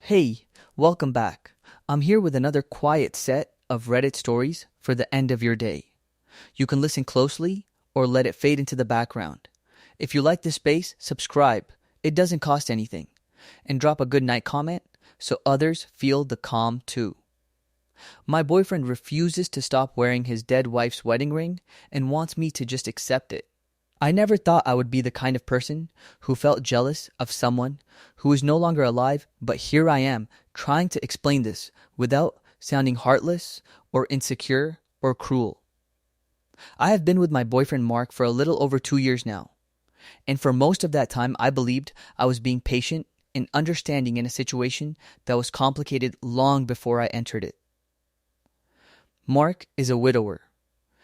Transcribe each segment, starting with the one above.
Hey, welcome back. I'm here with another quiet set of Reddit stories for the end of your day. You can listen closely or let it fade into the background. If you like this space, subscribe. It doesn't cost anything. And drop a good night comment so others feel the calm too. My boyfriend refuses to stop wearing his dead wife's wedding ring and wants me to just accept it. I never thought I would be the kind of person who felt jealous of someone who is no longer alive, but here I am trying to explain this without sounding heartless or insecure or cruel. I have been with my boyfriend Mark for a little over 2 years now, and for most of that time I believed I was being patient and understanding in a situation that was complicated long before I entered it. Mark is a widower.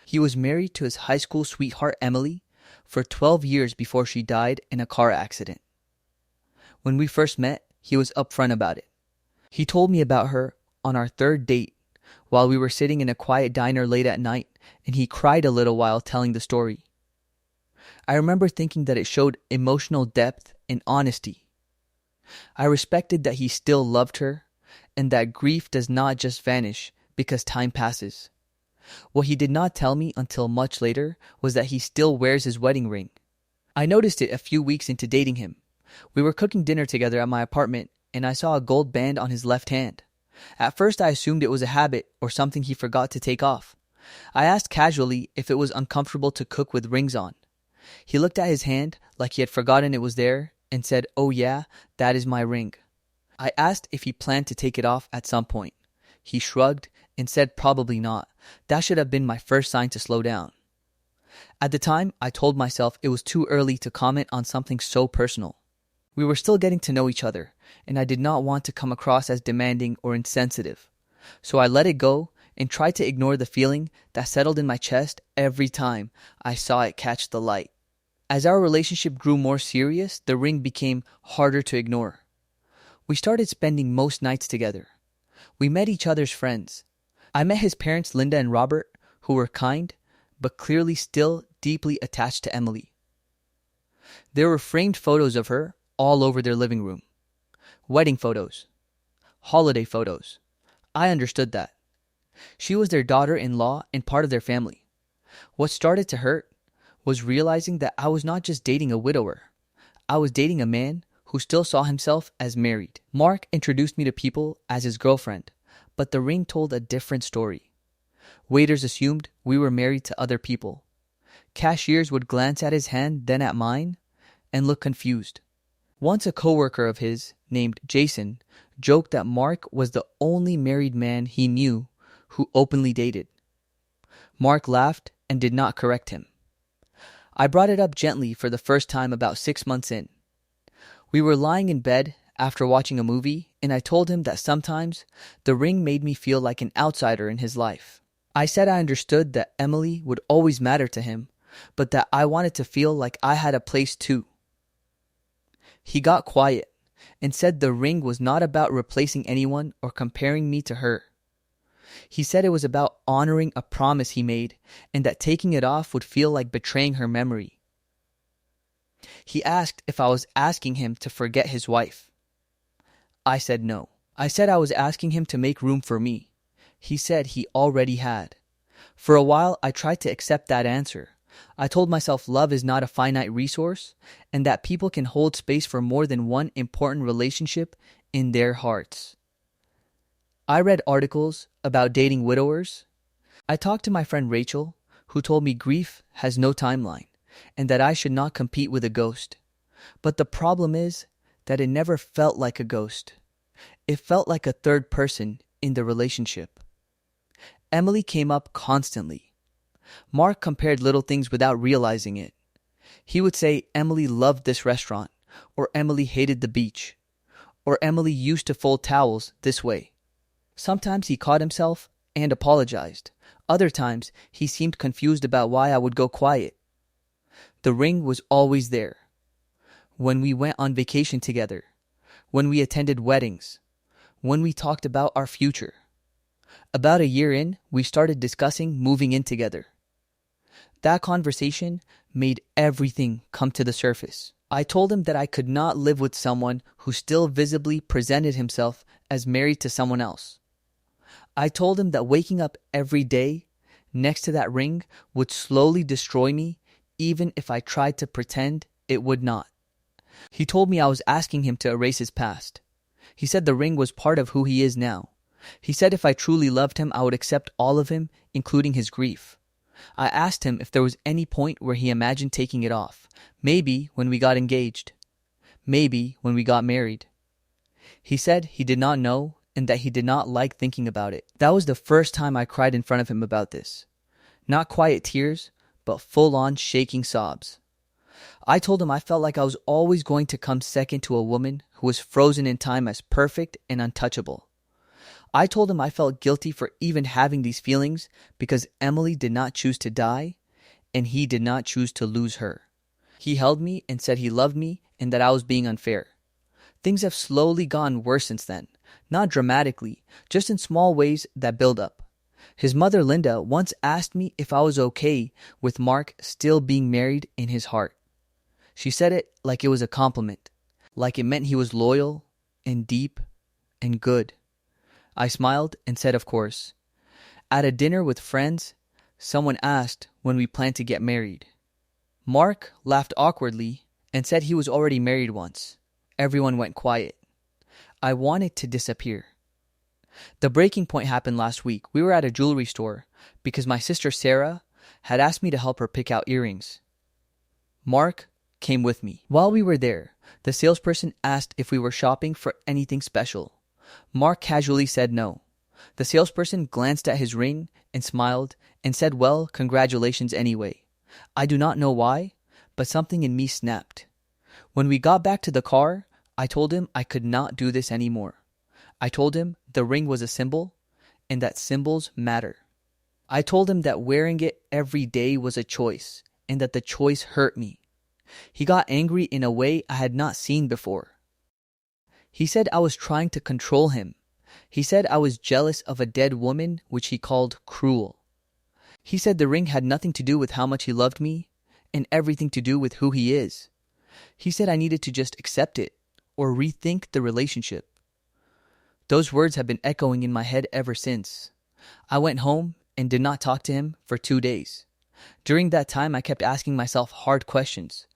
He was married to his high school sweetheart Emily for 12 years before she died in a car accident. When we first met, he was upfront about it. He told me about her on our third date while we were sitting in a quiet diner late at night, and he cried a little while telling the story. I remember thinking that it showed emotional depth and honesty. I respected that he still loved her and that grief does not just vanish because time passes. What he did not tell me until much later was that he still wears his wedding ring. I noticed it a few weeks into dating him. We were cooking dinner together at my apartment, and I saw a gold band on his left hand. At first I assumed it was a habit or something he forgot to take off. I asked casually if it was uncomfortable to cook with rings on. He looked at his hand like he had forgotten it was there and said, "Oh yeah, that is my ring." I asked if he planned to take it off at some point. He shrugged and said probably not. That should have been my first sign to slow down. At the time, I told myself it was too early to comment on something so personal. We were still getting to know each other, and I did not want to come across as demanding or insensitive. So I let it go and tried to ignore the feeling that settled in my chest every time I saw it catch the light. As our relationship grew more serious, the ring became harder to ignore. We started spending most nights together. We met each other's friends. I met his parents, Linda and Robert, who were kind, but clearly still deeply attached to Emily. There were framed photos of her all over their living room. Wedding photos. Holiday photos. I understood that. She was their daughter-in-law and part of their family. What started to hurt was realizing that I was not just dating a widower. I was dating a man who still saw himself as married. Mark introduced me to people as his girlfriend, but the ring told a different story. Waiters assumed we were married to other people. Cashiers would glance at his hand, then at mine, and look confused. Once a coworker of his, named Jason, joked that Mark was the only married man he knew who openly dated. Mark laughed and did not correct him. I brought it up gently for the first time about 6 months in. We were lying in bed after watching a movie, and I told him that sometimes the ring made me feel like an outsider in his life. I said I understood that Emily would always matter to him, but that I wanted to feel like I had a place too. He got quiet and said the ring was not about replacing anyone or comparing me to her. He said it was about honoring a promise he made and that taking it off would feel like betraying her memory. He asked if I was asking him to forget his wife. I said no. I said I was asking him to make room for me. He said he already had. For a while, I tried to accept that answer. I told myself love is not a finite resource and that people can hold space for more than one important relationship in their hearts. I read articles about dating widowers. I talked to my friend Rachel, who told me grief has no timeline and that I should not compete with a ghost. But the problem is that it never felt like a ghost. It felt like a third person in the relationship. Emily came up constantly. Mark compared little things without realizing it. He would say Emily loved this restaurant, or Emily hated the beach, or Emily used to fold towels this way. Sometimes he caught himself and apologized. Other times he seemed confused about why I would go quiet. The ring was always there. When we went on vacation together, when we attended weddings, when we talked about our future. About a year in, we started discussing moving in together. That conversation made everything come to the surface. I told him that I could not live with someone who still visibly presented himself as married to someone else. I told him that waking up every day next to that ring would slowly destroy me, even if I tried to pretend it would not. He told me I was asking him to erase his past. He said the ring was part of who he is now. He said if I truly loved him, I would accept all of him, including his grief. I asked him if there was any point where he imagined taking it off. Maybe when we got engaged. Maybe when we got married. He said he did not know and that he did not like thinking about it. That was the first time I cried in front of him about this. Not quiet tears, but full-on shaking sobs. I told him I felt like I was always going to come second to a woman who was frozen in time as perfect and untouchable. I told him I felt guilty for even having these feelings because Emily did not choose to die and he did not choose to lose her. He held me and said he loved me and that I was being unfair. Things have slowly gotten worse since then, not dramatically, just in small ways that build up. His mother Linda once asked me if I was okay with Mark still being married in his heart. She said it like it was a compliment, like it meant he was loyal and deep and good. I smiled and said of course. At a dinner with friends, someone asked when we planned to get married. Mark laughed awkwardly and said he was already married once. Everyone went quiet. I wanted to disappear. The breaking point happened last week. We were at a jewelry store because my sister Sarah had asked me to help her pick out earrings. Mark came with me. While we were there, the salesperson asked if we were shopping for anything special. Mark casually said no. The salesperson glanced at his ring and smiled and said, "Well, congratulations anyway." I do not know why, but something in me snapped. When we got back to the car, I told him I could not do this anymore. I told him the ring was a symbol and that symbols matter. I told him that wearing it every day was a choice and that the choice hurt me. He got angry in a way I had not seen before. He said I was trying to control him. He said I was jealous of a dead woman, which he called cruel. He said the ring had nothing to do with how much he loved me and everything to do with who he is. He said I needed to just accept it or rethink the relationship. Those words have been echoing in my head ever since. I went home and did not talk to him for 2 days. During that time, I kept asking myself hard questions.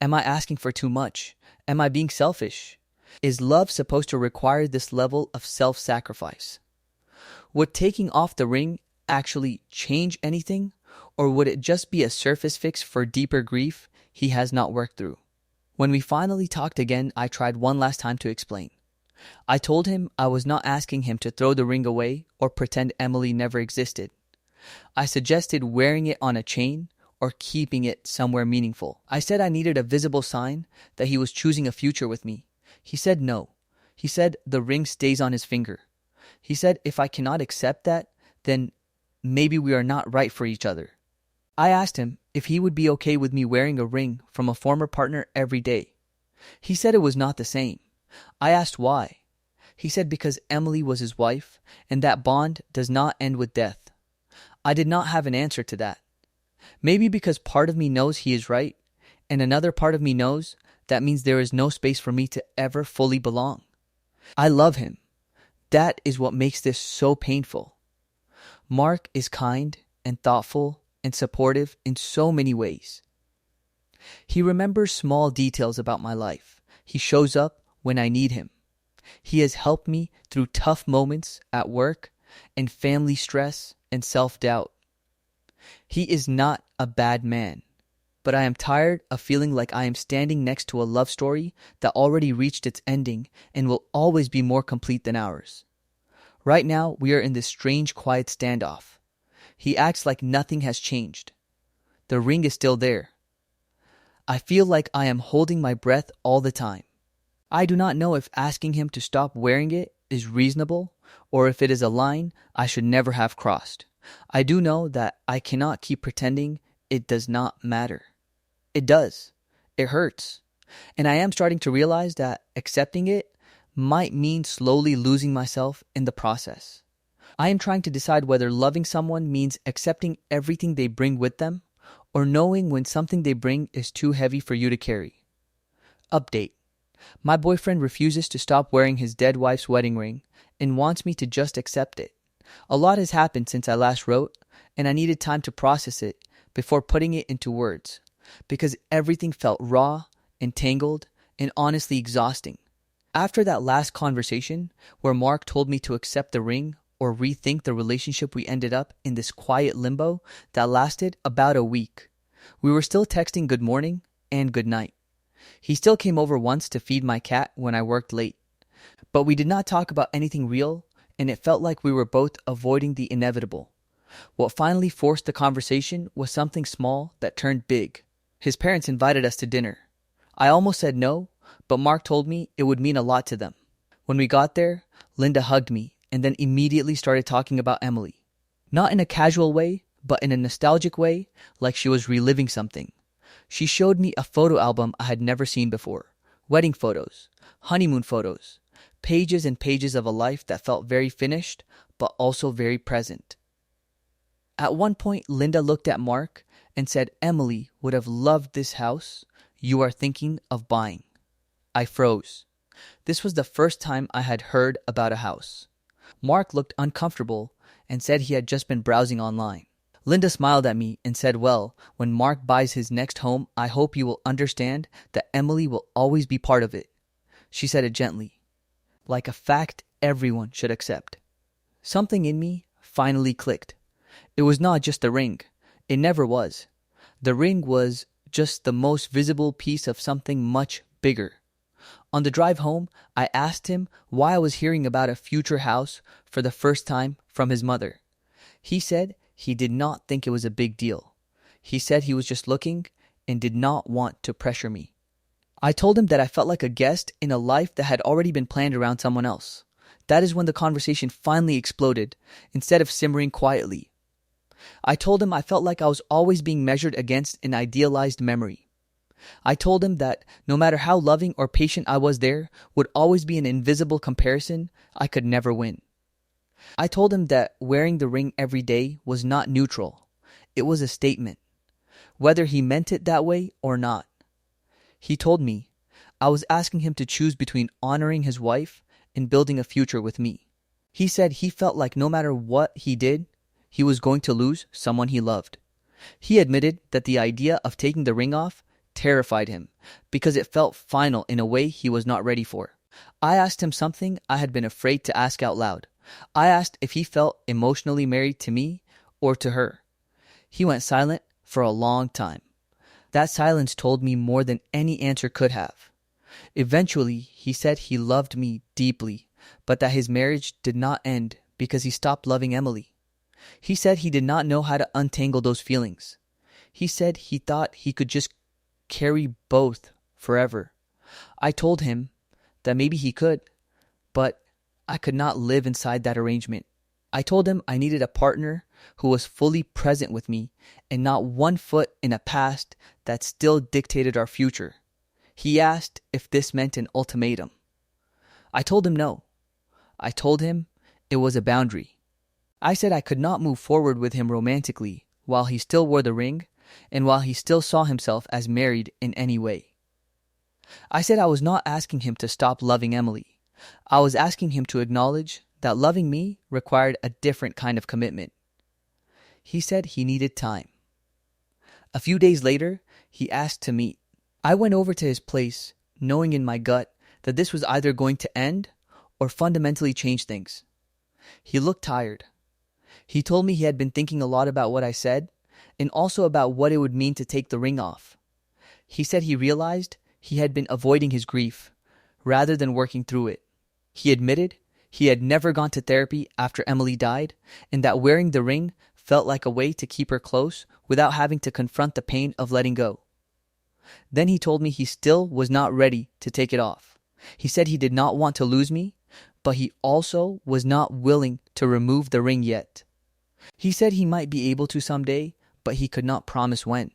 Am I asking for too much? Am I being selfish? Is love supposed to require this level of self-sacrifice? Would taking off the ring actually change anything? Or would it just be a surface fix for deeper grief he has not worked through? When we finally talked again, I tried one last time to explain. I told him I was not asking him to throw the ring away or pretend Emily never existed. I suggested wearing it on a chain or keeping it somewhere meaningful. I said I needed a visible sign that he was choosing a future with me. He said no. He said the ring stays on his finger. He said if I cannot accept that, then maybe we are not right for each other. I asked him if he would be okay with me wearing a ring from a former partner every day. He said it was not the same. I asked why. He said because Emily was his wife and that bond does not end with death. I did not have an answer to that. Maybe because part of me knows he is right and another part of me knows that means there is no space for me to ever fully belong. I love him. That is what makes this so painful. Mark is kind and thoughtful and supportive in so many ways. He remembers small details about my life. He shows up when I need him. He has helped me through tough moments at work and family stress and self-doubt. He is not a bad man, but I am tired of feeling like I am standing next to a love story that already reached its ending and will always be more complete than ours. Right now, we are in this strange, quiet standoff. He acts like nothing has changed. The ring is still there. I feel like I am holding my breath all the time. I do not know if asking him to stop wearing it is reasonable or if it is a line I should never have crossed. I do know that I cannot keep pretending it does not matter. It does. It hurts. And I am starting to realize that accepting it might mean slowly losing myself in the process. I am trying to decide whether loving someone means accepting everything they bring with them or knowing when something they bring is too heavy for you to carry. Update. My boyfriend refuses to stop wearing his dead wife's wedding ring and wants me to just accept it. A lot has happened since I last wrote, and I needed time to process it before putting it into words, because everything felt raw, entangled, and honestly exhausting. After that last conversation, where Mark told me to accept the ring or rethink the relationship, we ended up in this quiet limbo that lasted about a week. We were still texting good morning and good night. He still came over once to feed my cat when I worked late. But we did not talk about anything real, and it felt like we were both avoiding the inevitable. What finally forced the conversation was something small that turned big. His parents invited us to dinner. I almost said no, but Mark told me it would mean a lot to them. When we got there, Linda hugged me and then immediately started talking about Emily. Not in a casual way, but in a nostalgic way, like she was reliving something. She showed me a photo album I had never seen before. Wedding photos, honeymoon photos, pages and pages of a life that felt very finished, but also very present. At one point, Linda looked at Mark and said, "Emily would have loved this house you are thinking of buying." I froze. This was the first time I had heard about a house. Mark looked uncomfortable and said he had just been browsing online. Linda smiled at me and said, "Well, when Mark buys his next home, I hope you will understand that Emily will always be part of it." She said it gently, like a fact everyone should accept. Something in me finally clicked. It was not just the ring. It never was. The ring was just the most visible piece of something much bigger. On the drive home, I asked him why I was hearing about a future house for the first time from his mother. He said he did not think it was a big deal. He said he was just looking and did not want to pressure me. I told him that I felt like a guest in a life that had already been planned around someone else. That is when the conversation finally exploded, instead of simmering quietly. I told him I felt like I was always being measured against an idealized memory. I told him that no matter how loving or patient I was, there would always be an invisible comparison I could never win. I told him that wearing the ring every day was not neutral. It was a statement, whether he meant it that way or not. He told me I was asking him to choose between honoring his wife and building a future with me. He said he felt like no matter what he did, he was going to lose someone he loved. He admitted that the idea of taking the ring off terrified him because it felt final in a way he was not ready for. I asked him something I had been afraid to ask out loud. I asked if he felt emotionally married to me or to her. He went silent for a long time. That silence told me more than any answer could have. Eventually, he said he loved me deeply, but that his marriage did not end because he stopped loving Emily. He said he did not know how to untangle those feelings. He said he thought he could just carry both forever. I told him that maybe he could, but I could not live inside that arrangement. I told him I needed a partner who was fully present with me and not one foot in a past that still dictated our future. He asked if this meant an ultimatum. I told him no. I told him it was a boundary. I said I could not move forward with him romantically while he still wore the ring and while he still saw himself as married in any way. I said I was not asking him to stop loving Emily. I was asking him to acknowledge that loving me required a different kind of commitment. He said he needed time. A few days later, he asked to meet. I went over to his place, knowing in my gut that this was either going to end or fundamentally change things. He looked tired. He told me he had been thinking a lot about what I said and also about what it would mean to take the ring off. He said he realized he had been avoiding his grief rather than working through it. He admitted he had never gone to therapy after Emily died and that wearing the ring felt like a way to keep her close without having to confront the pain of letting go. Then he told me he still was not ready to take it off. He said he did not want to lose me, but he also was not willing to remove the ring yet. He said he might be able to someday, but he could not promise when.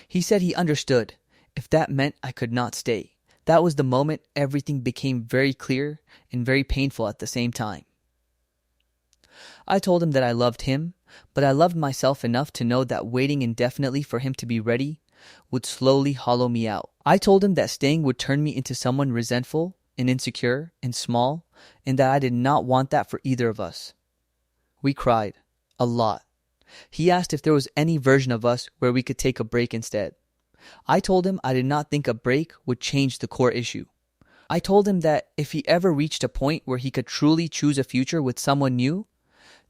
He said he understood if that meant I could not stay. That was the moment everything became very clear and very painful at the same time. I told him that I loved him, but I loved myself enough to know that waiting indefinitely for him to be ready would slowly hollow me out. I told him that staying would turn me into someone resentful and insecure and small and that I did not want that for either of us. We cried. A lot. He asked if there was any version of us where we could take a break instead. I told him I did not think a break would change the core issue. I told him that if he ever reached a point where he could truly choose a future with someone new,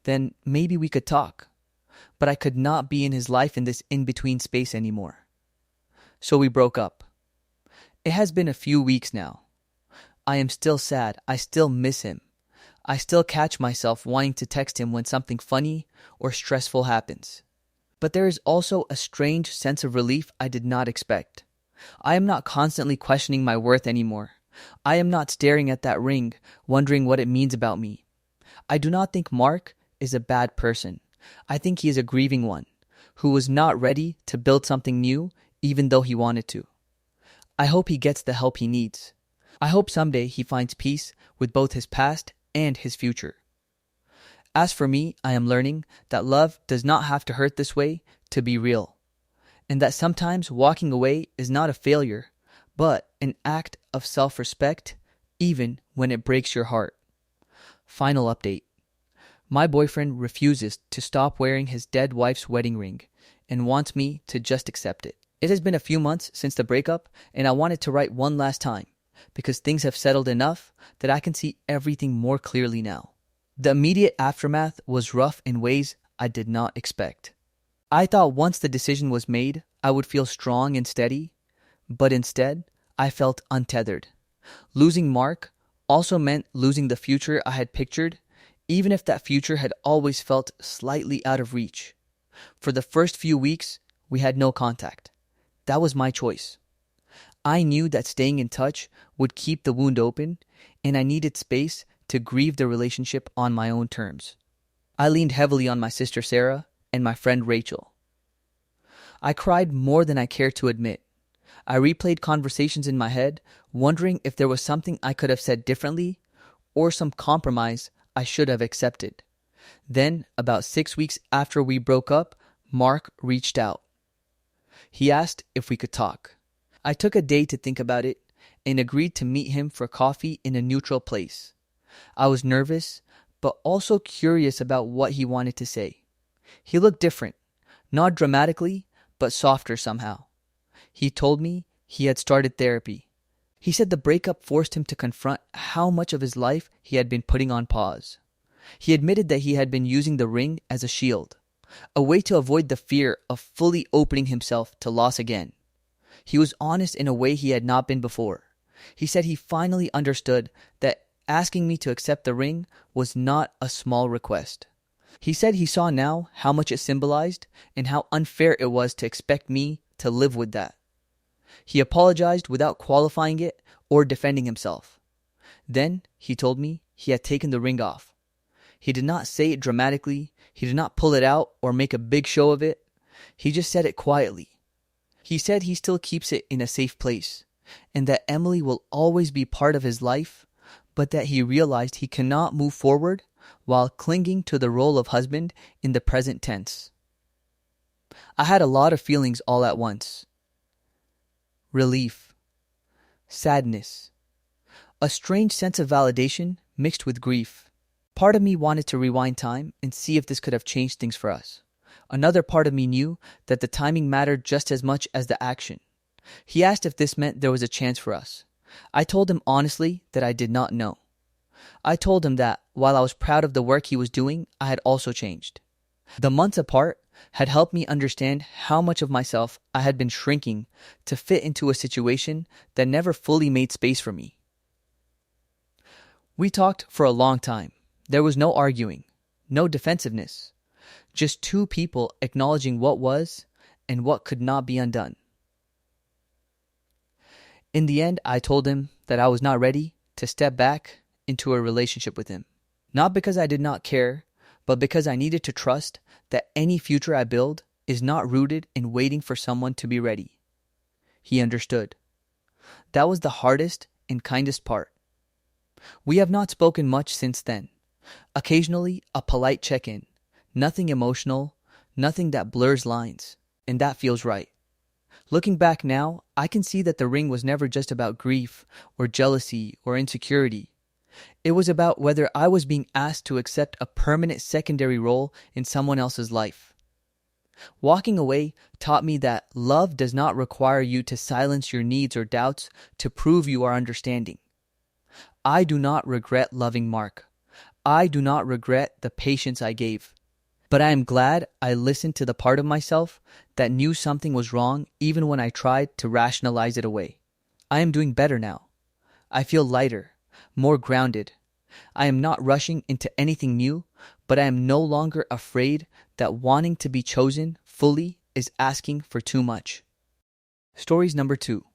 then maybe we could talk. But I could not be in his life in this in-between space anymore. So we broke up. It has been a few weeks now. I am still sad. I still miss him. I still catch myself wanting to text him when something funny or stressful happens. But there is also a strange sense of relief I did not expect. I am not constantly questioning my worth anymore. I am not staring at that ring, wondering what it means about me. I do not think Mark is a bad person. I think he is a grieving one, who was not ready to build something new, even though he wanted to. I hope he gets the help he needs. I hope someday he finds peace with both his past and his future. As for me, I am learning that love does not have to hurt this way to be real, and that sometimes walking away is not a failure, but an act of self-respect, even when it breaks your heart. Final update. My boyfriend refuses to stop wearing his dead wife's wedding ring and wants me to just accept it. It has been a few months since the breakup, and I wanted to write one last time because things have settled enough that I can see everything more clearly now. The immediate aftermath was rough in ways I did not expect. I thought once the decision was made, I would feel strong and steady, but instead, I felt untethered. Losing Mark also meant losing the future I had pictured, even if that future had always felt slightly out of reach. For the first few weeks, we had no contact. That was my choice. I knew that staying in touch would keep the wound open, and I needed space to grieve the relationship on my own terms. I leaned heavily on my sister Sarah and my friend Rachel. I cried more than I cared to admit. I replayed conversations in my head, wondering if there was something I could have said differently or some compromise I should have accepted. Then, about 6 weeks after we broke up, Mark reached out. He asked if we could talk. I took a day to think about it and agreed to meet him for coffee in a neutral place. I was nervous, but also curious about what he wanted to say. He looked different, not dramatically, but softer somehow. He told me he had started therapy. He said the breakup forced him to confront how much of his life he had been putting on pause. He admitted that he had been using the ring as a shield, a way to avoid the fear of fully opening himself to loss again. He was honest in a way he had not been before. He said he finally understood that asking me to accept the ring was not a small request. He said he saw now how much it symbolized and how unfair it was to expect me to live with that. He apologized without qualifying it or defending himself. Then he told me he had taken the ring off. He did not say it dramatically. He did not pull it out or make a big show of it. He just said it quietly. He said he still keeps it in a safe place and that Emily will always be part of his life, but that he realized he cannot move forward while clinging to the role of husband in the present tense. I had a lot of feelings all at once. Relief, sadness, a strange sense of validation mixed with grief. Part of me wanted to rewind time and see if this could have changed things for us. Another part of me knew that the timing mattered just as much as the action. He asked if this meant there was a chance for us. I told him honestly that I did not know. I told him that while I was proud of the work he was doing, I had also changed. The months apart had helped me understand how much of myself I had been shrinking to fit into a situation that never fully made space for me. We talked for a long time. There was no arguing, no defensiveness, just two people acknowledging what was and what could not be undone. In the end, I told him that I was not ready to step back into a relationship with him. Not because I did not care, but because I needed to trust that any future I build is not rooted in waiting for someone to be ready. He understood. That was the hardest and kindest part. We have not spoken much since then. Occasionally, a polite check-in. Nothing emotional, nothing that blurs lines, and that feels right. Looking back now, I can see that the ring was never just about grief or jealousy or insecurity. It was about whether I was being asked to accept a permanent secondary role in someone else's life. Walking away taught me that love does not require you to silence your needs or doubts to prove you are understanding. I do not regret loving Mark. I do not regret the patience I gave. But I am glad I listened to the part of myself that knew something was wrong even when I tried to rationalize it away. I am doing better now. I feel lighter, more grounded. I am not rushing into anything new, but I am no longer afraid that wanting to be chosen fully is asking for too much. Stories number 2.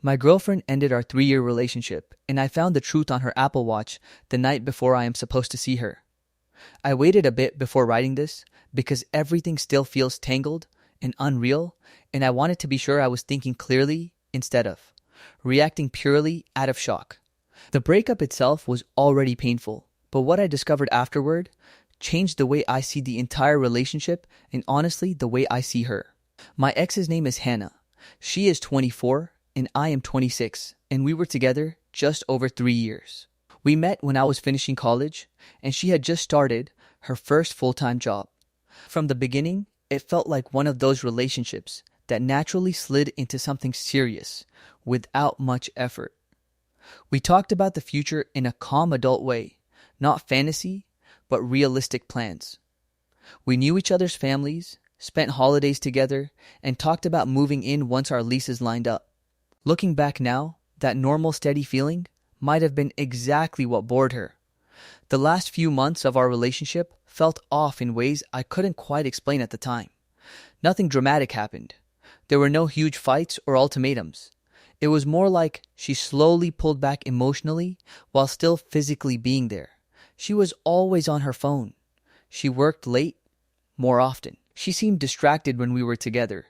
My girlfriend ended our 3-year relationship, and I found the truth on her Apple Watch the night before I am supposed to see her. I waited a bit before writing this because everything still feels tangled and unreal, and I wanted to be sure I was thinking clearly instead of reacting purely out of shock. The breakup itself was already painful, but what I discovered afterward changed the way I see the entire relationship and honestly the way I see her. My ex's name is Hannah. She is 24 and I am 26, and we were together just over 3 years. We met when I was finishing college, and she had just started her first full-time job. From the beginning, it felt like one of those relationships that naturally slid into something serious without much effort. We talked about the future in a calm adult way, not fantasy, but realistic plans. We knew each other's families, spent holidays together, and talked about moving in once our leases lined up. Looking back now, that normal steady feeling might have been exactly what bored her. The last few months of our relationship felt off in ways I couldn't quite explain at the time. Nothing dramatic happened. There were no huge fights or ultimatums. It was more like she slowly pulled back emotionally while still physically being there. She was always on her phone. She worked late, more often. She seemed distracted when we were together,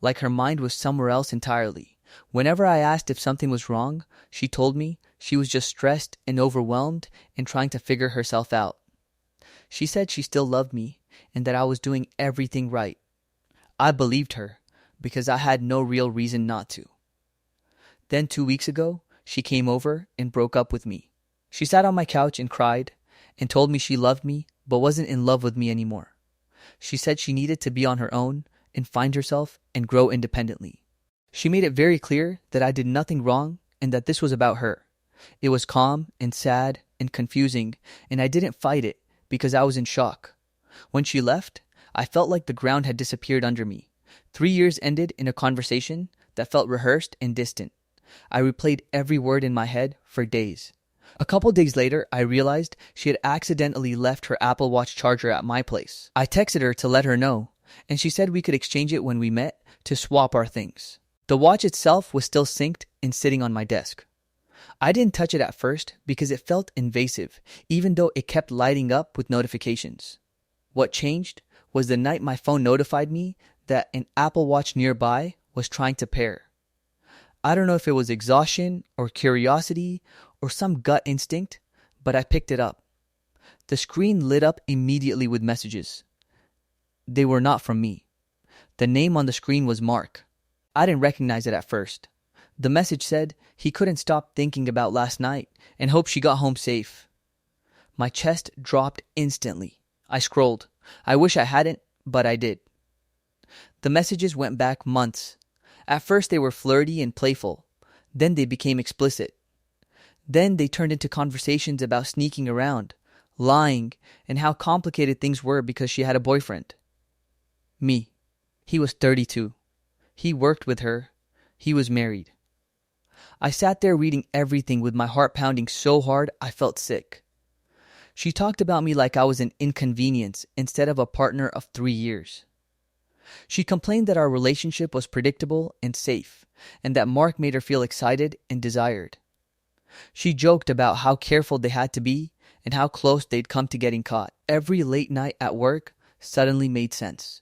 like her mind was somewhere else entirely. Whenever I asked if something was wrong, she told me she was just stressed and overwhelmed and trying to figure herself out. She said she still loved me and that I was doing everything right. I believed her because I had no real reason not to. Then 2 weeks ago, she came over and broke up with me. She sat on my couch and cried and told me she loved me but wasn't in love with me anymore. She said she needed to be on her own and find herself and grow independently. She made it very clear that I did nothing wrong and that this was about her. It was calm and sad and confusing, and I didn't fight it because I was in shock. When she left, I felt like the ground had disappeared under me. 3 years ended in a conversation that felt rehearsed and distant. I replayed every word in my head for days. A couple days later, I realized she had accidentally left her Apple Watch charger at my place. I texted her to let her know, and she said we could exchange it when we met to swap our things. The watch itself was still synced and sitting on my desk. I didn't touch it at first because it felt invasive, even though it kept lighting up with notifications. What changed was the night my phone notified me that an Apple Watch nearby was trying to pair. I don't know if it was exhaustion or curiosity or some gut instinct, but I picked it up. The screen lit up immediately with messages. They were not from me. The name on the screen was Mark. I didn't recognize it at first. The message said he couldn't stop thinking about last night and hoped she got home safe. My chest dropped instantly. I scrolled. I wish I hadn't, but I did. The messages went back months. At first they were flirty and playful. Then they became explicit. Then they turned into conversations about sneaking around, lying, and how complicated things were because she had a boyfriend. Me. He was 32. He worked with her. He was married. I sat there reading everything with my heart pounding so hard I felt sick. She talked about me like I was an inconvenience instead of a partner of 3 years. She complained that our relationship was predictable and safe, and that Mark made her feel excited and desired. She joked about how careful they had to be and how close they'd come to getting caught. Every late night at work suddenly made sense.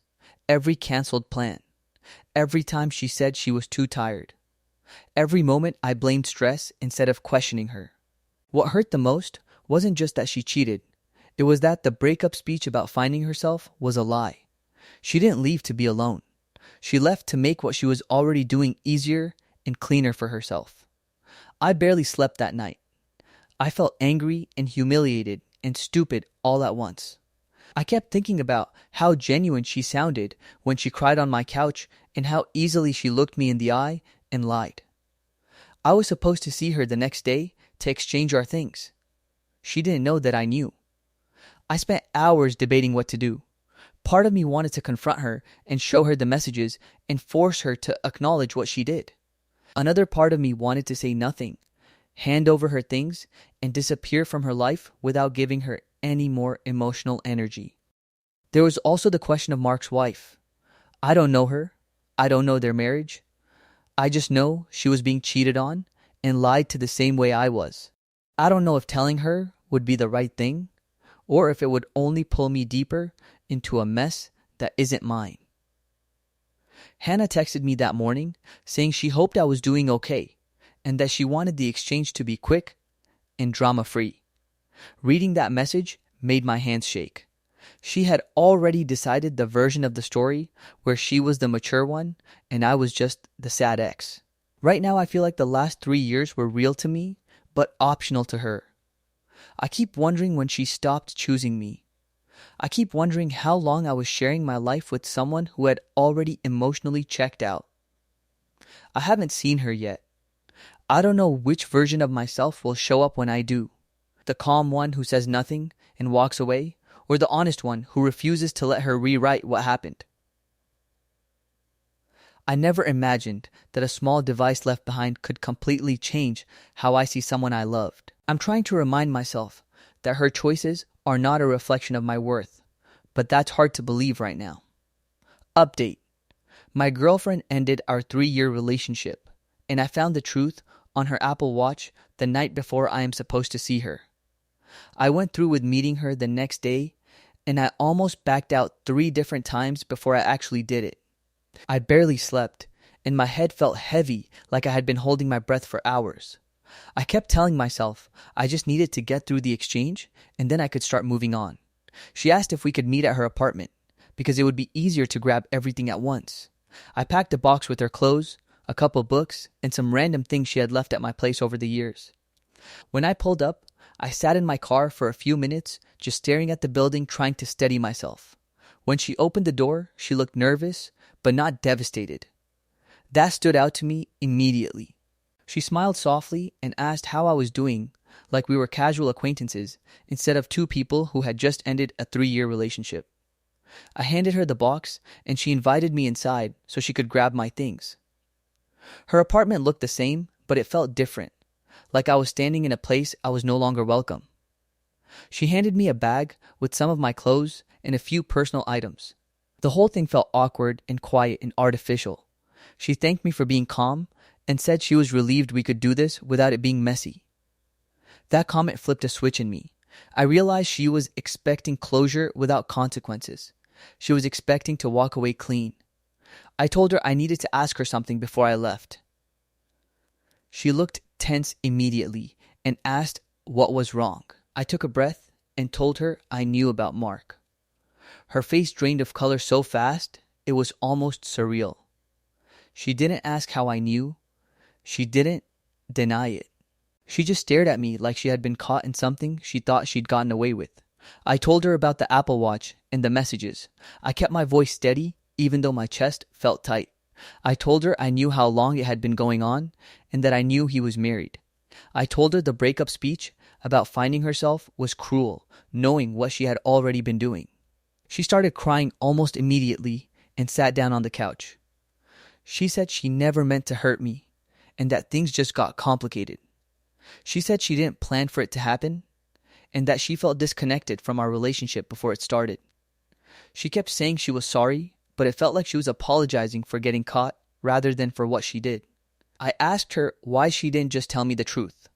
Every canceled plan. Every time she said she was too tired. Every moment I blamed stress instead of questioning her. What hurt the most wasn't just that she cheated. It was that the breakup speech about finding herself was a lie. She didn't leave to be alone. She left to make what she was already doing easier and cleaner for herself. I barely slept that night. I felt angry and humiliated and stupid all at once. I kept thinking about how genuine she sounded when she cried on my couch and how easily she looked me in the eye and lied. I was supposed to see her the next day to exchange our things. She didn't know that I knew. I spent hours debating what to do. Part of me wanted to confront her and show her the messages and force her to acknowledge what she did. Another part of me wanted to say nothing, hand over her things, and disappear from her life without giving her any more emotional energy. There was also the question of Mark's wife. I don't know her. I don't know their marriage. I just know she was being cheated on and lied to the same way I was. I don't know if telling her would be the right thing, or if it would only pull me deeper into a mess that isn't mine. Hannah texted me that morning saying she hoped I was doing okay and that she wanted the exchange to be quick and drama-free. Reading that message made my hands shake. She had already decided the version of the story where she was the mature one and I was just the sad ex. Right now I feel like the last 3 years were real to me, but optional to her. I keep wondering when she stopped choosing me. I keep wondering how long I was sharing my life with someone who had already emotionally checked out. I haven't seen her yet. I don't know which version of myself will show up when I do. The calm one who says nothing and walks away, or the honest one who refuses to let her rewrite what happened. I never imagined that a small device left behind could completely change how I see someone I loved. I'm trying to remind myself that her choices are not a reflection of my worth, but that's hard to believe right now. Update. My girlfriend ended our 3-year relationship, and I found the truth on her Apple Watch the night before I am supposed to see her. I went through with meeting her the next day, and I almost backed out 3 different times before I actually did it. I barely slept, and my head felt heavy like I had been holding my breath for hours. I kept telling myself I just needed to get through the exchange and then I could start moving on. She asked if we could meet at her apartment because it would be easier to grab everything at once. I packed a box with her clothes, a couple books, and some random things she had left at my place over the years. When I pulled up, I sat in my car for a few minutes just staring at the building, trying to steady myself. When she opened the door, she looked nervous but not devastated. That stood out to me immediately. She smiled softly and asked how I was doing, like we were casual acquaintances instead of 2 people who had just ended a 3-year relationship. I handed her the box and she invited me inside so she could grab my things. Her apartment looked the same, but it felt different, like I was standing in a place I was no longer welcome. She handed me a bag with some of my clothes and a few personal items. The whole thing felt awkward and quiet and artificial. She thanked me for being calm and said she was relieved we could do this without it being messy. That comment flipped a switch in me. I realized she was expecting closure without consequences. She was expecting to walk away clean. I told her I needed to ask her something before I left. She looked tense immediately and asked what was wrong. I took a breath and told her I knew about Mark. Her face drained of color so fast, it was almost surreal. She didn't ask how I knew. She didn't deny it. She just stared at me like she had been caught in something she thought she'd gotten away with. I told her about the Apple Watch and the messages. I kept my voice steady, even though my chest felt tight. I told her I knew how long it had been going on and that I knew he was married. I told her the breakup speech about finding herself was cruel, knowing what she had already been doing. She started crying almost immediately and sat down on the couch. She said she never meant to hurt me and that things just got complicated. She said she didn't plan for it to happen and that she felt disconnected from our relationship before it started. She kept saying she was sorry, but it felt like she was apologizing for getting caught rather than for what she did. I asked her why she didn't just tell me the truth.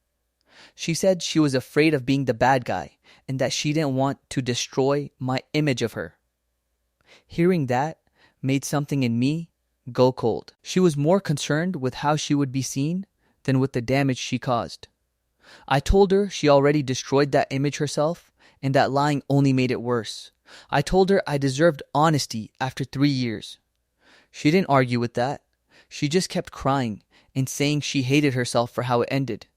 She said she was afraid of being the bad guy and that she didn't want to destroy my image of her. Hearing that made something in me go cold. She was more concerned with how she would be seen than with the damage she caused. I told her she already destroyed that image herself and that lying only made it worse. I told her I deserved honesty after 3 years. She didn't argue with that. She just kept crying and saying she hated herself for how it ended.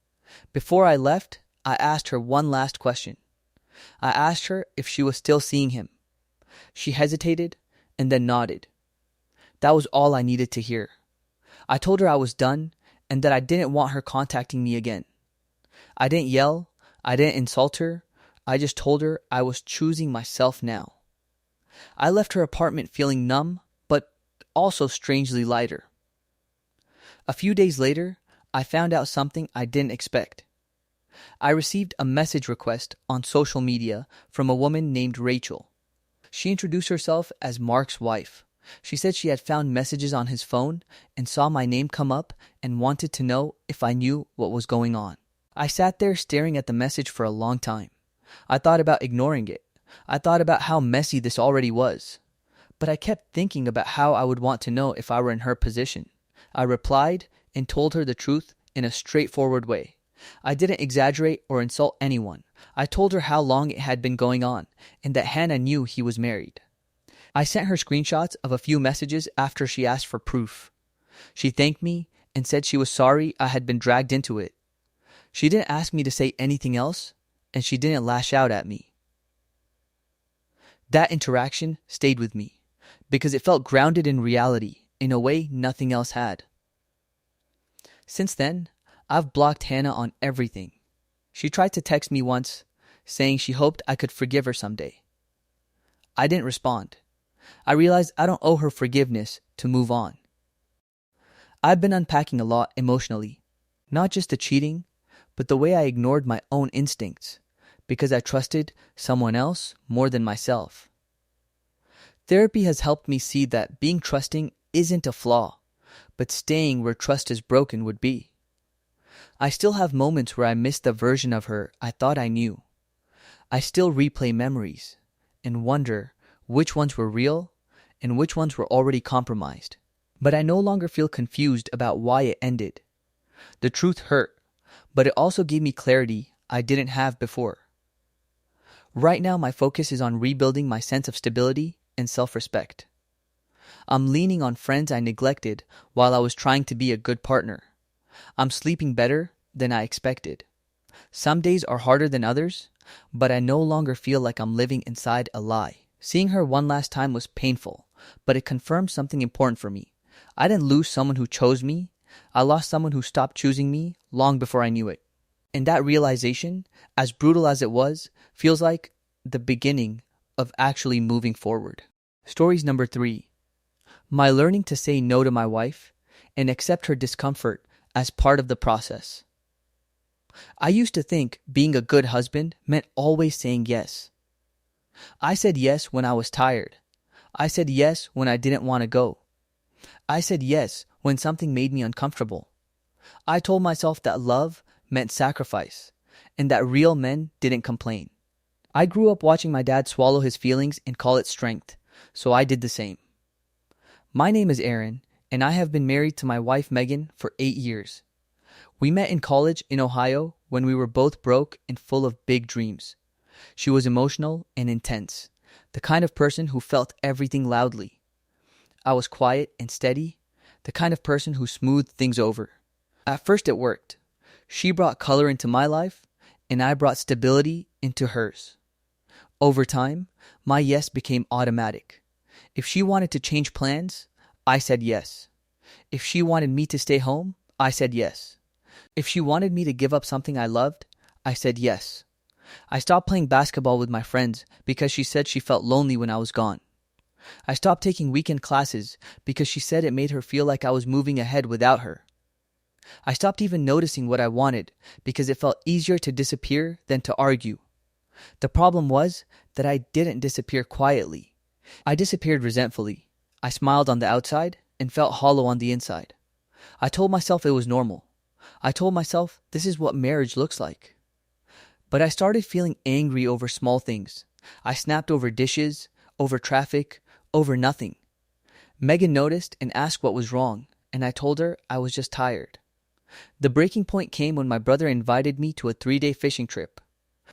Before I left, I asked her one last question. I asked her if she was still seeing him. She hesitated and then nodded. That was all I needed to hear. I told her I was done and that I didn't want her contacting me again. I didn't yell. I didn't insult her. I just told her I was choosing myself now. I left her apartment feeling numb, but also strangely lighter. A few days later, I found out something I didn't expect. I received a message request on social media from a woman named Rachel. She introduced herself as Mark's wife. She said she had found messages on his phone and saw my name come up and wanted to know if I knew what was going on. I sat there staring at the message for a long time. I thought about ignoring it. I thought about how messy this already was. But I kept thinking about how I would want to know if I were in her position. I replied and told her the truth in a straightforward way. I didn't exaggerate or insult anyone. I told her how long it had been going on and that Hannah knew he was married. I sent her screenshots of a few messages after she asked for proof. She thanked me and said she was sorry I had been dragged into it. She didn't ask me to say anything else, and she didn't lash out at me. That interaction stayed with me because it felt grounded in reality in a way nothing else had. Since then, I've blocked Hannah on everything. She tried to text me once, saying she hoped I could forgive her someday. I didn't respond. I realized I don't owe her forgiveness to move on. I've been unpacking a lot emotionally, not just the cheating, but the way I ignored my own instincts because I trusted someone else more than myself. Therapy has helped me see that being trusting isn't a flaw, but staying where trust is broken would be. I still have moments where I miss the version of her I thought I knew. I still replay memories and wonder which ones were real and which ones were already compromised. But I no longer feel confused about why it ended. The truth hurt, but it also gave me clarity I didn't have before. Right now, my focus is on rebuilding my sense of stability and self-respect. I'm leaning on friends I neglected while I was trying to be a good partner. I'm sleeping better than I expected. Some days are harder than others, but I no longer feel like I'm living inside a lie. Seeing her one last time was painful, but it confirmed something important for me. I didn't lose someone who chose me. I lost someone who stopped choosing me long before I knew it. And that realization, as brutal as it was, feels like the beginning of actually moving forward. Stories number 3. My learning to say no to my wife and accept her discomfort as part of the process. I used to think being a good husband meant always saying yes. I said yes when I was tired. I said yes when I didn't want to go. I said yes when something made me uncomfortable. I told myself that love meant sacrifice and that real men didn't complain. I grew up watching my dad swallow his feelings and call it strength, so I did the same. My name is Aaron, and I have been married to my wife Megan for 8 years. We met in college in Ohio when we were both broke and full of big dreams. She was emotional and intense, the kind of person who felt everything loudly. I was quiet and steady, the kind of person who smoothed things over. At first it worked. She brought color into my life, and I brought stability into hers. Over time, my yes became automatic. If she wanted to change plans, I said yes. If she wanted me to stay home, I said yes. If she wanted me to give up something I loved, I said yes. I stopped playing basketball with my friends because she said she felt lonely when I was gone. I stopped taking weekend classes because she said it made her feel like I was moving ahead without her. I stopped even noticing what I wanted because it felt easier to disappear than to argue. The problem was that I didn't disappear quietly. I disappeared resentfully. I smiled on the outside and felt hollow on the inside. I told myself it was normal. I told myself this is what marriage looks like. But I started feeling angry over small things. I snapped over dishes, over traffic, over nothing. Megan noticed and asked what was wrong, and I told her I was just tired. The breaking point came when my brother invited me to a 3-day fishing trip.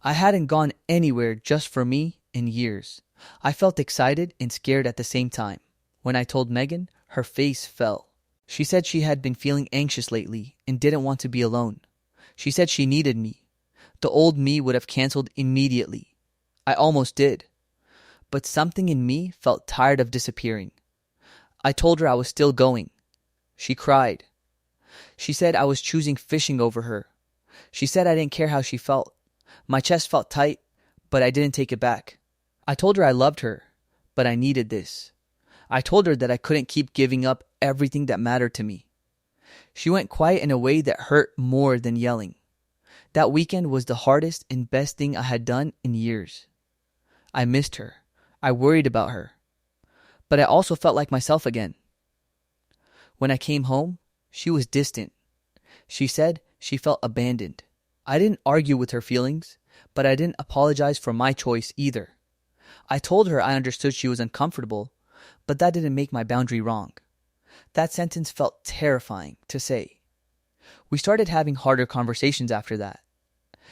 I hadn't gone anywhere just for me in years. I felt excited and scared at the same time. When I told Megan, her face fell. She said she had been feeling anxious lately and didn't want to be alone. She said she needed me. The old me would have canceled immediately. I almost did. But something in me felt tired of disappearing. I told her I was still going. She cried. She said I was choosing fishing over her. She said I didn't care how she felt. My chest felt tight, but I didn't take it back. I told her I loved her, but I needed this. I told her that I couldn't keep giving up everything that mattered to me. She went quiet in a way that hurt more than yelling. That weekend was the hardest and best thing I had done in years. I missed her. I worried about her. But I also felt like myself again. When I came home, she was distant. She said she felt abandoned. I didn't argue with her feelings, but I didn't apologize for my choice either. I told her I understood she was uncomfortable, but that didn't make my boundary wrong. That sentence felt terrifying to say. We started having harder conversations after that.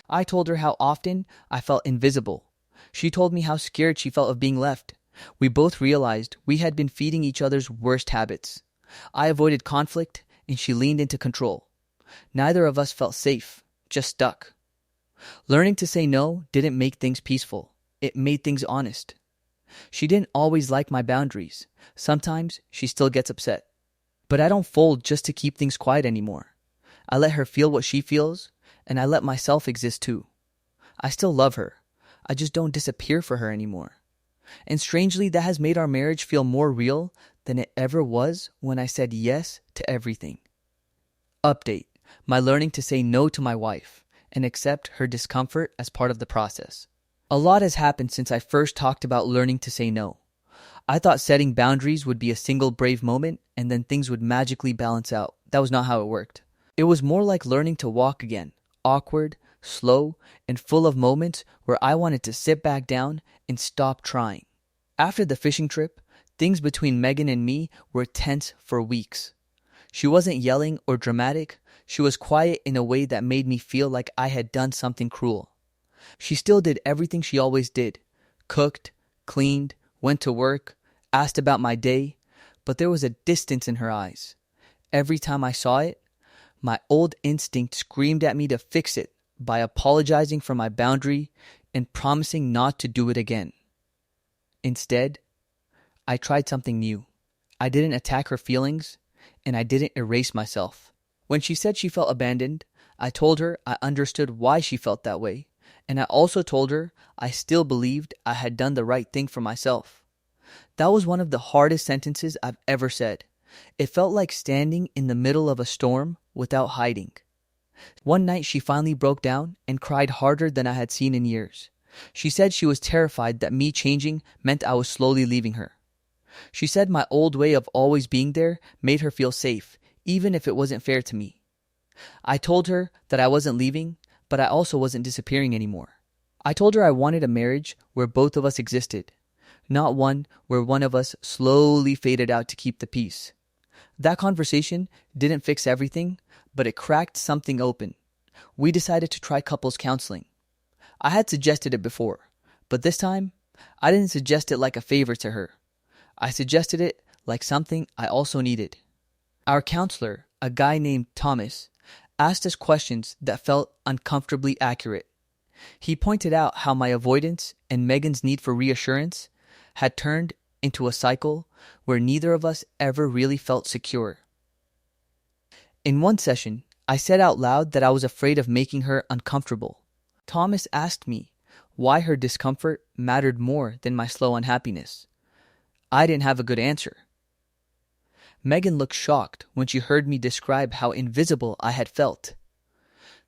I told her how often I felt invisible. She told me how scared she felt of being left. We both realized we had been feeding each other's worst habits. I avoided conflict, and she leaned into control. Neither of us felt safe, just stuck. Learning to say no didn't make things peaceful. It made things honest. She didn't always like my boundaries. Sometimes she still gets upset. But I don't fold just to keep things quiet anymore. I let her feel what she feels, and I let myself exist too. I still love her. I just don't disappear for her anymore. And strangely, that has made our marriage feel more real than it ever was when I said yes to everything. Update: my learning to say no to my wife and accept her discomfort as part of the process. A lot has happened since I first talked about learning to say no. I thought setting boundaries would be a single brave moment and then things would magically balance out. That was not how it worked. It was more like learning to walk again, awkward, slow, and full of moments where I wanted to sit back down and stop trying. After the fishing trip, things between Megan and me were tense for weeks. She wasn't yelling or dramatic. She was quiet in a way that made me feel like I had done something cruel. She still did everything she always did. Cooked, cleaned, went to work, asked about my day, but there was a distance in her eyes. Every time I saw it, my old instinct screamed at me to fix it by apologizing for my boundary and promising not to do it again. Instead, I tried something new. I didn't attack her feelings, and I didn't erase myself. When she said she felt abandoned, I told her I understood why she felt that way, and I also told her I still believed I had done the right thing for myself. That was one of the hardest sentences I've ever said. It felt like standing in the middle of a storm without hiding. One night she finally broke down and cried harder than I had seen in years. She said she was terrified that me changing meant I was slowly leaving her. She said my old way of always being there made her feel safe, even if it wasn't fair to me. I told her that I wasn't leaving, but I also wasn't disappearing anymore. I told her I wanted a marriage where both of us existed, not one where one of us slowly faded out to keep the peace. That conversation didn't fix everything, but it cracked something open. We decided to try couples counseling. I had suggested it before, but this time, I didn't suggest it like a favor to her. I suggested it like something I also needed. Our counselor, a guy named Thomas, asked us questions that felt uncomfortably accurate. He pointed out how my avoidance and Megan's need for reassurance had turned into a cycle where neither of us ever really felt secure. In one session, I said out loud that I was afraid of making her uncomfortable. Thomas asked me why her discomfort mattered more than my slow unhappiness. I didn't have a good answer. Megan looked shocked when she heard me describe how invisible I had felt.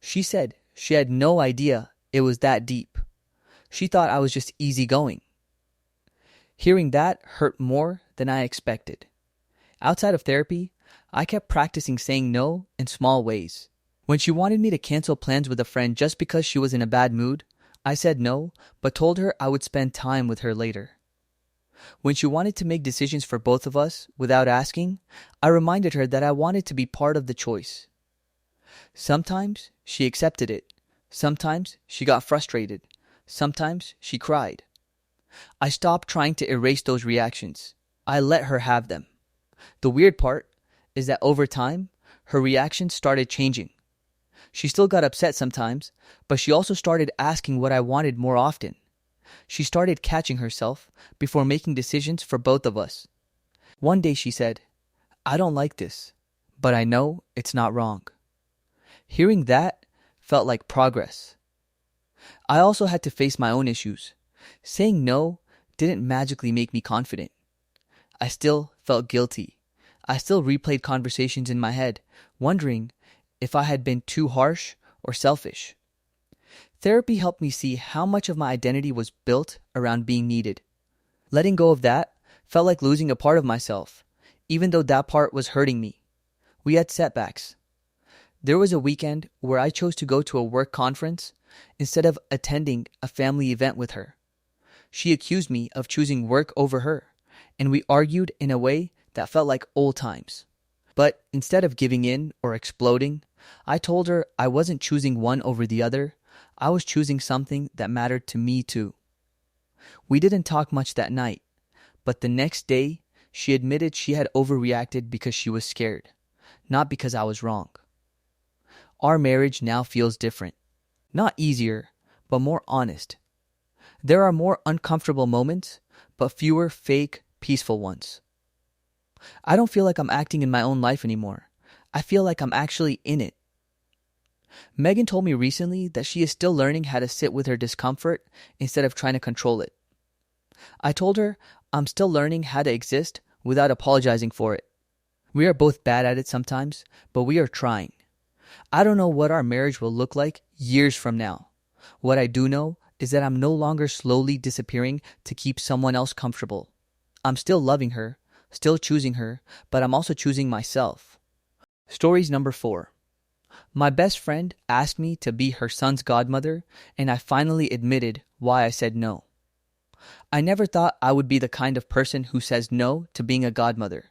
She said she had no idea it was that deep. She thought I was just easygoing. Hearing that hurt more than I expected. Outside of therapy, I kept practicing saying no in small ways. When she wanted me to cancel plans with a friend just because she was in a bad mood, I said no, but told her I would spend time with her later. When she wanted to make decisions for both of us without asking, I reminded her that I wanted to be part of the choice. Sometimes she accepted it. Sometimes she got frustrated. Sometimes she cried. I stopped trying to erase those reactions. I let her have them. The weird part is that over time, her reactions started changing. She still got upset sometimes, but she also started asking what I wanted more often. She started catching herself before making decisions for both of us. One day she said, "I don't like this, but I know it's not wrong." Hearing that felt like progress. I also had to face my own issues. Saying no didn't magically make me confident. I still felt guilty. I still replayed conversations in my head, wondering if I had been too harsh or selfish. Therapy helped me see how much of my identity was built around being needed. Letting go of that felt like losing a part of myself, even though that part was hurting me. We had setbacks. There was a weekend where I chose to go to a work conference instead of attending a family event with her. She accused me of choosing work over her, and we argued in a way that felt like old times. But instead of giving in or exploding, I told her I wasn't choosing one over the other. I was choosing something that mattered to me too. We didn't talk much that night, but the next day, she admitted she had overreacted because she was scared, not because I was wrong. Our marriage now feels different. Not easier, but more honest. There are more uncomfortable moments, but fewer fake, peaceful ones. I don't feel like I'm acting in my own life anymore. I feel like I'm actually in it. Megan told me recently that she is still learning how to sit with her discomfort instead of trying to control it. I told her I'm still learning how to exist without apologizing for it. We are both bad at it sometimes, but we are trying. I don't know what our marriage will look like years from now. What I do know is that I'm no longer slowly disappearing to keep someone else comfortable. I'm still loving her, still choosing her, but I'm also choosing myself. Stories number 4. My best friend asked me to be her son's godmother, and I finally admitted why I said no. I never thought I would be the kind of person who says no to being a godmother.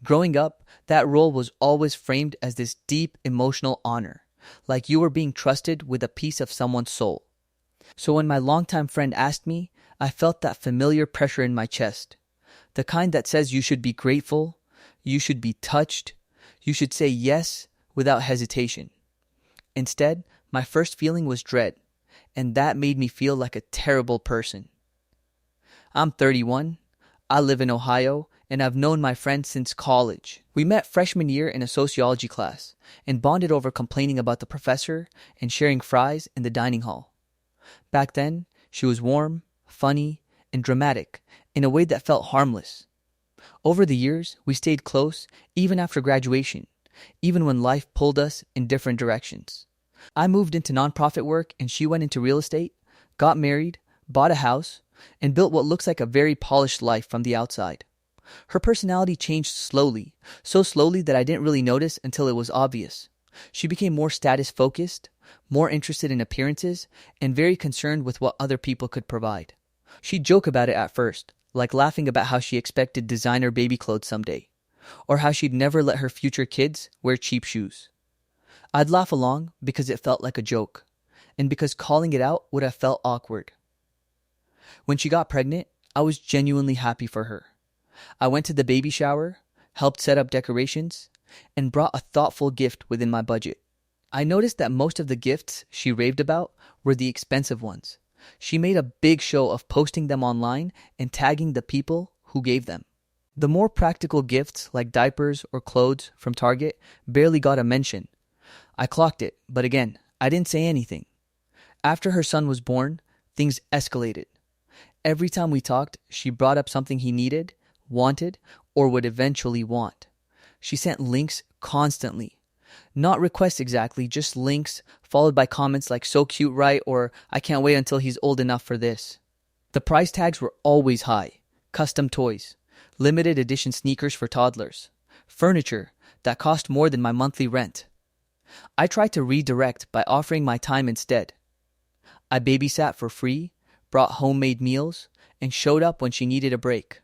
Growing up, that role was always framed as this deep emotional honor, like you were being trusted with a piece of someone's soul. So when my longtime friend asked me, I felt that familiar pressure in my chest, the kind that says you should be grateful, you should be touched, you should say yes without hesitation. Instead, my first feeling was dread, and that made me feel like a terrible person. I'm 31, I live in Ohio, and I've known my friend since college. We met freshman year in a sociology class and bonded over complaining about the professor and sharing fries in the dining hall. Back then, she was warm, funny, and dramatic in a way that felt harmless. Over the years, we stayed close even after graduation, even when life pulled us in different directions. I moved into nonprofit work and she went into real estate, got married, bought a house, and built what looks like a very polished life from the outside. Her personality changed slowly, so slowly that I didn't really notice until it was obvious. She became more status-focused, more interested in appearances, and very concerned with what other people could provide. She'd joke about it at first, like laughing about how she expected designer baby clothes someday, or how she'd never let her future kids wear cheap shoes. I'd laugh along because it felt like a joke, and because calling it out would have felt awkward. When she got pregnant, I was genuinely happy for her. I went to the baby shower, helped set up decorations, and brought a thoughtful gift within my budget. I noticed that most of the gifts she raved about were the expensive ones. She made a big show of posting them online and tagging the people who gave them. The more practical gifts like diapers or clothes from Target barely got a mention. I clocked it, but again, I didn't say anything. After her son was born, things escalated. Every time we talked, she brought up something he needed, wanted, or would eventually want. She sent links constantly. Not requests exactly, just links followed by comments like "so cute, right?" or "I can't wait until he's old enough for this." The price tags were always high. Custom toys, limited edition sneakers for toddlers, furniture that cost more than my monthly rent. I tried to redirect by offering my time instead. I babysat for free, brought homemade meals, and showed up when she needed a break.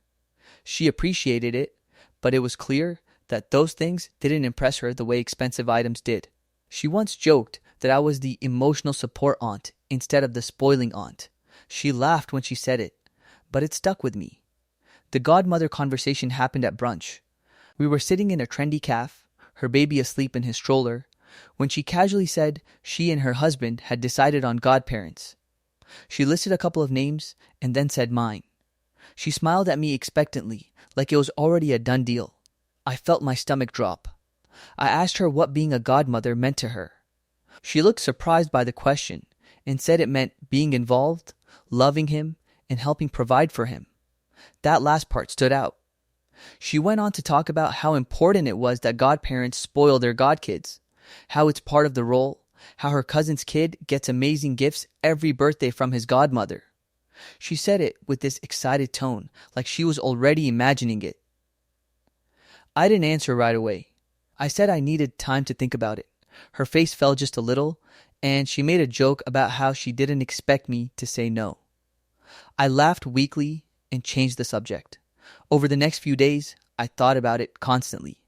She appreciated it, but it was clear that those things didn't impress her the way expensive items did. She once joked that I was the emotional support aunt instead of the spoiling aunt. She laughed when she said it, but it stuck with me. The godmother conversation happened at brunch. We were sitting in a trendy cafe, her baby asleep in his stroller, when she casually said she and her husband had decided on godparents. She listed a couple of names and then said mine. She smiled at me expectantly, like it was already a done deal. I felt my stomach drop. I asked her what being a godmother meant to her. She looked surprised by the question and said it meant being involved, loving him, and helping provide for him. That last part stood out. She went on to talk about how important it was that godparents spoil their godkids, how it's part of the role, how her cousin's kid gets amazing gifts every birthday from his godmother. She said it with this excited tone, like she was already imagining it. I didn't answer right away. I said I needed time to think about it. Her face fell just a little, and she made a joke about how she didn't expect me to say no. I laughed weakly and changed the subject. Over the next few days, I thought about it constantly.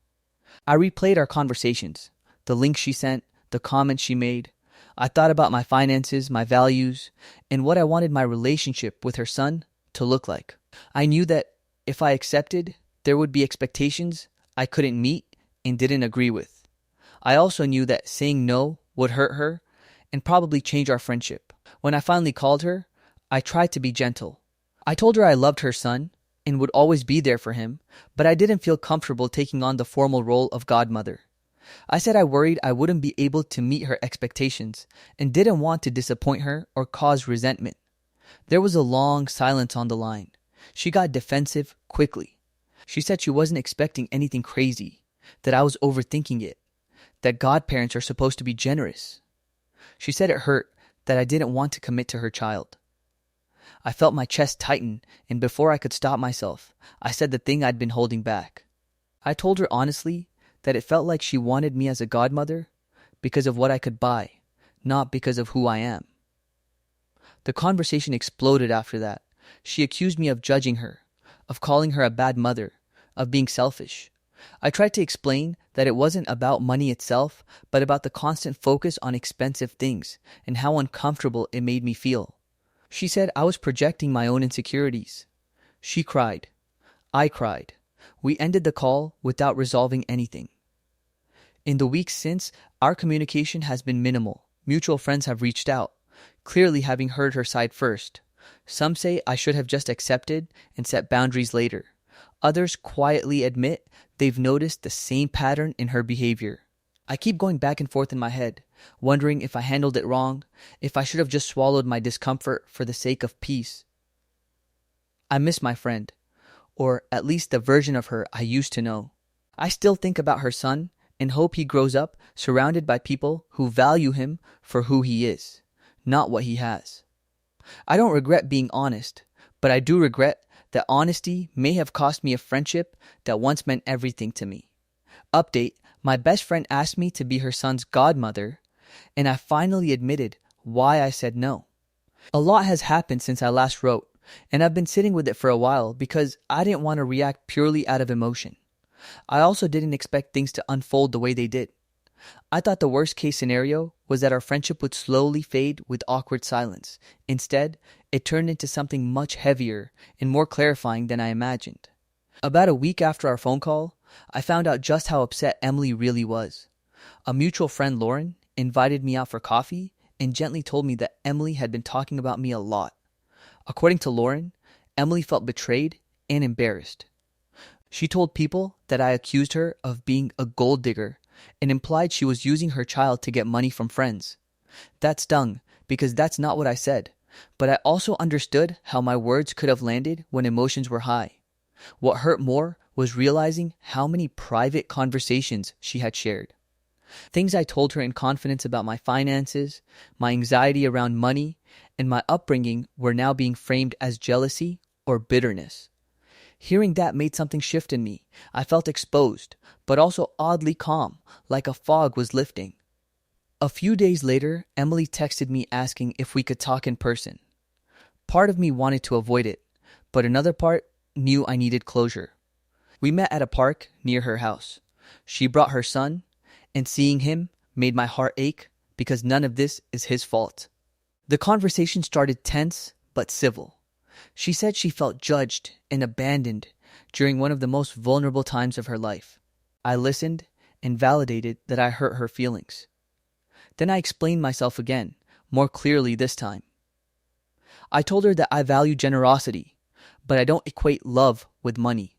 I replayed our conversations, the links she sent, the comments she made. I thought about my finances, my values, and what I wanted my relationship with her son to look like. I knew that if I accepted, there would be expectations I couldn't meet and didn't agree with. I also knew that saying no would hurt her and probably change our friendship. When I finally called her, I tried to be gentle. I told her I loved her son and would always be there for him, but I didn't feel comfortable taking on the formal role of godmother. I said I worried I wouldn't be able to meet her expectations and didn't want to disappoint her or cause resentment. There was a long silence on the line. She got defensive quickly. She said she wasn't expecting anything crazy, that I was overthinking it, that godparents are supposed to be generous. She said it hurt that I didn't want to commit to her child. I felt my chest tighten, and before I could stop myself, I said the thing I'd been holding back. I told her honestly that it felt like she wanted me as a godmother because of what I could buy, not because of who I am. The conversation exploded after that. She accused me of judging her, of calling her a bad mother, of being selfish. I tried to explain that it wasn't about money itself, but about the constant focus on expensive things and how uncomfortable it made me feel. She said I was projecting my own insecurities. She cried. I cried. We ended the call without resolving anything. In the weeks since, our communication has been minimal. Mutual friends have reached out, clearly having heard her side first. Some say I should have just accepted and set boundaries later. Others quietly admit they've noticed the same pattern in her behavior. I keep going back and forth in my head, wondering if I handled it wrong, if I should have just swallowed my discomfort for the sake of peace. I miss my friend, or at least the version of her I used to know. I still think about her son and hope he grows up surrounded by people who value him for who he is, not what he has. I don't regret being honest, but I do regret that honesty may have cost me a friendship that once meant everything to me. Update: my best friend asked me to be her son's godmother, and I finally admitted why I said no. A lot has happened since I last wrote, and I've been sitting with it for a while because I didn't want to react purely out of emotion. I also didn't expect things to unfold the way they did. I thought the worst case scenario was that our friendship would slowly fade with awkward silence. Instead, it turned into something much heavier and more clarifying than I imagined. About a week after our phone call, I found out just how upset Emily really was. A mutual friend, Lauren, invited me out for coffee and gently told me that Emily had been talking about me a lot. According to Lauren, Emily felt betrayed and embarrassed. She told people that I accused her of being a gold digger and implied she was using her child to get money from friends. That stung because that's not what I said, but I also understood how my words could have landed when emotions were high. What hurt more was realizing how many private conversations she had shared. Things I told her in confidence about my finances, my anxiety around money, and my upbringing were now being framed as jealousy or bitterness. Hearing that made something shift in me. I felt exposed, but also oddly calm, like a fog was lifting. A few days later, Emily texted me asking if we could talk in person. Part of me wanted to avoid it, but another part knew I needed closure. We met at a park near her house. She brought her son, and seeing him made my heart ache because none of this is his fault. The conversation started tense but civil. She said she felt judged and abandoned during one of the most vulnerable times of her life. I listened and validated that I hurt her feelings. Then I explained myself again, more clearly this time. I told her that I value generosity, but I don't equate love with money.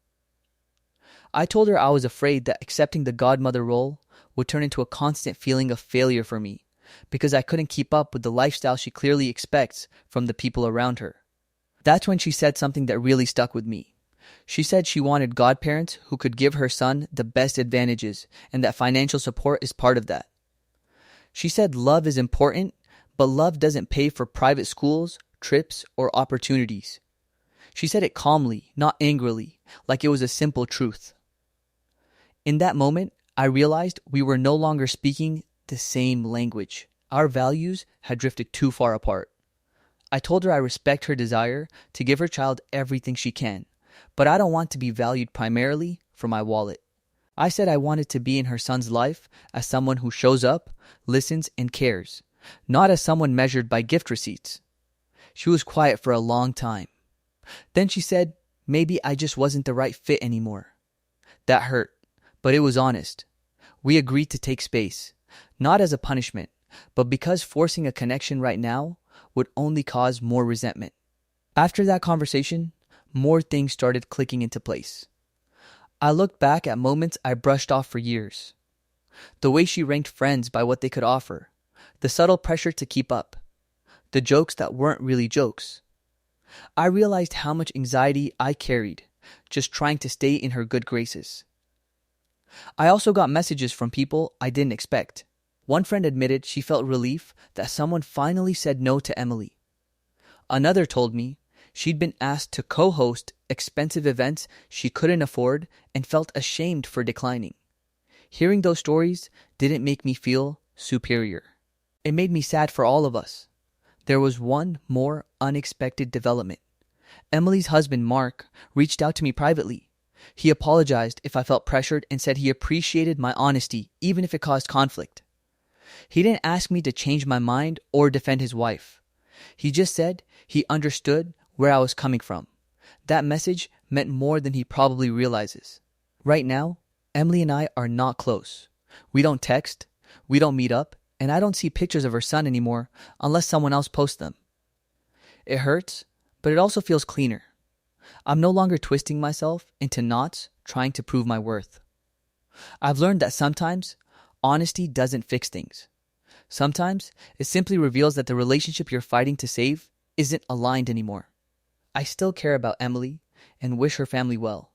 I told her I was afraid that accepting the godmother role would turn into a constant feeling of failure for me, because I couldn't keep up with the lifestyle she clearly expects from the people around her. That's when she said something that really stuck with me. She said she wanted godparents who could give her son the best advantages, and that financial support is part of that. She said love is important, but love doesn't pay for private schools, trips, or opportunities. She said it calmly, not angrily, like it was a simple truth. In that moment, I realized we were no longer speaking the same language. Our values had drifted too far apart. I told her I respect her desire to give her child everything she can, but I don't want to be valued primarily for my wallet. I said I wanted to be in her son's life as someone who shows up, listens, and cares, not as someone measured by gift receipts. She was quiet for a long time. Then she said, maybe I just wasn't the right fit anymore. That hurt, but it was honest. We agreed to take space, not as a punishment, but because forcing a connection right now would only cause more resentment. After that conversation, more things started clicking into place. I looked back at moments I brushed off for years. The way she ranked friends by what they could offer, the subtle pressure to keep up, the jokes that weren't really jokes. I realized how much anxiety I carried just trying to stay in her good graces. I also got messages from people I didn't expect. One friend admitted she felt relief that someone finally said no to Emily. Another told me she'd been asked to co-host expensive events she couldn't afford and felt ashamed for declining. Hearing those stories didn't make me feel superior. It made me sad for all of us. There was one more unexpected development. Emily's husband, Mark, reached out to me privately. He apologized if I felt pressured and said he appreciated my honesty, even if it caused conflict. He didn't ask me to change my mind or defend his wife. He just said he understood where I was coming from. That message meant more than he probably realizes. Right now, Emily and I are not close. We don't text, we don't meet up, and I don't see pictures of her son anymore unless someone else posts them. It hurts, but it also feels cleaner. I'm no longer twisting myself into knots trying to prove my worth. I've learned that sometimes honesty doesn't fix things. Sometimes it simply reveals that the relationship you're fighting to save isn't aligned anymore. I still care about Emily and wish her family well.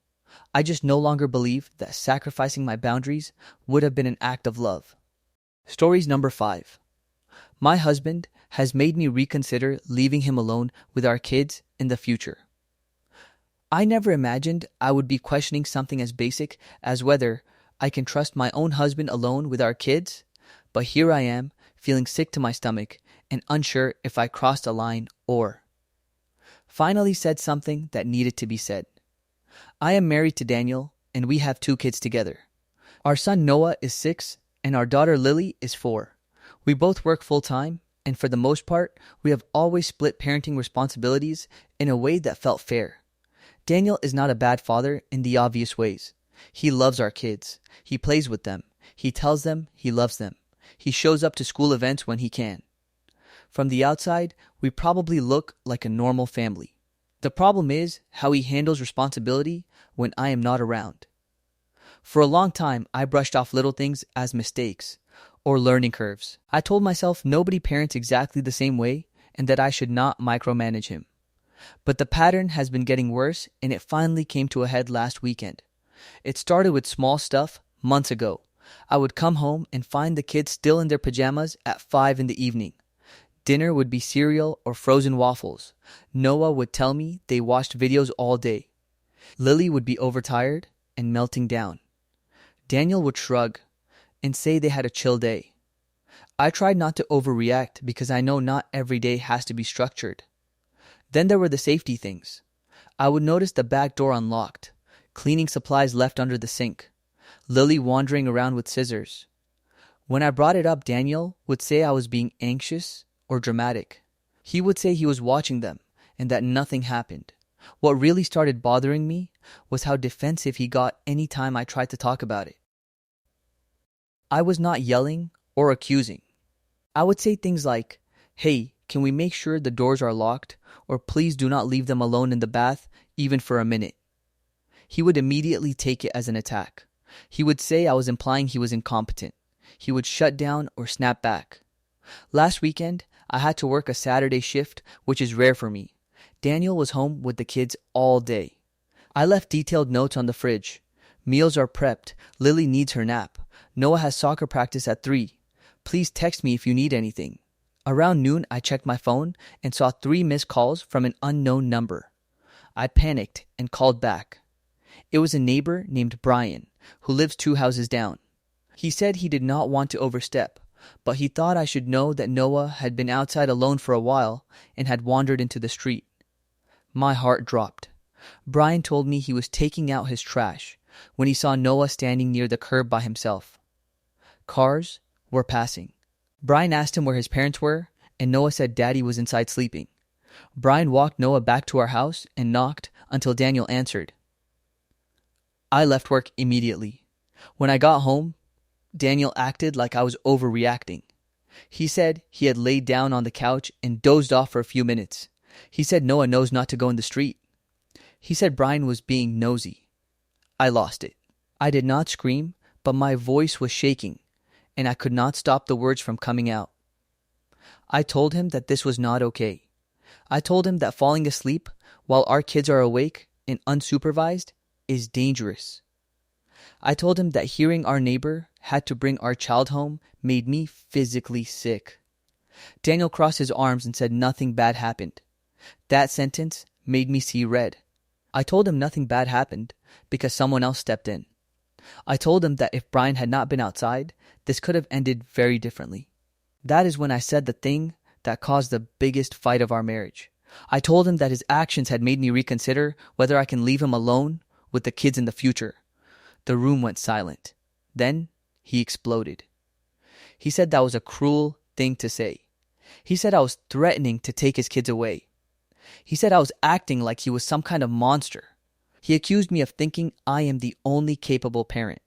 I just no longer believe that sacrificing my boundaries would have been an act of love. Stories number 5. My husband has made me reconsider leaving him alone with our kids in the future. I never imagined I would be questioning something as basic as whether I can trust my own husband alone with our kids, but here I am, feeling sick to my stomach and unsure if I crossed a line or finally said something that needed to be said. I am married to Daniel, and we have 2 kids together. Our son Noah is 6, and our daughter Lily is 4. We both work full-time, and for the most part, we have always split parenting responsibilities in a way that felt fair. Daniel is not a bad father in the obvious ways. He loves our kids. He plays with them. He tells them he loves them. He shows up to school events when he can. From the outside, we probably look like a normal family. The problem is how he handles responsibility when I am not around. For a long time, I brushed off little things as mistakes or learning curves. I told myself nobody parents exactly the same way and that I should not micromanage him. But the pattern has been getting worse, and it finally came to a head last weekend. It started with small stuff months ago. I would come home and find the kids still in their pajamas at 5 in the evening. Dinner would be cereal or frozen waffles. Noah would tell me they watched videos all day. Lily would be overtired and melting down. Daniel would shrug and say they had a chill day. I tried not to overreact because I know not every day has to be structured. Then there were the safety things. I would notice the back door unlocked, cleaning supplies left under the sink, Lily wandering around with scissors. When I brought it up, Daniel would say I was being anxious or dramatic. He would say he was watching them and that nothing happened. What really started bothering me was how defensive he got any time I tried to talk about it. I was not yelling or accusing. I would say things like, "Hey, can we make sure the doors are locked? Or please do not leave them alone in the bath, even for a minute." He would immediately take it as an attack. He would say I was implying he was incompetent. He would shut down or snap back. Last weekend, I had to work a Saturday shift, which is rare for me. Daniel was home with the kids all day. I left detailed notes on the fridge. Meals are prepped. Lily needs her nap. Noah has soccer practice at 3. Please text me if you need anything. Around noon, I checked my phone and saw 3 missed calls from an unknown number. I panicked and called back. It was a neighbor named Brian, who lives 2 houses down. He said he did not want to overstep, but he thought I should know that Noah had been outside alone for a while and had wandered into the street. My heart dropped. Brian told me he was taking out his trash when he saw Noah standing near the curb by himself. Cars were passing. Brian asked him where his parents were, and Noah said Daddy was inside sleeping. Brian walked Noah back to our house and knocked until Daniel answered. I left work immediately. When I got home, Daniel acted like I was overreacting. He said he had laid down on the couch and dozed off for a few minutes. He said Noah knows not to go in the street. He said Brian was being nosy. I lost it. I did not scream, but my voice was shaking, and I could not stop the words from coming out. I told him that this was not okay. I told him that falling asleep while our kids are awake and unsupervised is dangerous. I told him that hearing our neighbor had to bring our child home made me physically sick. Daniel crossed his arms and said nothing bad happened. That sentence made me see red. I told him nothing bad happened because someone else stepped in. I told him that if Brian had not been outside, this could have ended very differently. That is when I said the thing that caused the biggest fight of our marriage. I told him that his actions had made me reconsider whether I can leave him alone with the kids in the future. The room went silent. Then he exploded. He said that was a cruel thing to say. He said I was threatening to take his kids away. He said I was acting like he was some kind of monster. He accused me of thinking I am the only capable parent.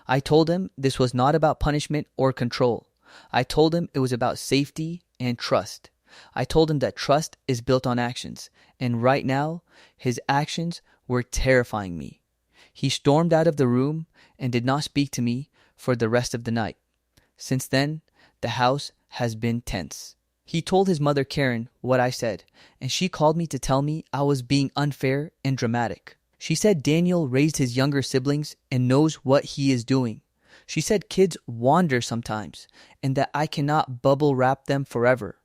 I told him this was not about punishment or control. I told him it was about safety and trust. I told him that trust is built on actions, and right now, his actions were terrifying me. He stormed out of the room and did not speak to me for the rest of the night. Since then, the house has been tense. He told his mother Karen what I said, and she called me to tell me I was being unfair and dramatic. She said Daniel raised his younger siblings and knows what he is doing. She said kids wander sometimes, and that I cannot bubble wrap them forever.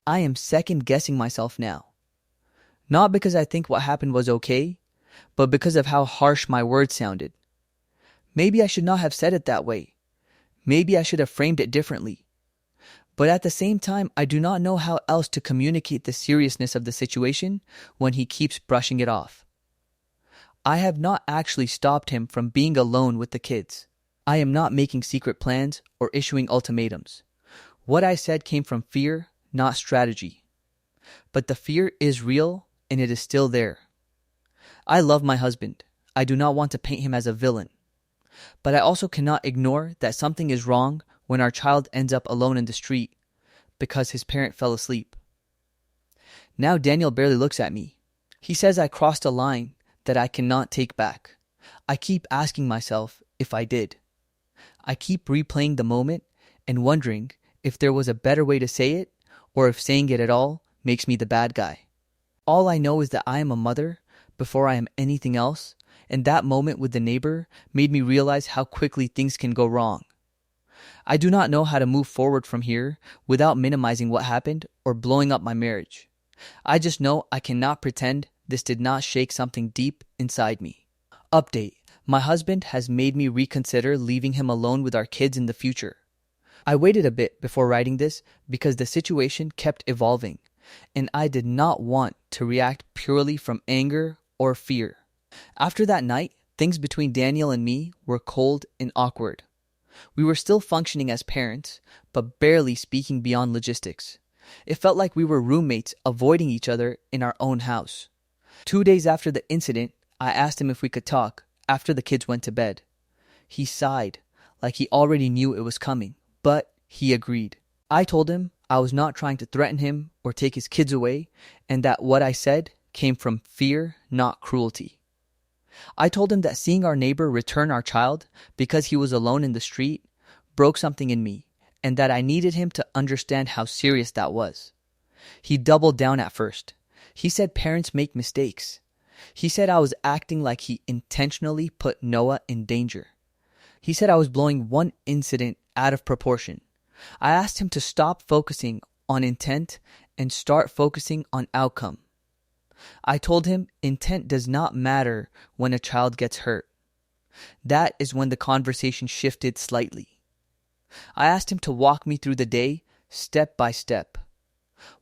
I am second guessing myself now. Not because I think what happened was okay, but because of how harsh my words sounded. Maybe I should not have said it that way. Maybe I should have framed it differently. But at the same time, I do not know how else to communicate the seriousness of the situation when he keeps brushing it off. I have not actually stopped him from being alone with the kids. I am not making secret plans or issuing ultimatums. What I said came from fear, not strategy. But the fear is real and it is still there. I love my husband. I do not want to paint him as a villain. But I also cannot ignore that something is wrong when our child ends up alone in the street because his parent fell asleep. Now Daniel barely looks at me. He says I crossed a line that I cannot take back. I keep asking myself if I did. I keep replaying the moment and wondering if there was a better way to say it or if saying it at all makes me the bad guy. All I know is that I am a mother before I am anything else, and that moment with the neighbor made me realize how quickly things can go wrong. I do not know how to move forward from here without minimizing what happened or blowing up my marriage. I just know I cannot pretend this did not shake something deep inside me. Update: my husband has made me reconsider leaving him alone with our kids in the future. I waited a bit before writing this because the situation kept evolving, and I did not want to react purely from anger or fear. After that night, things between Daniel and me were cold and awkward. We were still functioning as parents, but barely speaking beyond logistics. It felt like we were roommates avoiding each other in our own house. 2 days after the incident, I asked him if we could talk after the kids went to bed. He sighed, like he already knew it was coming, but he agreed. I told him I was not trying to threaten him or take his kids away, and that what I said came from fear, not cruelty. I told him that seeing our neighbor return our child because he was alone in the street broke something in me, and that I needed him to understand how serious that was. He doubled down at first. He said parents make mistakes. He said I was acting like he intentionally put Noah in danger. He said I was blowing one incident out of proportion. I asked him to stop focusing on intent and start focusing on outcome. I told him intent does not matter when a child gets hurt. That is when the conversation shifted slightly. I asked him to walk me through the day, step by step.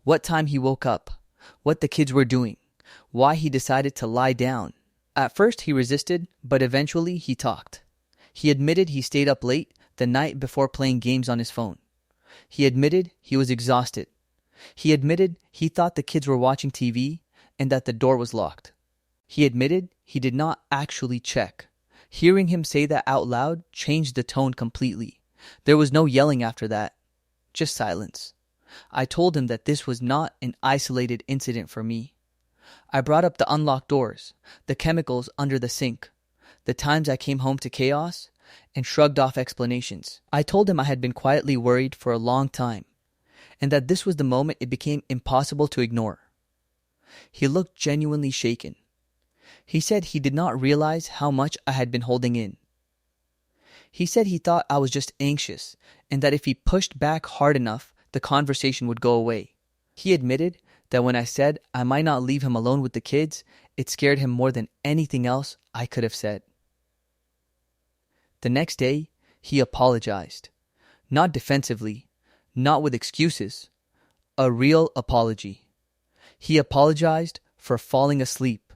What time he woke up, what the kids were doing, why he decided to lie down. At first he resisted, but eventually he talked. He admitted he stayed up late the night before playing games on his phone. He admitted he was exhausted. He admitted he thought the kids were watching TV and that the door was locked. He admitted he did not actually check. Hearing him say that out loud changed the tone completely. There was no yelling after that, just silence. I told him that this was not an isolated incident for me. I brought up the unlocked doors, the chemicals under the sink, the times I came home to chaos, and shrugged off explanations. I told him I had been quietly worried for a long time, and that this was the moment it became impossible to ignore. He looked genuinely shaken. He said he did not realize how much I had been holding in. He said he thought I was just anxious, and that if he pushed back hard enough, the conversation would go away. He admitted that when I said I might not leave him alone with the kids, it scared him more than anything else I could have said. The next day, he apologized. Not defensively, not with excuses. A real apology. He apologized for falling asleep.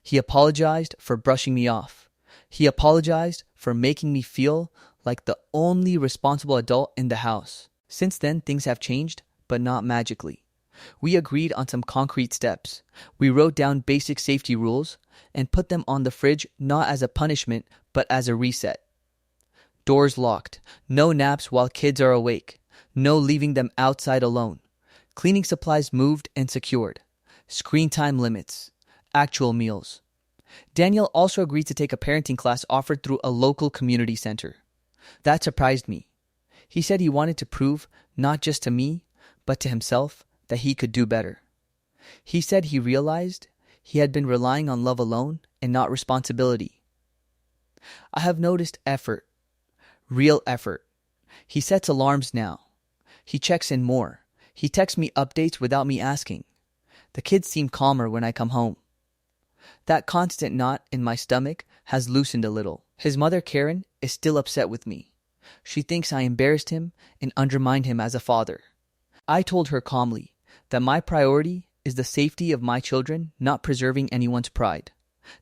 He apologized for brushing me off. He apologized for making me feel like the only responsible adult in the house. Since then, things have changed, but not magically. We agreed on some concrete steps. We wrote down basic safety rules and put them on the fridge not as a punishment, but as a reset. Doors locked. No naps while kids are awake. No leaving them outside alone. Cleaning supplies moved and secured. Screen time limits. Actual meals. Daniel also agreed to take a parenting class offered through a local community center. That surprised me. He said he wanted to prove, not just to me, but to himself, that he could do better. He said he realized he had been relying on love alone and not responsibility. I have noticed effort. Real effort. He sets alarms now. He checks in more. He texts me updates without me asking. The kids seem calmer when I come home. That constant knot in my stomach has loosened a little. His mother, Karen, is still upset with me. She thinks I embarrassed him and undermined him as a father. I told her calmly that my priority is the safety of my children, not preserving anyone's pride.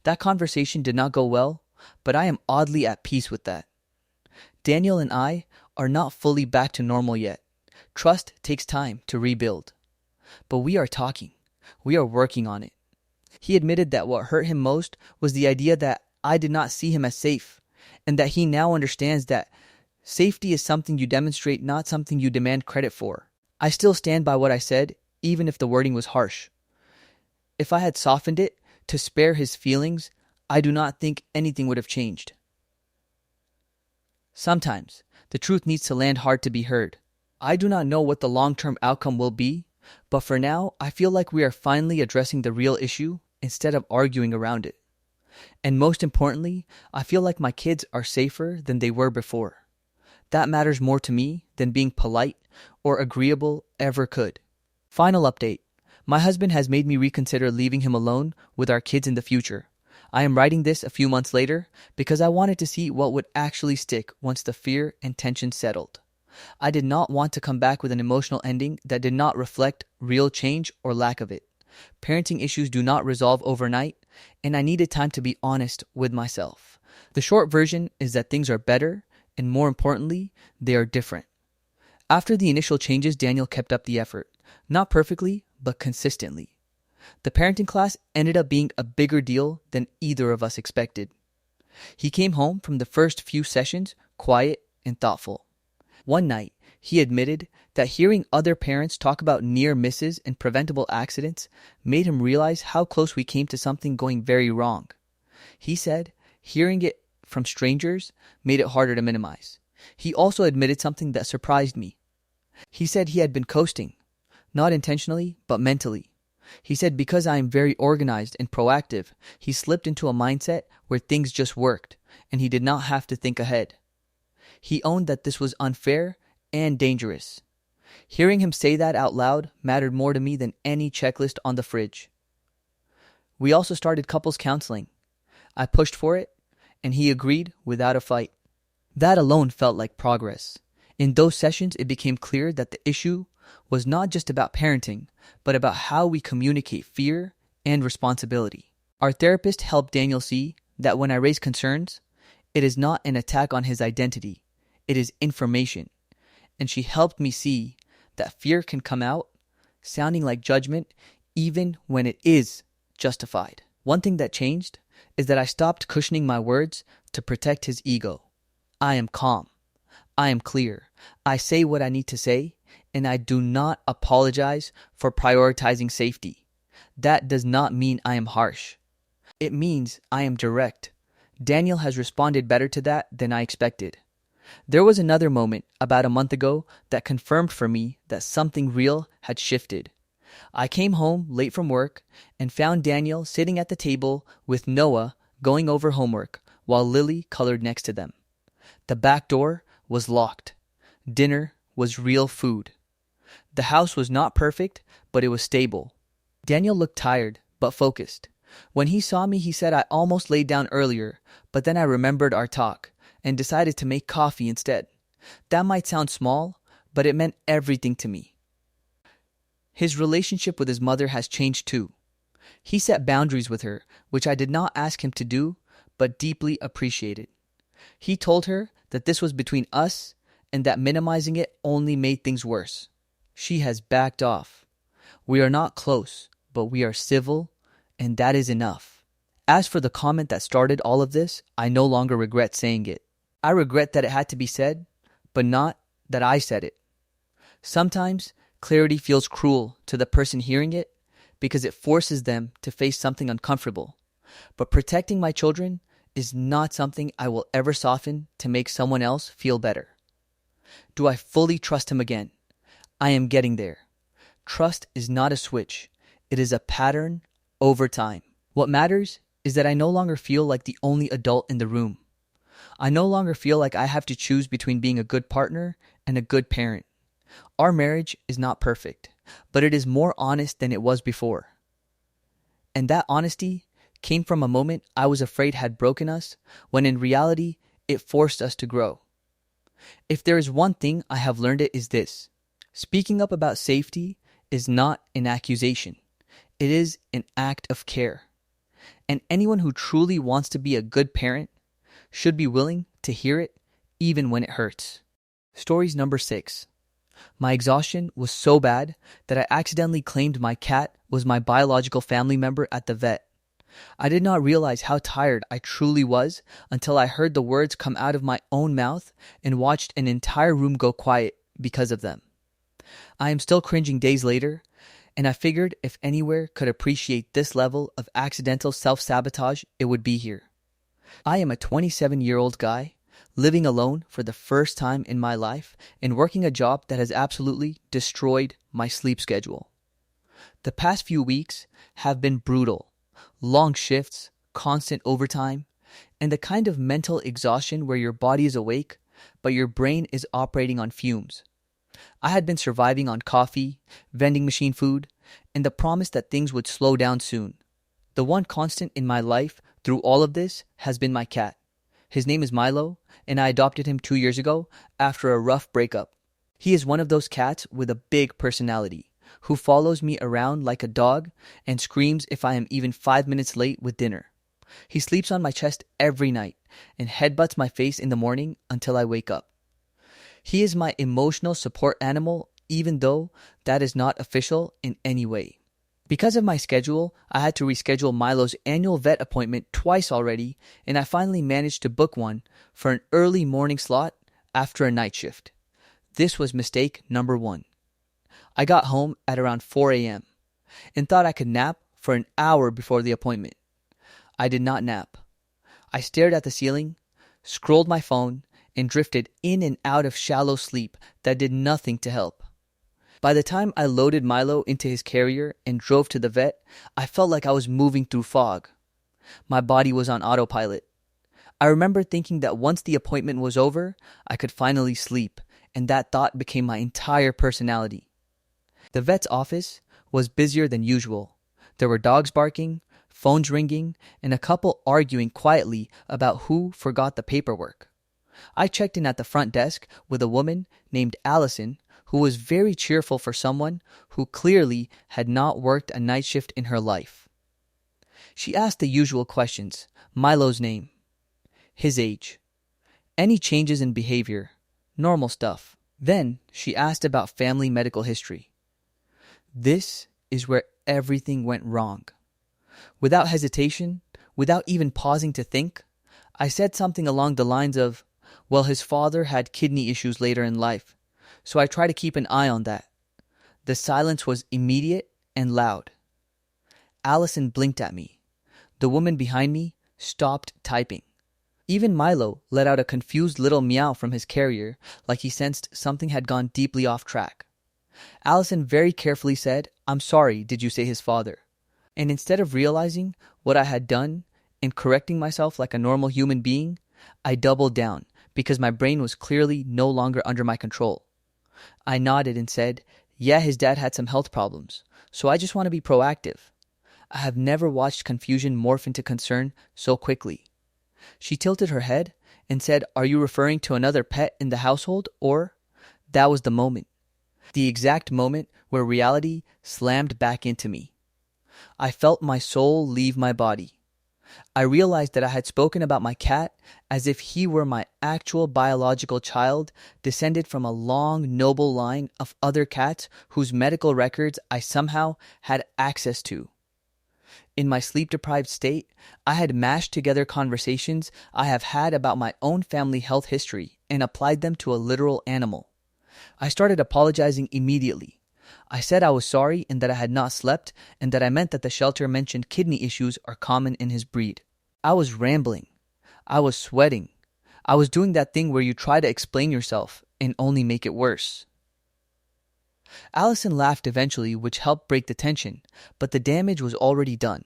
That conversation did not go well, but I am oddly at peace with that. Daniel and I are not fully back to normal yet. Trust takes time to rebuild. But we are talking. We are working on it. He admitted that what hurt him most was the idea that I did not see him as safe, and that he now understands that safety is something you demonstrate, not something you demand credit for. I still stand by what I said, even if the wording was harsh. If I had softened it to spare his feelings, I do not think anything would have changed. Sometimes, the truth needs to land hard to be heard. I do not know what the long-term outcome will be, but for now, I feel like we are finally addressing the real issue instead of arguing around it. And most importantly, I feel like my kids are safer than they were before. That matters more to me than being polite or agreeable ever could. Final update. My husband has made me reconsider leaving him alone with our kids in the future. I am writing this a few months later because I wanted to see what would actually stick once the fear and tension settled. I did not want to come back with an emotional ending that did not reflect real change or lack of it. Parenting issues do not resolve overnight, and I needed time to be honest with myself. The short version is that things are better, and more importantly, they are different. After the initial changes, Daniel kept up the effort. Not perfectly, but consistently. The parenting class ended up being a bigger deal than either of us expected. He came home from the first few sessions quiet and thoughtful. One night, He admitted that hearing other parents talk about near misses and preventable accidents made him realize how close we came to something going very wrong. He said hearing it from strangers made it harder to minimize. He also admitted something that surprised me. He said he had been coasting, not intentionally, but mentally. He said because I am very organized and proactive, he slipped into a mindset where things just worked, and he did not have to think ahead. He owned that this was unfair and dangerous. Hearing him say that out loud mattered more to me than any checklist on the fridge. We also started couples counseling. I pushed for it, and he agreed without a fight. That alone felt like progress. In those sessions, it became clear that the issue was not just about parenting, but about how we communicate fear and responsibility. Our therapist helped Daniel see that when I raise concerns, it is not an attack on his identity, it is information. And she helped me see that fear can come out sounding like judgment even when it is justified. One thing that changed is that I stopped cushioning my words to protect his ego. I am calm. I am clear. I say what I need to say, and I do not apologize for prioritizing safety. That does not mean I am harsh. It means I am direct. Daniel has responded better to that than I expected. There was another moment about a month ago that confirmed for me that something real had shifted. I came home late from work and found Daniel sitting at the table with Noah going over homework while Lily colored next to them. The back door was locked. Dinner was real food. The house was not perfect, but it was stable. Daniel looked tired, but focused. When he saw me, he said I almost laid down earlier, but then I remembered our talk and decided to make coffee instead. That might sound small, but it meant everything to me. His relationship with his mother has changed too. He set boundaries with her, which I did not ask him to do, but deeply appreciated. He told her that this was between us and that minimizing it only made things worse. She has backed off. We are not close, but we are civil, and that is enough. As for the comment that started all of this, I no longer regret saying it. I regret that it had to be said, but not that I said it. Sometimes clarity feels cruel to the person hearing it because it forces them to face something uncomfortable. But protecting my children is not something I will ever soften to make someone else feel better. Do I fully trust him again? I am getting there. Trust is not a switch. It is a pattern over time. What matters is that I no longer feel like the only adult in the room. I no longer feel like I have to choose between being a good partner and a good parent. Our marriage is not perfect, but it is more honest than it was before. And that honesty came from a moment I was afraid had broken us, when in reality, it forced us to grow. If there is one thing I have learned, it is this. Speaking up about safety is not an accusation. It is an act of care. And anyone who truly wants to be a good parent should be willing to hear it even when it hurts. Stories number 6. My exhaustion was so bad that I accidentally claimed my cat was my biological family member at the vet. I did not realize how tired I truly was until I heard the words come out of my own mouth and watched an entire room go quiet because of them. I am still cringing days later, and I figured if anywhere could appreciate this level of accidental self-sabotage, it would be here. I am a 27-year-old guy living alone for the first time in my life and working a job that has absolutely destroyed my sleep schedule. The past few weeks have been brutal. Long shifts, constant overtime, and the kind of mental exhaustion where your body is awake, but your brain is operating on fumes. I had been surviving on coffee, vending machine food, and the promise that things would slow down soon. The one constant in my life through all of this has been my cat. His name is Milo, and I adopted him 2 years ago after a rough breakup. He is one of those cats with a big personality, who follows me around like a dog and screams if I am even 5 minutes late with dinner. He sleeps on my chest every night and headbutts my face in the morning until I wake up. He is my emotional support animal, even though that is not official in any way. Because of my schedule, I had to reschedule Milo's annual vet appointment twice already, and I finally managed to book one for an early morning slot after a night shift. This was mistake number one. I got home at around 4 a.m. and thought I could nap for an hour before the appointment. I did not nap. I stared at the ceiling, scrolled my phone, and drifted in and out of shallow sleep that did nothing to help. By the time I loaded Milo into his carrier and drove to the vet, I felt like I was moving through fog. My body was on autopilot. I remember thinking that once the appointment was over, I could finally sleep, and that thought became my entire personality. The vet's office was busier than usual. There were dogs barking, phones ringing, and a couple arguing quietly about who forgot the paperwork. I checked in at the front desk with a woman named Allison who was very cheerful for someone who clearly had not worked a night shift in her life. She asked the usual questions: Milo's name, his age, any changes in behavior, normal stuff. Then she asked about family medical history. This is where everything went wrong. Without hesitation, without even pausing to think, I said something along the lines of, well, his father had kidney issues later in life, so I try to keep an eye on that. The silence was immediate and loud. Allison blinked at me. The woman behind me stopped typing. Even Milo let out a confused little meow from his carrier, like he sensed something had gone deeply off track. Allison very carefully said, "I'm sorry, did you say his father?" And instead of realizing what I had done and correcting myself like a normal human being, I doubled down because my brain was clearly no longer under my control. I nodded and said, "Yeah, his dad had some health problems, so I just want to be proactive." I have never watched confusion morph into concern so quickly. She tilted her head and said, "Are you referring to another pet in the household, or?" That was the moment. The exact moment where reality slammed back into me. I felt my soul leave my body. I realized that I had spoken about my cat as if he were my actual biological child, descended from a long, noble line of other cats whose medical records I somehow had access to. In my sleep-deprived state, I had mashed together conversations I have had about my own family health history and applied them to a literal animal. I started apologizing immediately. I said I was sorry and that I had not slept, and that I meant that the shelter mentioned kidney issues are common in his breed. I was rambling. I was sweating. I was doing that thing where you try to explain yourself and only make it worse. Allison laughed eventually, which helped break the tension, but the damage was already done.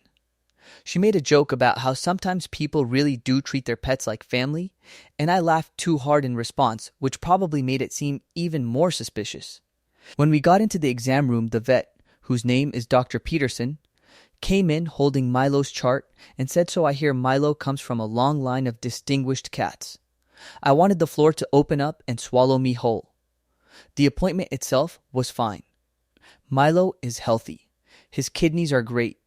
She made a joke about how sometimes people really do treat their pets like family, and I laughed too hard in response, which probably made it seem even more suspicious. When we got into the exam room, the vet, whose name is Dr. Peterson, came in holding Milo's chart and said, "So I hear Milo comes from a long line of distinguished cats." I wanted the floor to open up and swallow me whole. The appointment itself was fine. Milo is healthy. His kidneys are great.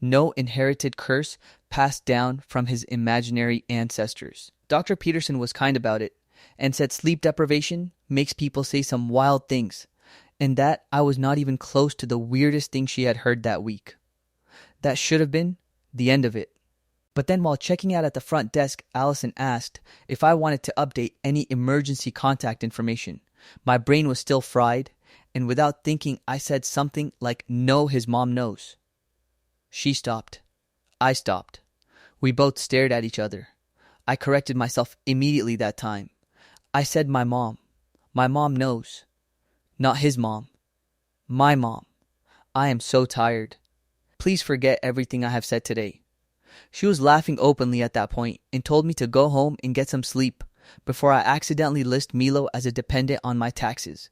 No inherited curse passed down from his imaginary ancestors. Dr. Peterson was kind about it and said sleep deprivation makes people say some wild things, and that I was not even close to the weirdest thing she had heard that week. That should have been the end of it. But then while checking out at the front desk, Allison asked if I wanted to update any emergency contact information. My brain was still fried, and without thinking I said something like, "No, his mom knows." She stopped. I stopped. We both stared at each other. I corrected myself immediately that time. I said my mom. My mom knows. Not his mom. My mom. I am so tired. Please forget everything I have said today. She was laughing openly at that point and told me to go home and get some sleep before I accidentally list Milo as a dependent on my taxes.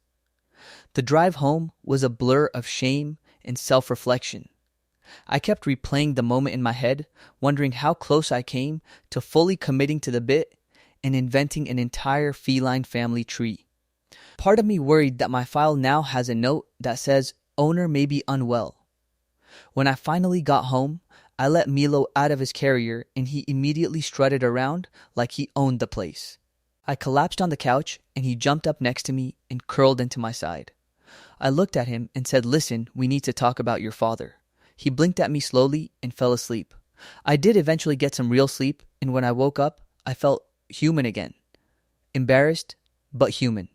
The drive home was a blur of shame and self-reflection. I kept replaying the moment in my head, wondering how close I came to fully committing to the bit and inventing an entire feline family tree. Part of me worried that my file now has a note that says, "Owner may be unwell." When I finally got home, I let Milo out of his carrier and he immediately strutted around like he owned the place. I collapsed on the couch and he jumped up next to me and curled into my side. I looked at him and said, "Listen, we need to talk about your father." He blinked at me slowly and fell asleep. I did eventually get some real sleep, and when I woke up, I felt human again. Embarrassed, but human.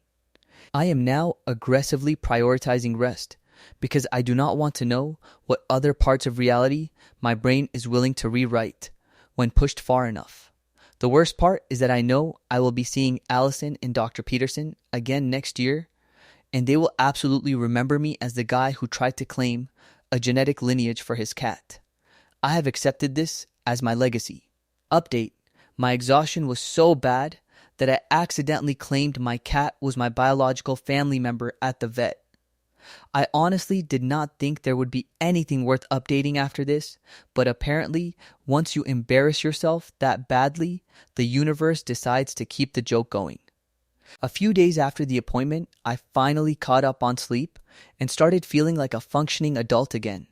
I am now aggressively prioritizing rest because I do not want to know what other parts of reality my brain is willing to rewrite when pushed far enough. The worst part is that I know I will be seeing Allison and Dr. Peterson again next year, and they will absolutely remember me as the guy who tried to claim a genetic lineage for his cat. I have accepted this as my legacy. Update: my exhaustion was so bad that I accidentally claimed my cat was my biological family member at the vet. I honestly did not think there would be anything worth updating after this, but apparently, once you embarrass yourself that badly, the universe decides to keep the joke going. A few days after the appointment, I finally caught up on sleep and started feeling like a functioning adult again.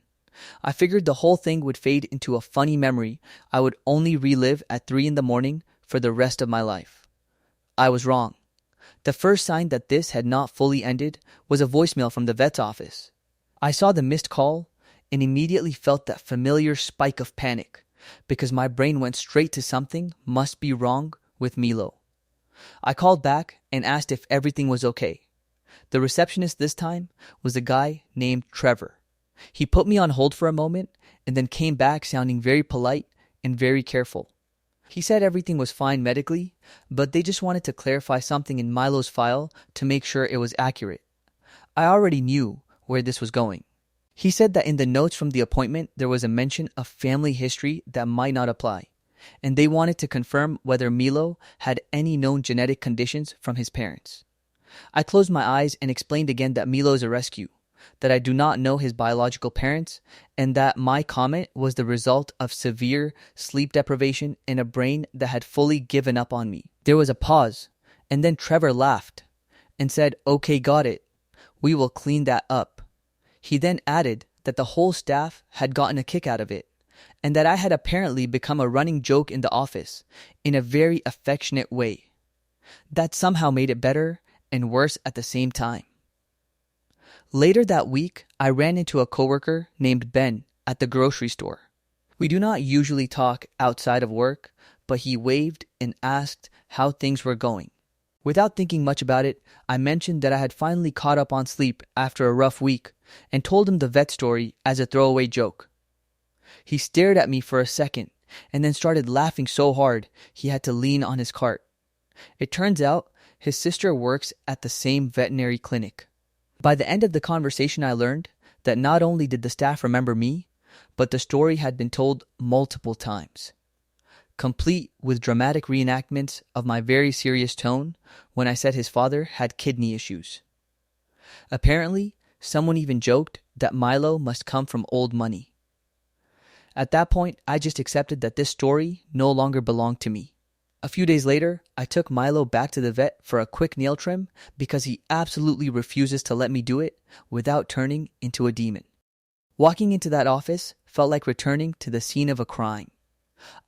I figured the whole thing would fade into a funny memory I would only relive at 3 in the morning for the rest of my life. I was wrong. The first sign that this had not fully ended was a voicemail from the vet's office. I saw the missed call and immediately felt that familiar spike of panic because my brain went straight to something must be wrong with Milo. I called back and asked if everything was okay. The receptionist this time was a guy named Trevor. He put me on hold for a moment and then came back sounding very polite and very careful. He said everything was fine medically, but they just wanted to clarify something in Milo's file to make sure it was accurate. I already knew where this was going. He said that in the notes from the appointment there was a mention of family history that might not apply, and they wanted to confirm whether Milo had any known genetic conditions from his parents. I closed my eyes and explained again that Milo is a rescue, that I do not know his biological parents, and that my comment was the result of severe sleep deprivation and a brain that had fully given up on me. There was a pause, and then Trevor laughed and said, "Okay, got it. We will clean that up." He then added that the whole staff had gotten a kick out of it, and that I had apparently become a running joke in the office in a very affectionate way. That somehow made it better and worse at the same time. Later that week, I ran into a coworker named Ben at the grocery store. We do not usually talk outside of work, but he waved and asked how things were going. Without thinking much about it, I mentioned that I had finally caught up on sleep after a rough week and told him the vet story as a throwaway joke. He stared at me for a second and then started laughing so hard he had to lean on his cart. It turns out his sister works at the same veterinary clinic. By the end of the conversation, I learned that not only did the staff remember me, but the story had been told multiple times, complete with dramatic reenactments of my very serious tone when I said his father had kidney issues. Apparently, someone even joked that Milo must come from old money. At that point, I just accepted that this story no longer belonged to me. A few days later, I took Milo back to the vet for a quick nail trim because he absolutely refuses to let me do it without turning into a demon. Walking into that office felt like returning to the scene of a crime.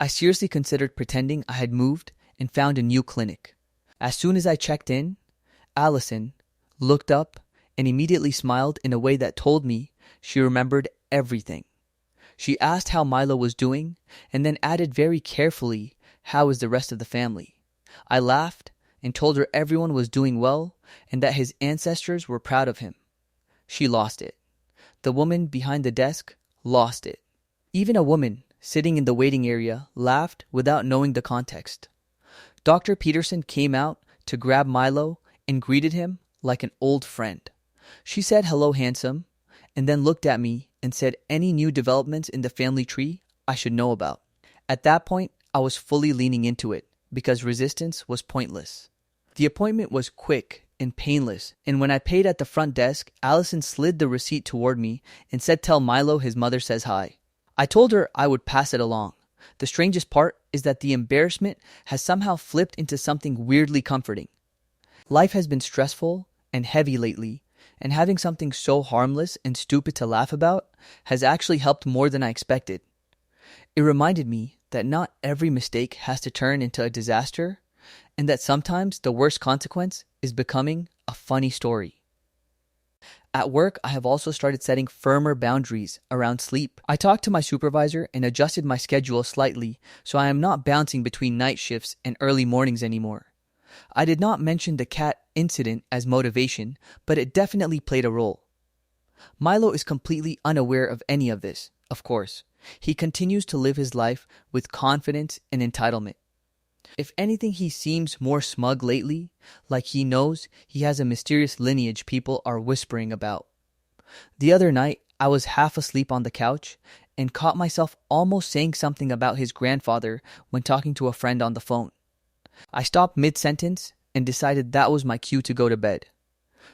I seriously considered pretending I had moved and found a new clinic. As soon as I checked in, Allison looked up and immediately smiled in a way that told me she remembered everything. She asked how Milo was doing and then added very carefully, "How is the rest of the family?" I laughed and told her everyone was doing well and that his ancestors were proud of him. She lost it. The woman behind the desk lost it. Even a woman sitting in the waiting area laughed without knowing the context. Dr. Peterson came out to grab Milo and greeted him like an old friend. She said, "Hello, handsome," and then looked at me and said any new developments in the family tree I should know about. At that point, I was fully leaning into it because resistance was pointless. The appointment was quick and painless, and when I paid at the front desk, Allison slid the receipt toward me and said, "Tell Milo his mother says hi." I told her I would pass it along. The strangest part is that the embarrassment has somehow flipped into something weirdly comforting. Life has been stressful and heavy lately, and having something so harmless and stupid to laugh about has actually helped more than I expected. It reminded me that not every mistake has to turn into a disaster, and that sometimes the worst consequence is becoming a funny story. At work, I have also started setting firmer boundaries around sleep. I talked to my supervisor and adjusted my schedule slightly so I am not bouncing between night shifts and early mornings anymore. I did not mention the cat incident as motivation, but it definitely played a role. Milo is completely unaware of any of this, of course. He continues to live his life with confidence and entitlement. If anything, he seems more smug lately, like he knows he has a mysterious lineage people are whispering about. The other night, I was half asleep on the couch and caught myself almost saying something about his grandfather when talking to a friend on the phone. I stopped mid-sentence and decided that was my cue to go to bed.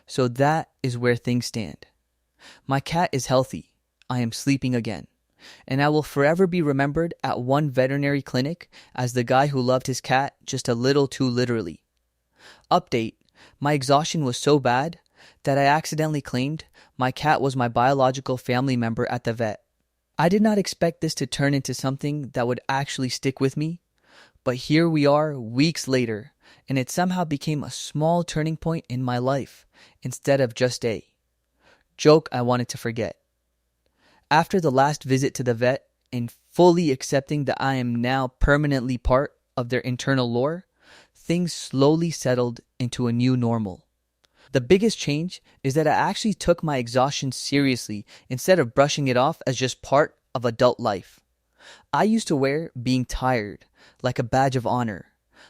So that is where things stand. My cat is healthy. I am sleeping again. And I will forever be remembered at one veterinary clinic as the guy who loved his cat just a little too literally. Update: my exhaustion was so bad that I accidentally claimed my cat was my biological family member at the vet. I did not expect this to turn into something that would actually stick with me, but here we are weeks later, and it somehow became a small turning point in my life instead of just a joke I wanted to forget. After the last visit to the vet and fully accepting that I am now permanently part of their internal lore, things slowly settled into a new normal. The biggest change is that I actually took my exhaustion seriously instead of brushing it off as just part of adult life. I used to wear being tired like a badge of honor,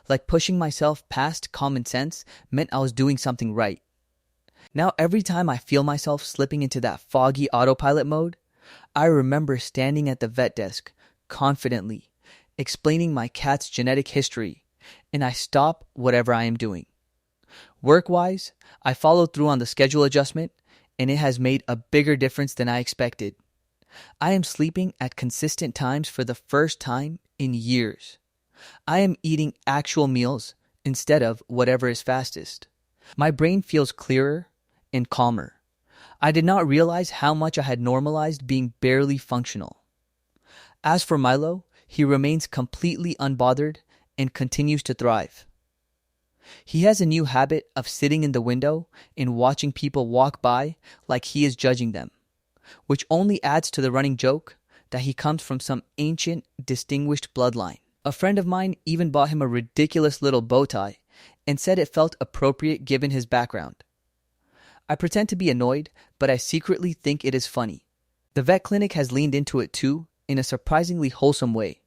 like pushing myself past common sense meant I was doing something right. Now every time I feel myself slipping into that foggy autopilot mode, I remember standing at the vet desk, confidently, explaining my cat's genetic history, and I stop whatever I am doing. Work-wise, I followed through on the schedule adjustment, and it has made a bigger difference than I expected. I am sleeping at consistent times for the first time in years. I am eating actual meals instead of whatever is fastest. My brain feels clearer and calmer. I did not realize how much I had normalized being barely functional. As for Milo, he remains completely unbothered and continues to thrive. He has a new habit of sitting in the window and watching people walk by like he is judging them, which only adds to the running joke that he comes from some ancient, distinguished bloodline. A friend of mine even bought him a ridiculous little bow tie and said it felt appropriate given his background. I pretend to be annoyed, but I secretly think it is funny. The vet clinic has leaned into it too, in a surprisingly wholesome way.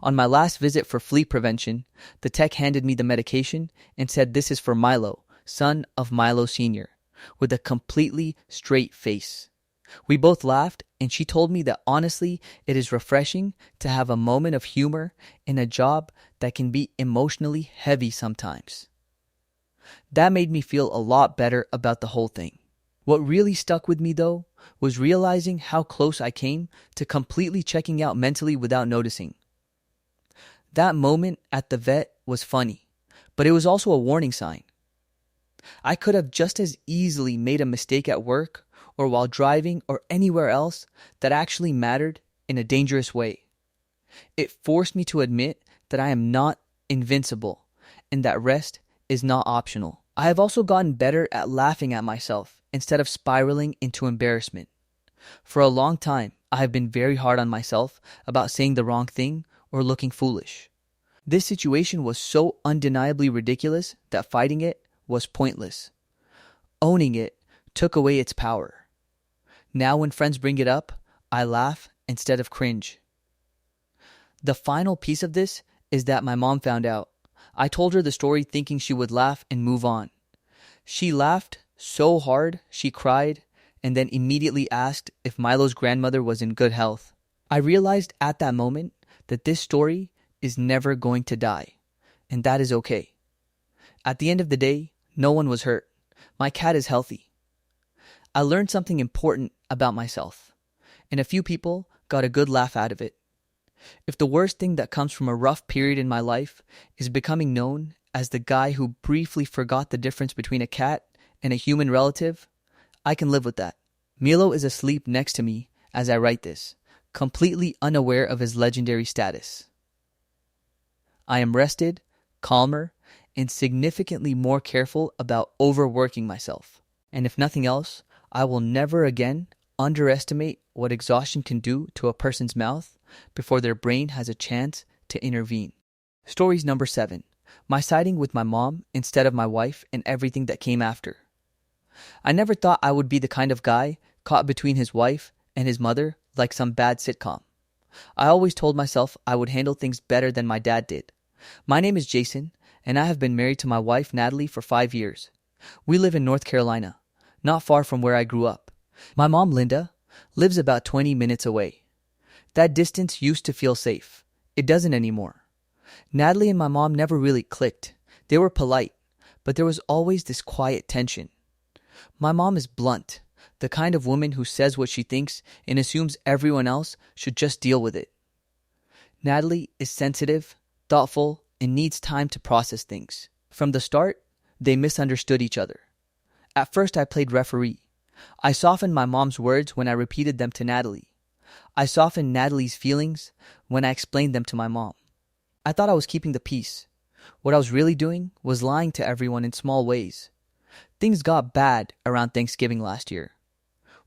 On my last visit for flea prevention, the tech handed me the medication and said this is for Milo, son of Milo Sr., with a completely straight face. We both laughed, and she told me that honestly, it is refreshing to have a moment of humor in a job that can be emotionally heavy sometimes. That made me feel a lot better about the whole thing. What really stuck with me, though, was realizing how close I came to completely checking out mentally without noticing. That moment at the vet was funny, but it was also a warning sign. I could have just as easily made a mistake at work or while driving or anywhere else that actually mattered in a dangerous way. It forced me to admit that I am not invincible and that rest is not optional. I have also gotten better at laughing at myself instead of spiraling into embarrassment. For a long time, I have been very hard on myself about saying the wrong thing or looking foolish. This situation was so undeniably ridiculous that fighting it was pointless. Owning it took away its power. Now when friends bring it up, I laugh instead of cringe. The final piece of this is that my mom found out. I told her the story thinking she would laugh and move on. She laughed so hard she cried and then immediately asked if Milo's grandmother was in good health. I realized at that moment that this story is never going to die, and that is okay. At the end of the day, no one was hurt. My cat is healthy. I learned something important about myself, and a few people got a good laugh out of it. If the worst thing that comes from a rough period in my life is becoming known as the guy who briefly forgot the difference between a cat and a human relative, I can live with that. Milo is asleep next to me as I write this, completely unaware of his legendary status. I am rested, calmer, and significantly more careful about overworking myself. And if nothing else, I will never again underestimate what exhaustion can do to a person's mouth before their brain has a chance to intervene. Stories number 7. my siding with my mom instead of my wife, and everything that came after. I never thought I would be the kind of guy caught between his wife and his mother like some bad sitcom. I always told myself I would handle things better than my dad did. My name is Jason, and I have been married to my wife Natalie for 5 years. We live in North Carolina, not far from where I grew up. My mom, Linda, lives about 20 minutes away. That distance used to feel safe. It doesn't anymore. Natalie and my mom never really clicked. They were polite, but there was always this quiet tension. My mom is blunt, the kind of woman who says what she thinks and assumes everyone else should just deal with it. Natalie is sensitive, thoughtful, and needs time to process things. From the start, they misunderstood each other. At first, I played referee. I softened my mom's words when I repeated them to Natalie. I softened Natalie's feelings when I explained them to my mom. I thought I was keeping the peace. What I was really doing was lying to everyone in small ways. Things got bad around Thanksgiving last year.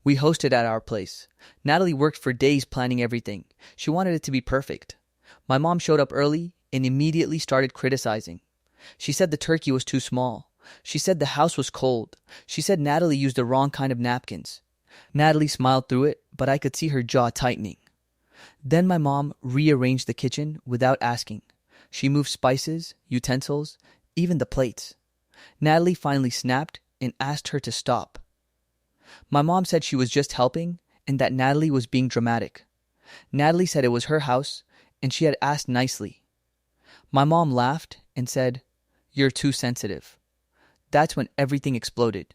We hosted at our place. Natalie worked for days planning everything. She wanted it to be perfect. My mom showed up early and immediately started criticizing. She said the turkey was too small. She said the house was cold. She said Natalie used the wrong kind of napkins. Natalie smiled through it, but I could see her jaw tightening. Then my mom rearranged the kitchen without asking. She moved spices, utensils, even the plates. Natalie finally snapped and asked her to stop. My mom said she was just helping and that Natalie was being dramatic. Natalie said it was her house and she had asked nicely. My mom laughed and said, "You're too sensitive." That's when everything exploded.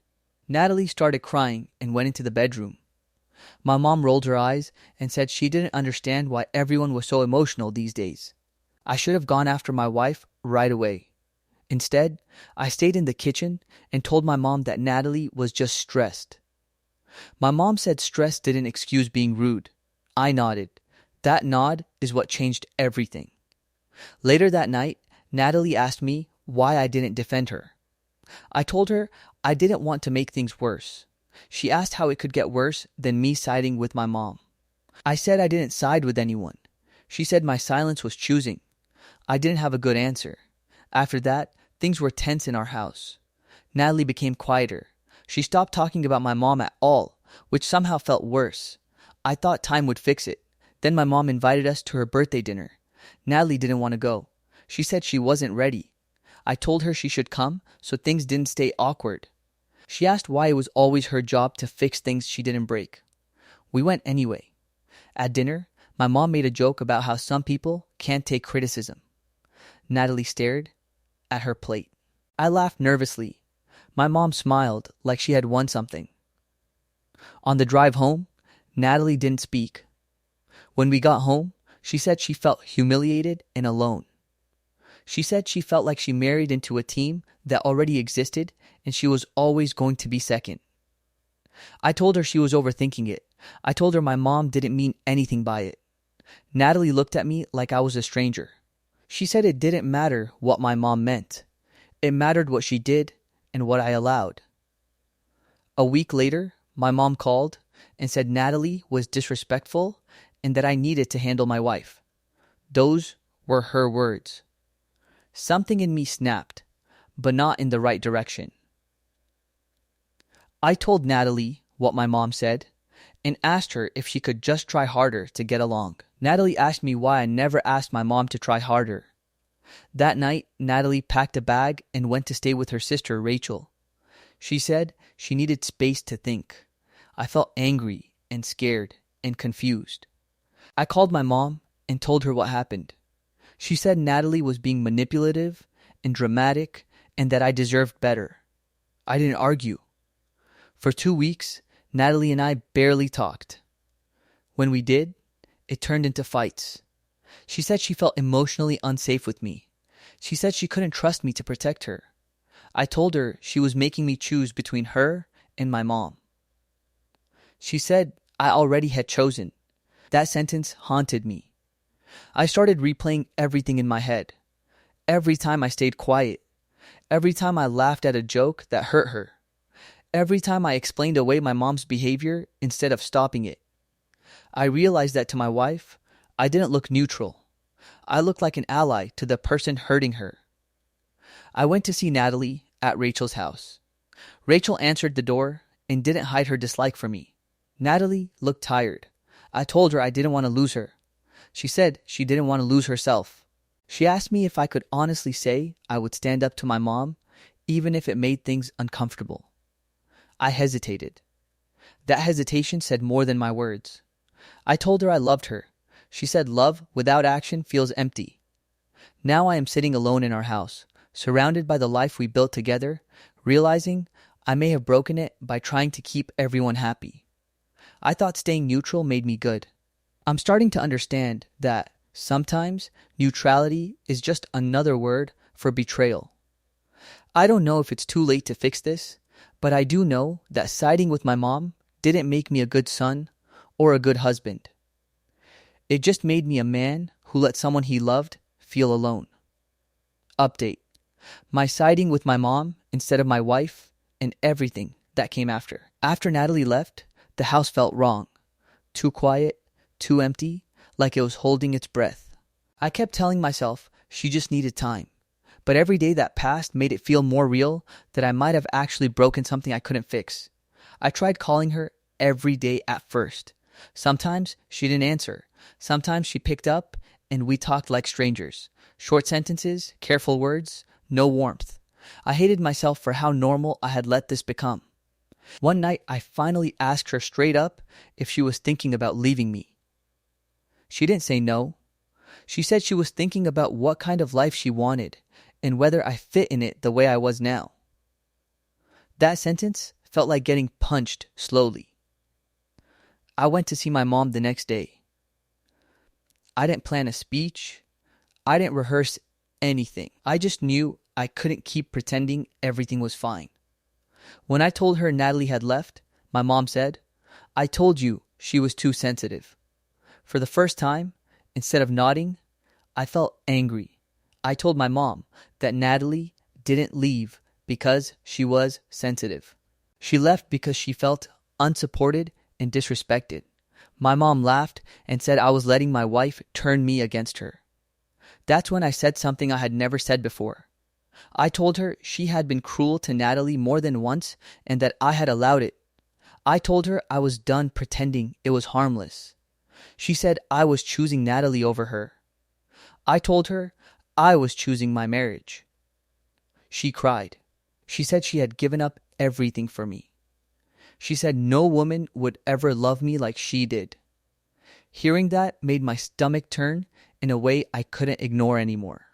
Natalie started crying and went into the bedroom. My mom rolled her eyes and said she didn't understand why everyone was so emotional these days. I should have gone after my wife right away. Instead, I stayed in the kitchen and told my mom that Natalie was just stressed. My mom said stress didn't excuse being rude. I nodded. That nod is what changed everything. Later that night, Natalie asked me why I didn't defend her. I told her I didn't want to make things worse. She asked how it could get worse than me siding with my mom. I said I didn't side with anyone. She said my silence was choosing. I didn't have a good answer. After that, things were tense in our house. Natalie became quieter. She stopped talking about my mom at all, which somehow felt worse. I thought time would fix it. Then my mom invited us to her birthday dinner. Natalie didn't want to go. She said she wasn't ready. I told her she should come so things didn't stay awkward. She asked why it was always her job to fix things she didn't break. We went anyway. At dinner, my mom made a joke about how some people can't take criticism. Natalie stared at her plate. I laughed nervously. My mom smiled like she had won something. On the drive home, Natalie didn't speak. When we got home, she said she felt humiliated and alone. She said she felt like she married into a team that already existed and she was always going to be second. I told her she was overthinking it. I told her my mom didn't mean anything by it. Natalie looked at me like I was a stranger. She said it didn't matter what my mom meant. It mattered what she did and what I allowed. A week later, my mom called and said Natalie was disrespectful and that I needed to handle my wife. Those were her words. Something in me snapped, but not in the right direction. I told Natalie what my mom said and asked her if she could just try harder to get along. Natalie asked me why I never asked my mom to try harder. That night, Natalie packed a bag and went to stay with her sister, Rachel. She said she needed space to think. I felt angry and scared and confused. I called my mom and told her what happened. She said Natalie was being manipulative and dramatic and that I deserved better. I didn't argue. For 2 weeks, Natalie and I barely talked. When we did, it turned into fights. She said she felt emotionally unsafe with me. She said she couldn't trust me to protect her. I told her she was making me choose between her and my mom. She said I already had chosen. That sentence haunted me. I started replaying everything in my head. Every time I stayed quiet. Every time I laughed at a joke that hurt her. Every time I explained away my mom's behavior instead of stopping it. I realized that to my wife, I didn't look neutral. I looked like an ally to the person hurting her. I went to see Natalie at Rachel's house. Rachel answered the door and didn't hide her dislike for me. Natalie looked tired. I told her I didn't want to lose her. She said she didn't want to lose herself. She asked me if I could honestly say I would stand up to my mom, even if it made things uncomfortable. I hesitated. That hesitation said more than my words. I told her I loved her. She said love without action feels empty. Now I am sitting alone in our house, surrounded by the life we built together, realizing I may have broken it by trying to keep everyone happy. I thought staying neutral made me good. I'm starting to understand that sometimes neutrality is just another word for betrayal. I don't know if it's too late to fix this, but I do know that siding with my mom didn't make me a good son or a good husband. It just made me a man who let someone he loved feel alone. Update. My siding with my mom instead of my wife and everything that came after. After Natalie left, the house felt wrong. Too quiet, too empty, like it was holding its breath. I kept telling myself she just needed time. But every day that passed made it feel more real that I might have actually broken something I couldn't fix. I tried calling her every day at first. Sometimes she didn't answer. Sometimes she picked up and we talked like strangers. Short sentences, careful words, no warmth. I hated myself for how normal I had let this become. One night I finally asked her straight up if she was thinking about leaving me. She didn't say no. She said she was thinking about what kind of life she wanted and whether I fit in it the way I was now. That sentence felt like getting punched slowly. I went to see my mom the next day. I didn't plan a speech. I didn't rehearse anything. I just knew I couldn't keep pretending everything was fine. When I told her Natalie had left, my mom said, "I told you she was too sensitive." For the first time, instead of nodding, I felt angry. I told my mom that Natalie didn't leave because she was sensitive. She left because she felt unsupported and disrespected. My mom laughed and said I was letting my wife turn me against her. That's when I said something I had never said before. I told her she had been cruel to Natalie more than once and that I had allowed it. I told her I was done pretending it was harmless. She said I was choosing Natalie over her. I told her I was choosing my marriage. She cried. She said she had given up everything for me. She said no woman would ever love me like she did. Hearing that made my stomach turn in a way I couldn't ignore anymore.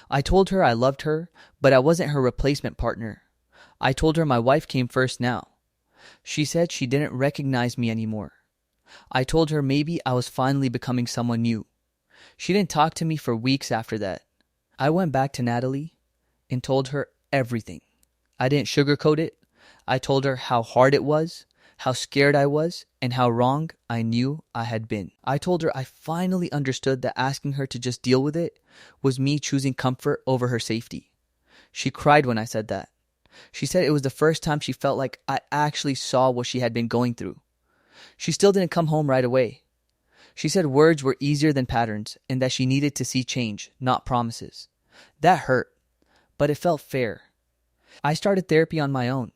I told her I loved her, but I wasn't her replacement partner. I told her my wife came first now. She said she didn't recognize me anymore. I told her maybe I was finally becoming someone new. She didn't talk to me for weeks after that. I went back to Natalie and told her everything. I didn't sugarcoat it. I told her how hard it was, how scared I was, and how wrong I knew I had been. I told her I finally understood that asking her to just deal with it was me choosing comfort over her safety. She cried when I said that. She said it was the first time she felt like I actually saw what she had been going through. She still didn't come home right away. She said words were easier than patterns and that she needed to see change, not promises. That hurt, but it felt fair. I started therapy on my own.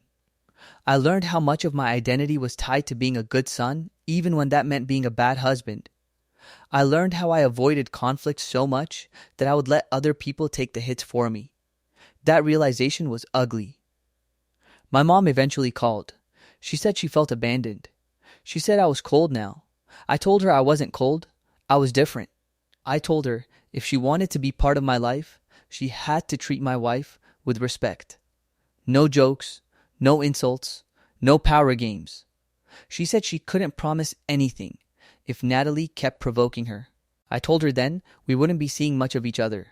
I learned how much of my identity was tied to being a good son, even when that meant being a bad husband. I learned how I avoided conflict so much that I would let other people take the hits for me. That realization was ugly. My mom eventually called. She said she felt abandoned. She said I was cold now. I told her I wasn't cold. I was different. I told her if she wanted to be part of my life, she had to treat my wife with respect. No jokes, no insults, no power games. She said she couldn't promise anything if Natalie kept provoking her. I told her then we wouldn't be seeing much of each other.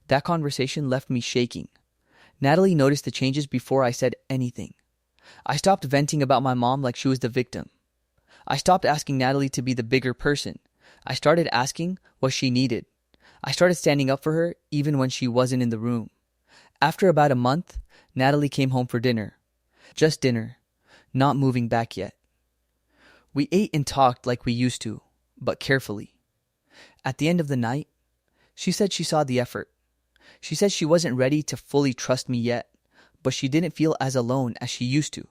That conversation left me shaking. Natalie noticed the changes before I said anything. I stopped venting about my mom like she was the victim. I stopped asking Natalie to be the bigger person. I started asking what she needed. I started standing up for her even when she wasn't in the room. After about a month, Natalie came home for dinner. Just dinner, not moving back yet. We ate and talked like we used to, but carefully. At the end of the night, she said she saw the effort. She said she wasn't ready to fully trust me yet, but she didn't feel as alone as she used to.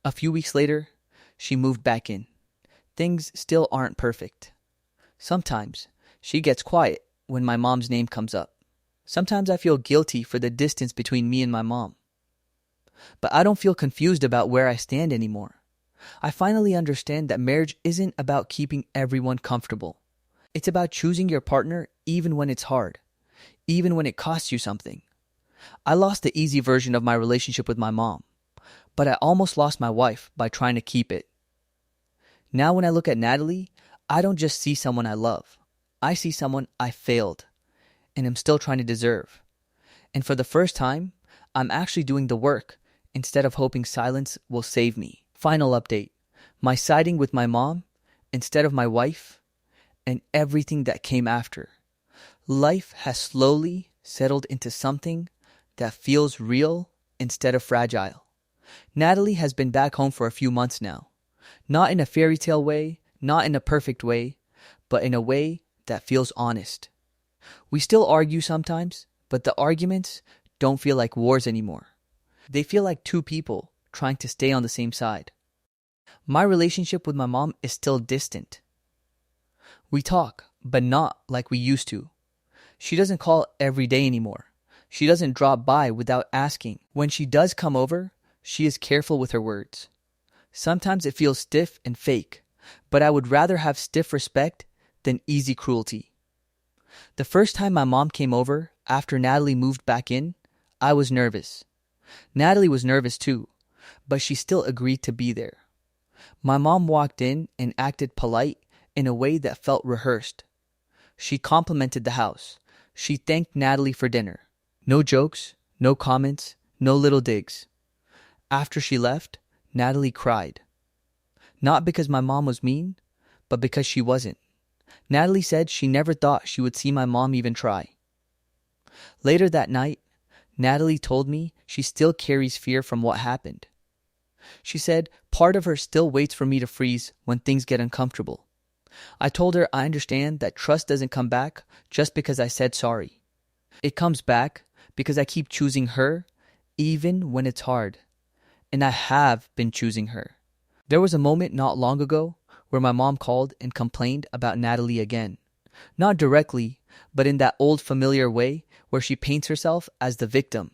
A few weeks later, she moved back in. Things still aren't perfect. Sometimes she gets quiet when my mom's name comes up. Sometimes I feel guilty for the distance between me and my mom. But I don't feel confused about where I stand anymore. I finally understand that marriage isn't about keeping everyone comfortable. It's about choosing your partner even when it's hard, even when it costs you something. I lost the easy version of my relationship with my mom, but I almost lost my wife by trying to keep it. Now when I look at Natalie, I don't just see someone I love. I see someone I failed and am still trying to deserve. And for the first time, I'm actually doing the work instead of hoping silence will save me. Final update. My siding with my mom instead of my wife and everything that came after. Life has slowly settled into something that feels real instead of fragile. Natalie has been back home for a few months now. Not in a fairy tale way, not in a perfect way, but in a way that feels honest. We still argue sometimes, but the arguments don't feel like wars anymore. They feel like two people trying to stay on the same side. My relationship with my mom is still distant. We talk, but not like we used to. She doesn't call every day anymore. She doesn't drop by without asking. When she does come over, she is careful with her words. Sometimes it feels stiff and fake, but I would rather have stiff respect than easy cruelty. The first time my mom came over after Natalie moved back in, I was nervous. Natalie was nervous too, but she still agreed to be there. My mom walked in and acted polite in a way that felt rehearsed. She complimented the house. She thanked Natalie for dinner. No jokes, no comments, no little digs. After she left, Natalie cried. Not because my mom was mean, but because she wasn't. Natalie said she never thought she would see my mom even try. Later that night, Natalie told me she still carries fear from what happened. She said part of her still waits for me to freeze when things get uncomfortable. I told her I understand that trust doesn't come back just because I said sorry. It comes back because I keep choosing her even when it's hard. And I have been choosing her. There was a moment not long ago where my mom called and complained about Natalie again. Not directly, but in that old familiar way where she paints herself as the victim.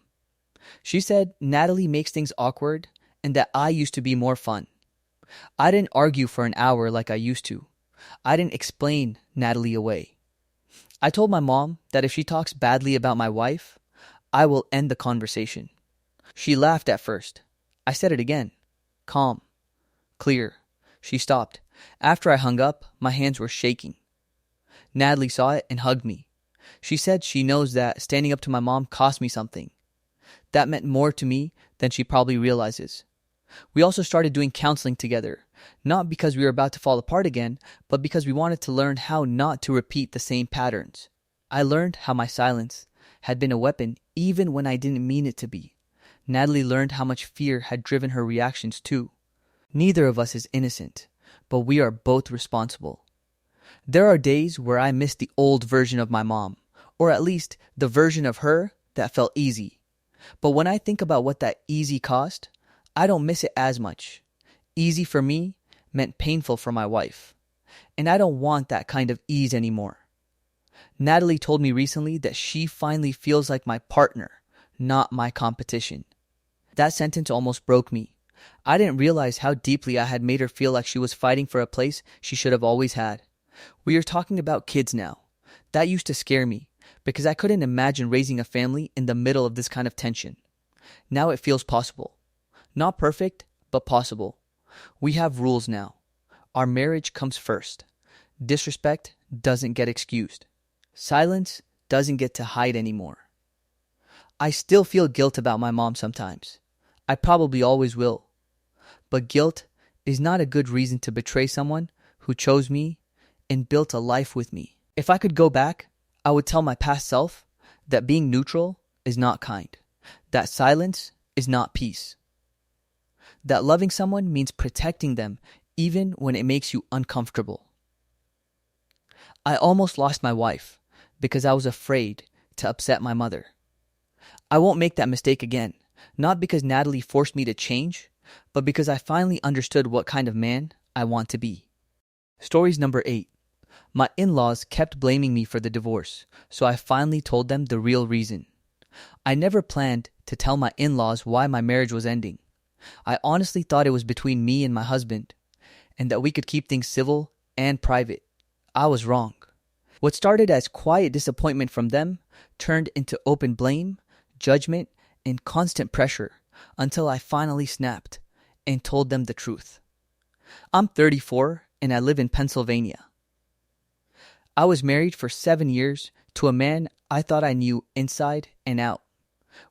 She said Natalie makes things awkward and that I used to be more fun. I didn't argue for an hour like I used to. I didn't explain Natalie away. I told my mom that if she talks badly about my wife, I will end the conversation. She laughed at first. I said it again. Calm. Clear. She stopped. After I hung up, my hands were shaking. Natalie saw it and hugged me. She said she knows that standing up to my mom cost me something. That meant more to me than she probably realizes. We also started doing counseling together, not because we were about to fall apart again, but because we wanted to learn how not to repeat the same patterns. I learned how my silence had been a weapon even when I didn't mean it to be. Natalie learned how much fear had driven her reactions too. Neither of us is innocent, but we are both responsible. There are days where I miss the old version of my mom, or at least the version of her that felt easy. But when I think about what that easy cost, I don't miss it as much. Easy for me meant painful for my wife. And I don't want that kind of ease anymore. Natalie told me recently that she finally feels like my partner, not my competition. That sentence almost broke me. I didn't realize how deeply I had made her feel like she was fighting for a place she should have always had. We are talking about kids now. That used to scare me because I couldn't imagine raising a family in the middle of this kind of tension. Now it feels possible. Not perfect, but possible. We have rules now. Our marriage comes first. Disrespect doesn't get excused. Silence doesn't get to hide anymore. I still feel guilt about my mom sometimes. I probably always will. But guilt is not a good reason to betray someone who chose me and built a life with me. If I could go back, I would tell my past self that being neutral is not kind, that silence is not peace, that loving someone means protecting them even when it makes you uncomfortable. I almost lost my wife because I was afraid to upset my mother. I won't make that mistake again, not because Natalie forced me to change, but because I finally understood what kind of man I want to be. Stories number 8. My in-laws kept blaming me for the divorce, so I finally told them the real reason. I never planned to tell my in-laws why my marriage was ending. I honestly thought it was between me and my husband, and that we could keep things civil and private. I was wrong. What started as quiet disappointment from them turned into open blame, judgment, and constant pressure until I finally snapped and told them the truth. I'm 34 and I live in Pennsylvania. I was married for 7 years to a man I thought I knew inside and out.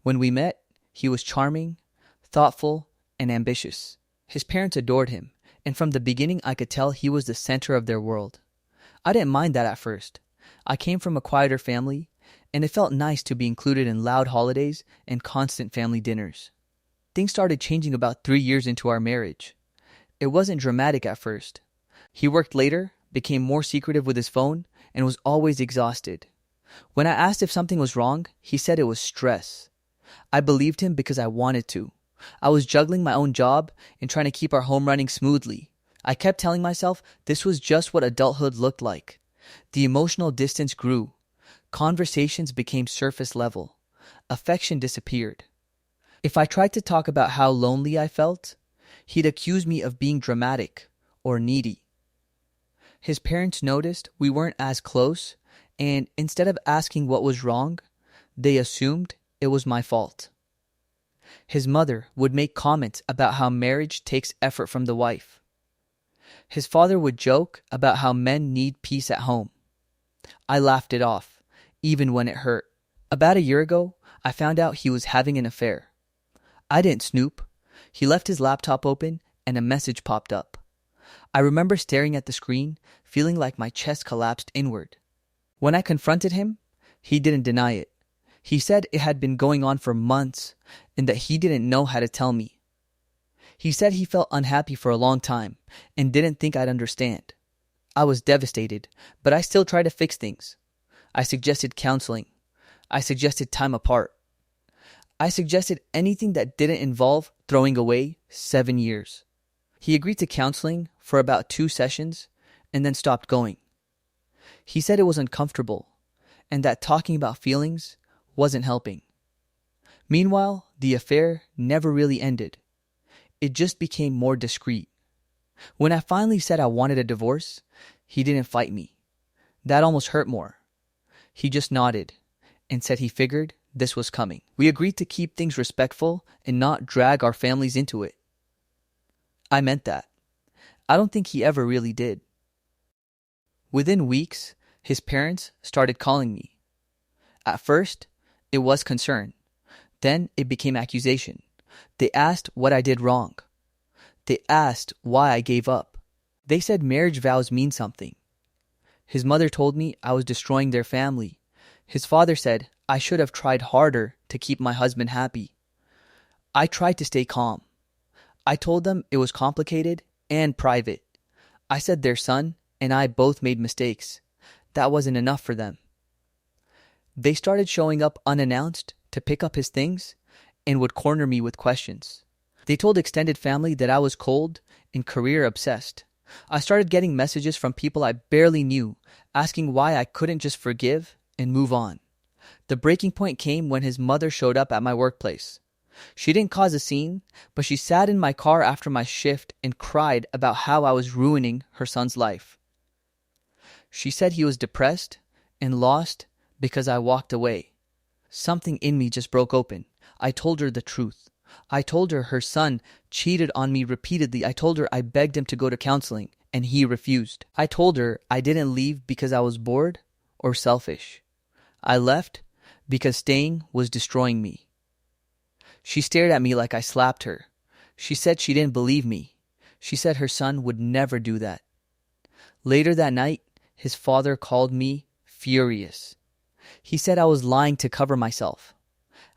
When we met, he was charming, thoughtful, and ambitious. His parents adored him, and from the beginning I could tell he was the center of their world. I didn't mind that at first. I came from a quieter family, and it felt nice to be included in loud holidays and constant family dinners. Things started changing about 3 years into our marriage. It wasn't dramatic at first. He worked later, became more secretive with his phone, and was always exhausted. When I asked if something was wrong, he said it was stress. I believed him because I wanted to. I was juggling my own job and trying to keep our home running smoothly. I kept telling myself this was just what adulthood looked like. The emotional distance grew. Conversations became surface level. Affection disappeared. If I tried to talk about how lonely I felt, he'd accuse me of being dramatic or needy. His parents noticed we weren't as close, and instead of asking what was wrong, they assumed it was my fault. His mother would make comments about how marriage takes effort from the wife. His father would joke about how men need peace at home. I laughed it off, even when it hurt. About a year ago, I found out he was having an affair. I didn't snoop. He left his laptop open and a message popped up. I remember staring at the screen, feeling like my chest collapsed inward. When I confronted him, he didn't deny it. He said it had been going on for months and that he didn't know how to tell me. He said he felt unhappy for a long time and didn't think I'd understand. I was devastated, but I still tried to fix things. I suggested counseling. I suggested time apart. I suggested anything that didn't involve throwing away 7 years. He agreed to counseling for about 2 sessions and then stopped going. He said it was uncomfortable and that talking about feelings wasn't helping. Meanwhile, the affair never really ended. It just became more discreet. When I finally said I wanted a divorce, he didn't fight me. That almost hurt more. He just nodded and said he figured this was coming. We agreed to keep things respectful and not drag our families into it. I meant that. I don't think he ever really did. Within weeks, his parents started calling me. At first, it was concern. Then it became accusation. They asked what I did wrong. They asked why I gave up. They said marriage vows mean something. His mother told me I was destroying their family. His father said I should have tried harder to keep my husband happy. I tried to stay calm. I told them it was complicated and private. I said their son and I both made mistakes. That wasn't enough for them. They started showing up unannounced to pick up his things and would corner me with questions. They told extended family that I was cold and career obsessed. I started getting messages from people I barely knew asking why I couldn't just forgive and move on. The breaking point came when his mother showed up at my workplace. She didn't cause a scene, but she sat in my car after my shift and cried about how I was ruining her son's life. She said he was depressed and lost because I walked away. Something in me just broke open. I told her the truth. I told her her son cheated on me repeatedly. I told her I begged him to go to counseling, and he refused. I told her I didn't leave because I was bored or selfish. I left because staying was destroying me. She stared at me like I slapped her. She said she didn't believe me. She said her son would never do that. Later that night, his father called me furious. He said I was lying to cover myself.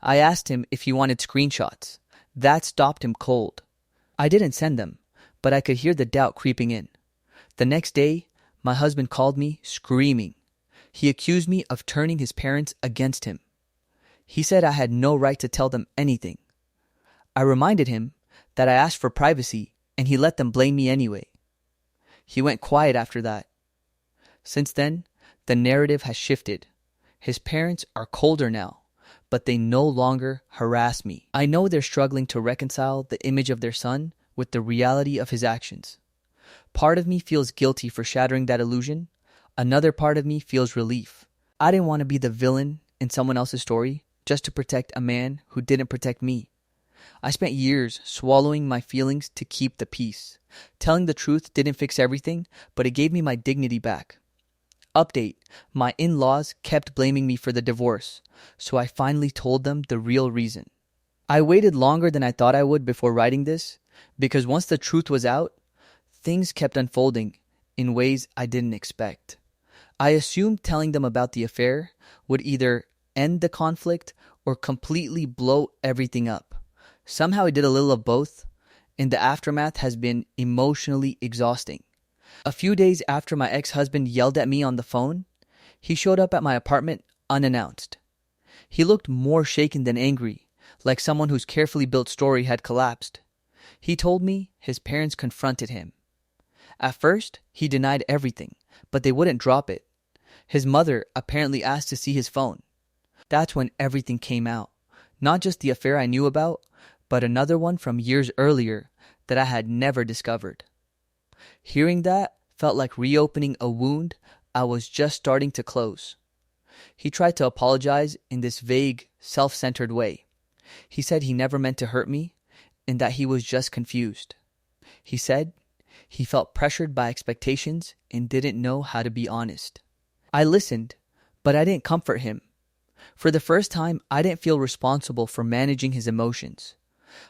I asked him if he wanted screenshots. That stopped him cold. I didn't send them, but I could hear the doubt creeping in. The next day, my husband called me screaming. He accused me of turning his parents against him. He said I had no right to tell them anything. I reminded him that I asked for privacy and he let them blame me anyway. He went quiet after that. Since then, the narrative has shifted. His parents are colder now, but they no longer harass me. I know they're struggling to reconcile the image of their son with the reality of his actions. Part of me feels guilty for shattering that illusion. Another part of me feels relief. I didn't want to be the villain in someone else's story just to protect a man who didn't protect me. I spent years swallowing my feelings to keep the peace. Telling the truth didn't fix everything, but it gave me my dignity back. Update: my in-laws kept blaming me for the divorce, so I finally told them the real reason. I waited longer than I thought I would before writing this, because once the truth was out, things kept unfolding in ways I didn't expect. I assumed telling them about the affair would either end the conflict or completely blow everything up. Somehow it did a little of both, and the aftermath has been emotionally exhausting. A few days after my ex-husband yelled at me on the phone, he showed up at my apartment unannounced. He looked more shaken than angry, like someone whose carefully built story had collapsed. He told me his parents confronted him. At first, he denied everything, but they wouldn't drop it. His mother apparently asked to see his phone. That's when everything came out. Not just the affair I knew about, but another one from years earlier that I had never discovered. Hearing that felt like reopening a wound I was just starting to close. He tried to apologize in this vague, self-centered way. He said he never meant to hurt me and that he was just confused. He said he felt pressured by expectations and didn't know how to be honest. I listened, but I didn't comfort him. For the first time, I didn't feel responsible for managing his emotions.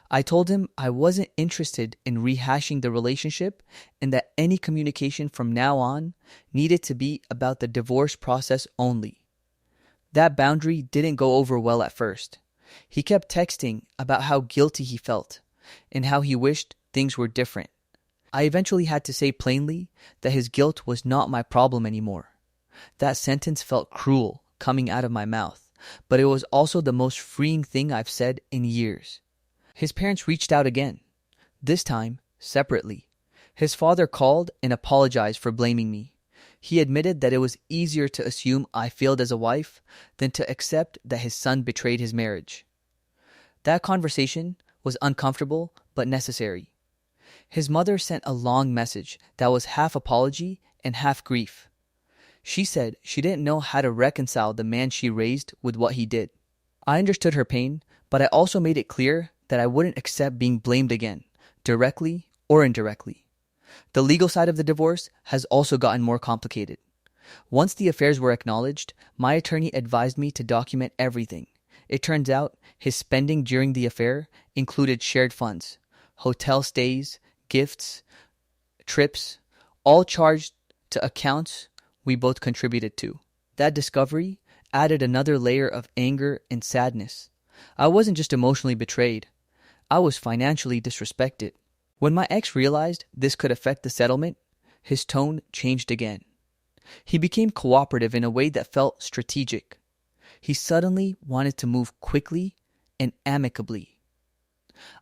I told him I wasn't interested in rehashing the relationship and that any communication from now on needed to be about the divorce process only. That boundary didn't go over well at first. He kept texting about how guilty he felt and how he wished things were different. I eventually had to say plainly that his guilt was not my problem anymore. That sentence felt cruel coming out of my mouth, but it was also the most freeing thing I've said in years. His parents reached out again, this time separately. His father called and apologized for blaming me. He admitted that it was easier to assume I failed as a wife than to accept that his son betrayed his marriage. That conversation was uncomfortable but necessary. His mother sent a long message that was half apology and half grief. She said she didn't know how to reconcile the man she raised with what he did. I understood her pain, but I also made it clear that I wouldn't accept being blamed again, directly or indirectly. The legal side of the divorce has also gotten more complicated. Once the affairs were acknowledged, my attorney advised me to document everything. It turns out his spending during the affair included shared funds, hotel stays, gifts, trips, all charged to accounts we both contributed to. That discovery added another layer of anger and sadness. I wasn't just emotionally betrayed. I was financially disrespected. When my ex realized this could affect the settlement, his tone changed again. He became cooperative in a way that felt strategic. He suddenly wanted to move quickly and amicably.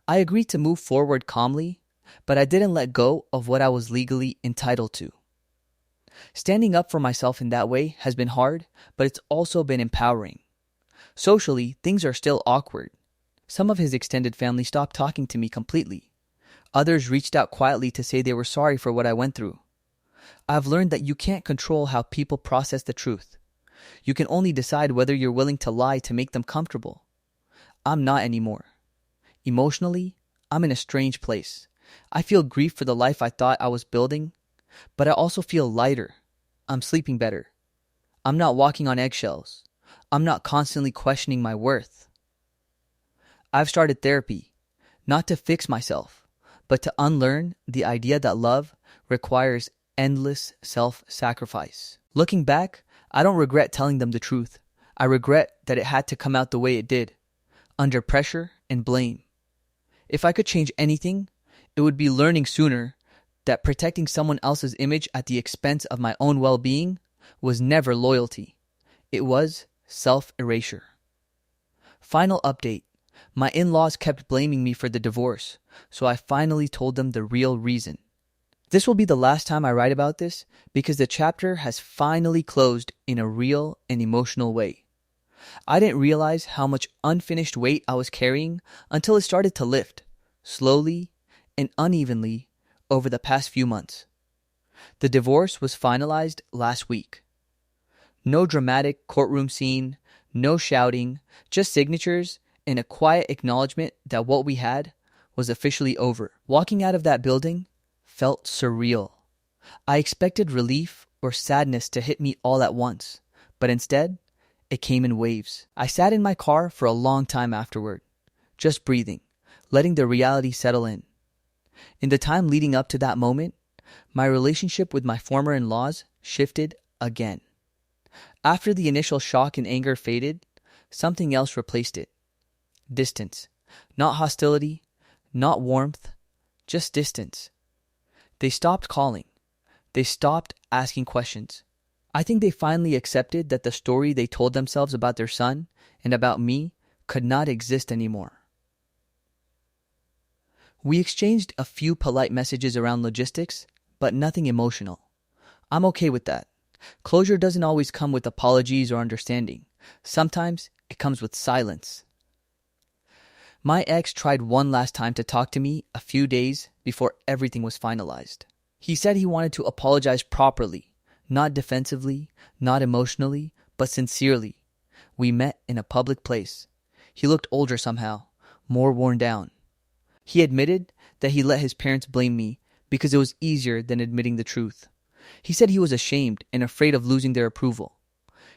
I agreed to move forward calmly, but I didn't let go of what I was legally entitled to. Standing up for myself in that way has been hard, but it's also been empowering. Socially, things are still awkward. Some of his extended family stopped talking to me completely. Others reached out quietly to say they were sorry for what I went through. I've learned that you can't control how people process the truth. You can only decide whether you're willing to lie to make them comfortable. I'm not anymore. Emotionally, I'm in a strange place. I feel grief for the life I thought I was building, but I also feel lighter. I'm sleeping better. I'm not walking on eggshells. I'm not constantly questioning my worth. I've started therapy, not to fix myself, but to unlearn the idea that love requires endless self-sacrifice. Looking back, I don't regret telling them the truth. I regret that it had to come out the way it did, under pressure and blame. If I could change anything, it would be learning sooner that protecting someone else's image at the expense of my own well-being was never loyalty. It was self-erasure. Final update. My in-laws kept blaming me for the divorce, so I finally told them the real reason. This will be the last time I write about this because the chapter has finally closed in a real and emotional way. I didn't realize how much unfinished weight I was carrying until it started to lift, slowly and unevenly, over the past few months. The divorce was finalized last week. No dramatic courtroom scene, no shouting, just signatures and a quiet acknowledgement that what we had was officially over. Walking out of that building felt surreal. I expected relief or sadness to hit me all at once, but instead, it came in waves. I sat in my car for a long time afterward, just breathing, letting the reality settle in. In the time leading up to that moment, my relationship with my former in-laws shifted again. After the initial shock and anger faded, something else replaced it. Distance. Not hostility, not warmth, just distance. They stopped calling. They stopped asking questions. I think they finally accepted that the story they told themselves about their son and about me could not exist anymore. We exchanged a few polite messages around logistics, but nothing emotional. I'm okay with that. Closure doesn't always come with apologies or understanding. Sometimes it comes with silence. My ex tried one last time to talk to me a few days before everything was finalized. He said he wanted to apologize properly, not defensively, not emotionally, but sincerely. We met in a public place. He looked older somehow, more worn down. He admitted that he let his parents blame me because it was easier than admitting the truth. He said he was ashamed and afraid of losing their approval.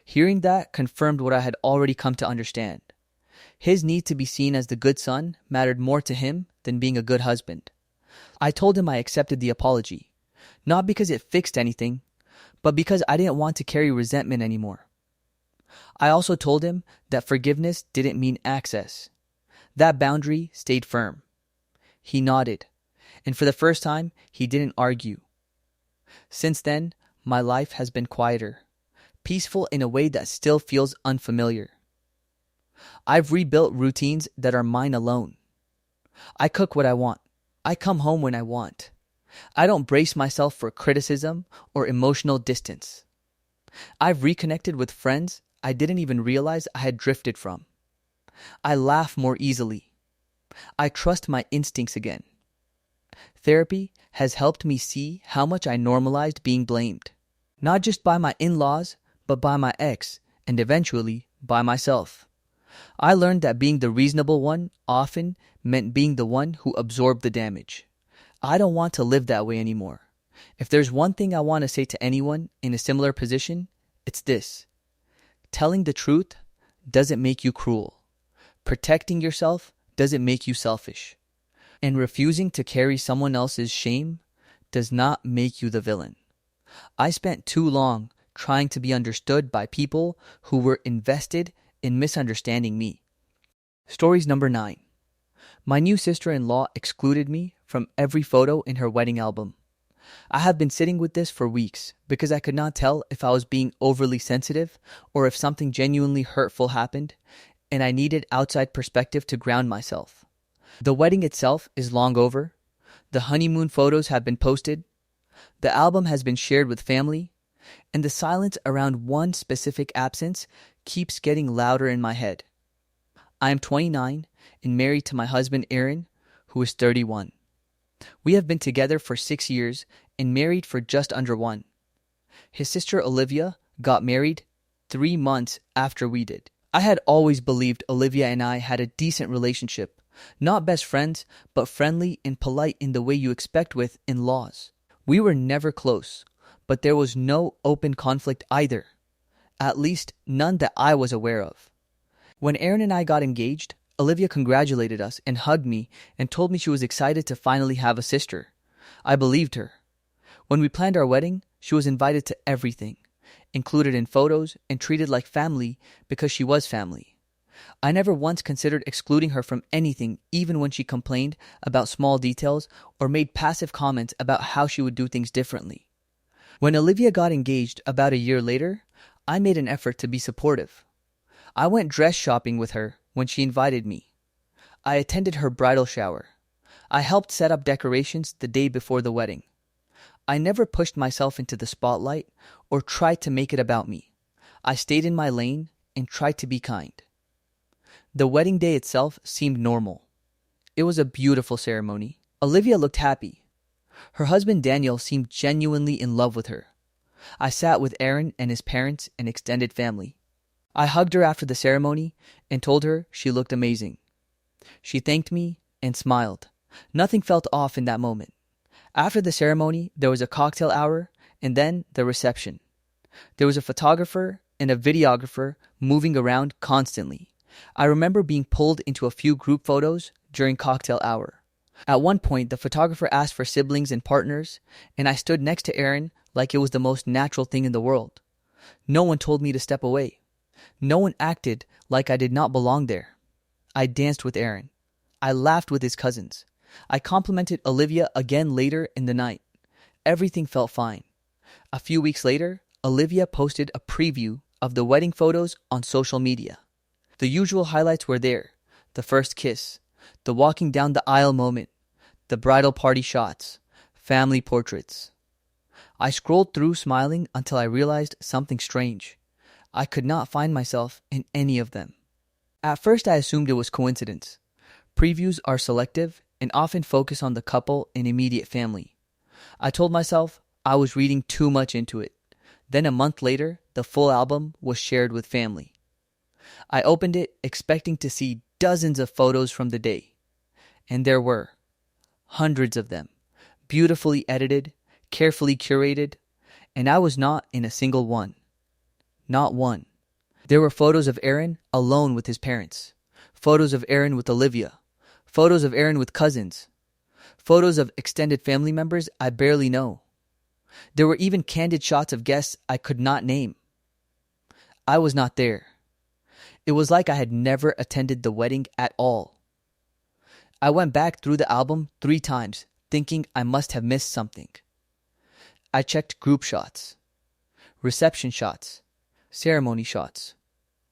Hearing that confirmed what I had already come to understand. His need to be seen as the good son mattered more to him than being a good husband. I told him I accepted the apology, not because it fixed anything, but because I didn't want to carry resentment anymore. I also told him that forgiveness didn't mean access. That boundary stayed firm. He nodded, and for the first time, he didn't argue. Since then, my life has been quieter, peaceful in a way that still feels unfamiliar. I've rebuilt routines that are mine alone. I cook what I want. I come home when I want. I don't brace myself for criticism or emotional distance. I've reconnected with friends I didn't even realize I had drifted from. I laugh more easily. I trust my instincts again. Therapy has helped me see how much I normalized being blamed, not just by my in-laws, but by my ex, and eventually by myself. I learned that being the reasonable one often meant being the one who absorbed the damage. I don't want to live that way anymore. If there's one thing I want to say to anyone in a similar position, it's this. Telling the truth doesn't make you cruel. Protecting yourself doesn't make you selfish. And refusing to carry someone else's shame does not make you the villain. I spent too long trying to be understood by people who were invested in misunderstanding me. Stories number 9. My new sister-in-law excluded me from every photo in her wedding album. I have been sitting with this for weeks because I could not tell if I was being overly sensitive or if something genuinely hurtful happened, and I needed outside perspective to ground myself. The wedding itself is long over. The honeymoon photos have been posted. The album has been shared with family. And the silence around one specific absence keeps getting louder in my head. I am 29 and married to my husband Aaron, who is 31. We have been together for 6 years and married for just under 1. His sister Olivia got married 3 months after we did. I had always believed Olivia and I had a decent relationship, not best friends, but friendly and polite in the way you expect with in-laws. We were never close, but there was no open conflict either, at least none that I was aware of. When Aaron and I got engaged, Olivia congratulated us and hugged me and told me she was excited to finally have a sister. I believed her. When we planned our wedding, she was invited to everything, included in photos and treated like family because she was family. I never once considered excluding her from anything, even when she complained about small details or made passive comments about how she would do things differently. When Olivia got engaged about a year later, I made an effort to be supportive. I went dress shopping with her when she invited me. I attended her bridal shower. I helped set up decorations the day before the wedding. I never pushed myself into the spotlight or tried to make it about me. I stayed in my lane and tried to be kind. The wedding day itself seemed normal. It was a beautiful ceremony. Olivia looked happy. Her husband Daniel seemed genuinely in love with her. I sat with Aaron and his parents and extended family. I hugged her after the ceremony and told her she looked amazing. She thanked me and smiled. Nothing felt off in that moment. After the ceremony, there was a cocktail hour and then the reception. There was a photographer and a videographer moving around constantly. I remember being pulled into a few group photos during cocktail hour. At one point, the photographer asked for siblings and partners, and I stood next to Aaron like it was the most natural thing in the world. No one told me to step away. No one acted like I did not belong there. I danced with Aaron. I laughed with his cousins. I complimented Olivia again later in the night. Everything felt fine. A few weeks later, Olivia posted a preview of the wedding photos on social media. The usual highlights were there: the first kiss, the walking down the aisle moment, the bridal party shots, family portraits. I scrolled through smiling until I realized something strange. I could not find myself in any of them. At first I assumed it was coincidence. Previews are selective and often focus on the couple and immediate family. I told myself I was reading too much into it. Then a month later, the full album was shared with family. I opened it expecting to see dozens of photos from the day. And there were. Hundreds of them. Beautifully edited, carefully curated, and I was not in a single one. Not one. There were photos of Aaron alone with his parents. Photos of Aaron with Olivia. Photos of Aaron with cousins. Photos of extended family members I barely know. There were even candid shots of guests I could not name. I was not there. It was like I had never attended the wedding at all. I went back through the album 3 times, thinking I must have missed something. I checked group shots, reception shots, ceremony shots.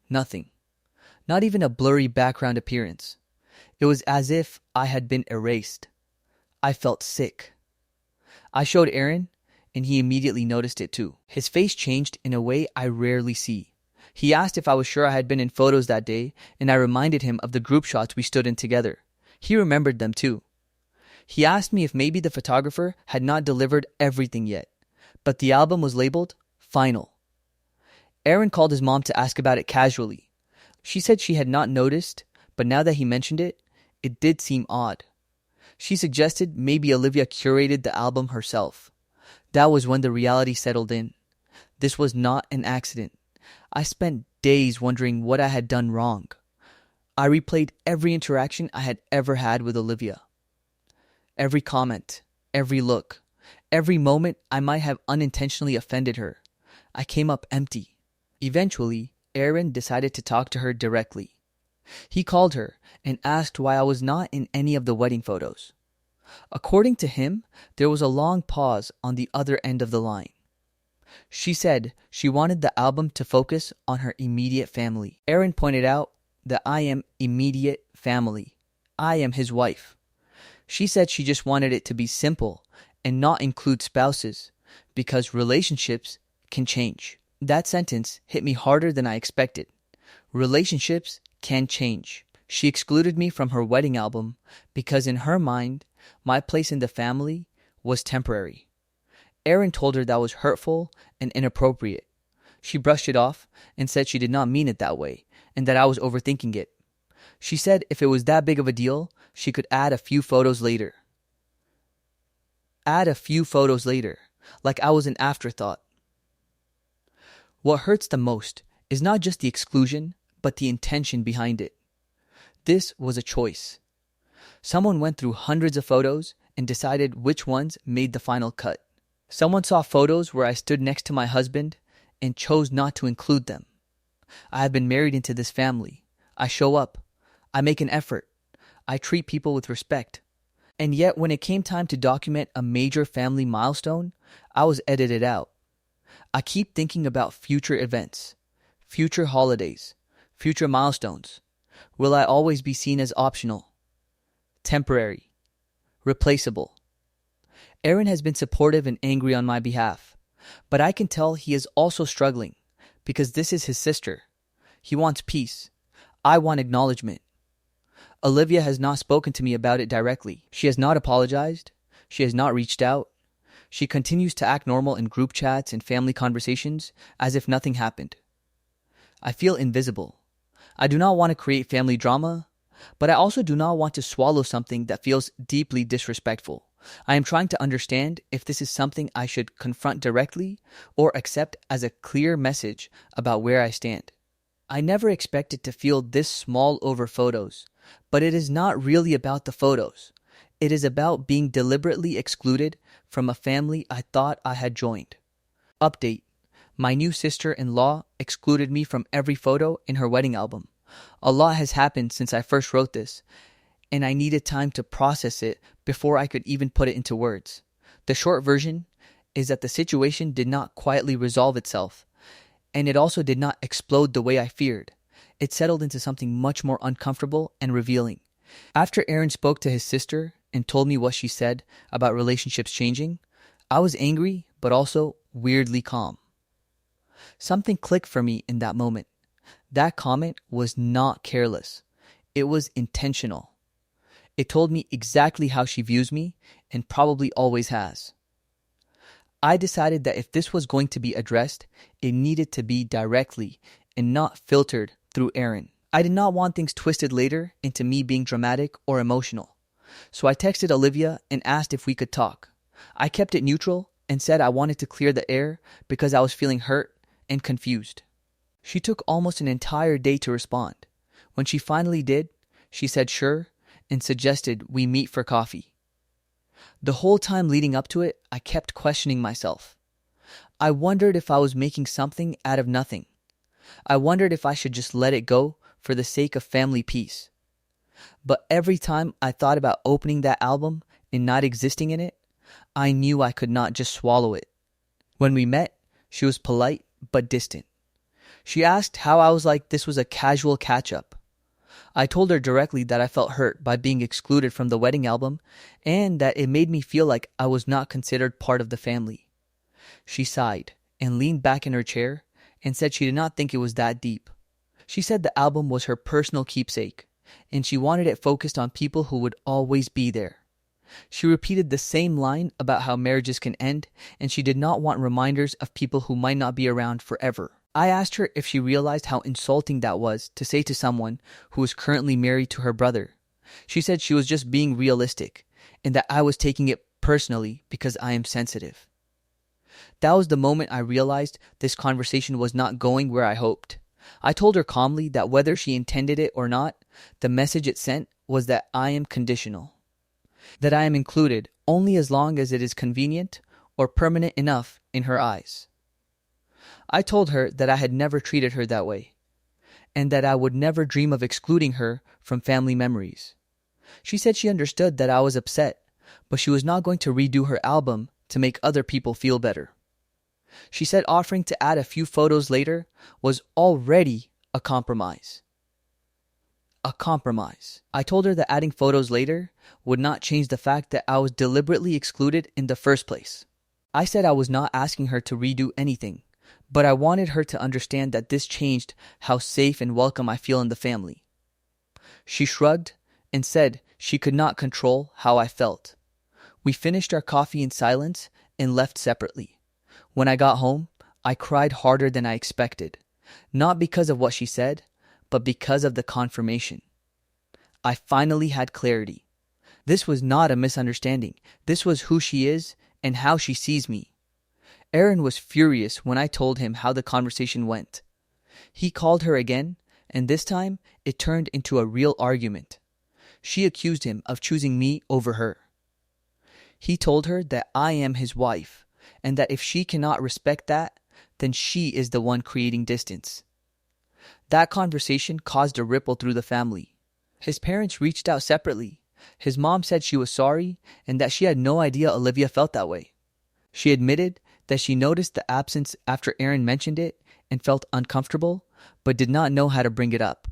Nothing. Not even a blurry background appearance. It was as if I had been erased. I felt sick. I showed Aaron, and he immediately noticed it too. His face changed in a way I rarely see. He asked if I was sure I had been in photos that day, and I reminded him of the group shots we stood in together. He remembered them too. He asked me if maybe the photographer had not delivered everything yet, but the album was labeled Final. Aaron called his mom to ask about it casually. She said she had not noticed, but now that he mentioned it, it did seem odd. She suggested maybe Olivia curated the album herself. That was when the reality settled in. This was not an accident. I spent days wondering what I had done wrong. I replayed every interaction I had ever had with Olivia. Every comment, every look, every moment I might have unintentionally offended her. I came up empty. Eventually, Aaron decided to talk to her directly. He called her and asked why I was not in any of the wedding photos. According to him, there was a long pause on the other end of the line. She said she wanted the album to focus on her immediate family. Aaron pointed out that I am immediate family. I am his wife. She said she just wanted it to be simple and not include spouses because relationships can change. That sentence hit me harder than I expected. Relationships can change. She excluded me from her wedding album because in her mind, my place in the family was temporary. Aaron told her that was hurtful and inappropriate. She brushed it off and said she did not mean it that way and that I was overthinking it. She said if it was that big of a deal, she could add a few photos later. Add a few photos later, like I was an afterthought. What hurts the most is not just the exclusion, but the intention behind it. This was a choice. Someone went through hundreds of photos and decided which ones made the final cut. Someone saw photos where I stood next to my husband and chose not to include them. I have been married into this family. I show up. I make an effort. I treat people with respect. And yet when it came time to document a major family milestone, I was edited out. I keep thinking about future events, future holidays, future milestones. Will I always be seen as optional, temporary, replaceable? Aaron has been supportive and angry on my behalf, but I can tell he is also struggling because this is his sister. He wants peace. I want acknowledgement. Olivia has not spoken to me about it directly. She has not apologized. She has not reached out. She continues to act normal in group chats and family conversations as if nothing happened. I feel invisible. I do not want to create family drama, but I also do not want to swallow something that feels deeply disrespectful. I am trying to understand if this is something I should confront directly or accept as a clear message about where I stand. I never expected to feel this small over photos, but it is not really about the photos. It is about being deliberately excluded from a family I thought I had joined. Update. My new sister-in-law excluded me from every photo in her wedding album. A lot has happened since I first wrote this, and I needed time to process it before I could even put it into words. The short version is that the situation did not quietly resolve itself, and it also did not explode the way I feared. It settled into something much more uncomfortable and revealing. After Aaron spoke to his sister and told me what she said about relationships changing, I was angry but also weirdly calm. Something clicked for me in that moment. That comment was not careless. It was intentional. It told me exactly how she views me and probably always has. I decided that if this was going to be addressed, it needed to be directly and not filtered through Aaron. I did not want things twisted later into me being dramatic or emotional. So I texted Olivia and asked if we could talk. I kept it neutral and said I wanted to clear the air because I was feeling hurt and confused. She took almost an entire day to respond. When she finally did, she said sure and suggested we meet for coffee. The whole time leading up to it, I kept questioning myself. I wondered if I was making something out of nothing. I wondered if I should just let it go for the sake of family peace. But every time I thought about opening that album and not existing in it, I knew I could not just swallow it. When we met, she was polite but distant. She asked how I was like this was a casual catch-up. I told her directly that I felt hurt by being excluded from the wedding album and that it made me feel like I was not considered part of the family. She sighed and leaned back in her chair and said she did not think it was that deep. She said the album was her personal keepsake and she wanted it focused on people who would always be there. She repeated the same line about how marriages can end and she did not want reminders of people who might not be around forever. I asked her if she realized how insulting that was to say to someone who was currently married to her brother. She said she was just being realistic and that I was taking it personally because I am sensitive. That was the moment I realized this conversation was not going where I hoped. I told her calmly that whether she intended it or not, the message it sent was that I am conditional. That I am included only as long as it is convenient or permanent enough in her eyes. I told her that I had never treated her that way, and that I would never dream of excluding her from family memories. She said she understood that I was upset, but she was not going to redo her album to make other people feel better. She said offering to add a few photos later was already a compromise. A compromise. I told her that adding photos later would not change the fact that I was deliberately excluded in the first place. I said I was not asking her to redo anything, but I wanted her to understand that this changed how safe and welcome I feel in the family. She shrugged and said she could not control how I felt. We finished our coffee in silence and left separately. When I got home, I cried harder than I expected, not because of what she said, but because of the confirmation. I finally had clarity. This was not a misunderstanding. This was who she is and how she sees me. Aaron was furious when I told him how the conversation went. He called her again, and this time it turned into a real argument. She accused him of choosing me over her. He told her that I am his wife, and that if she cannot respect that, then she is the one creating distance. That conversation caused a ripple through the family. His parents reached out separately. His mom said she was sorry and that she had no idea Olivia felt that way. She admitted that she noticed the absence after Aaron mentioned it and felt uncomfortable, but did not know how to bring it up.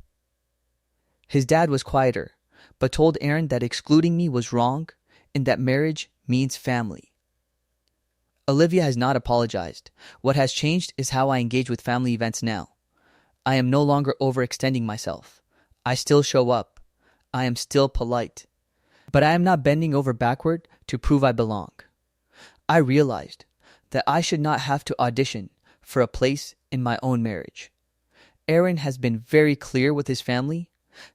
His dad was quieter, but told Aaron that excluding me was wrong and that marriage means family. Olivia has not apologized. What has changed is how I engage with family events now. I am no longer overextending myself. I still show up. I am still polite. But I am not bending over backward to prove I belong. I realized that I should not have to audition for a place in my own marriage. Aaron has been very clear with his family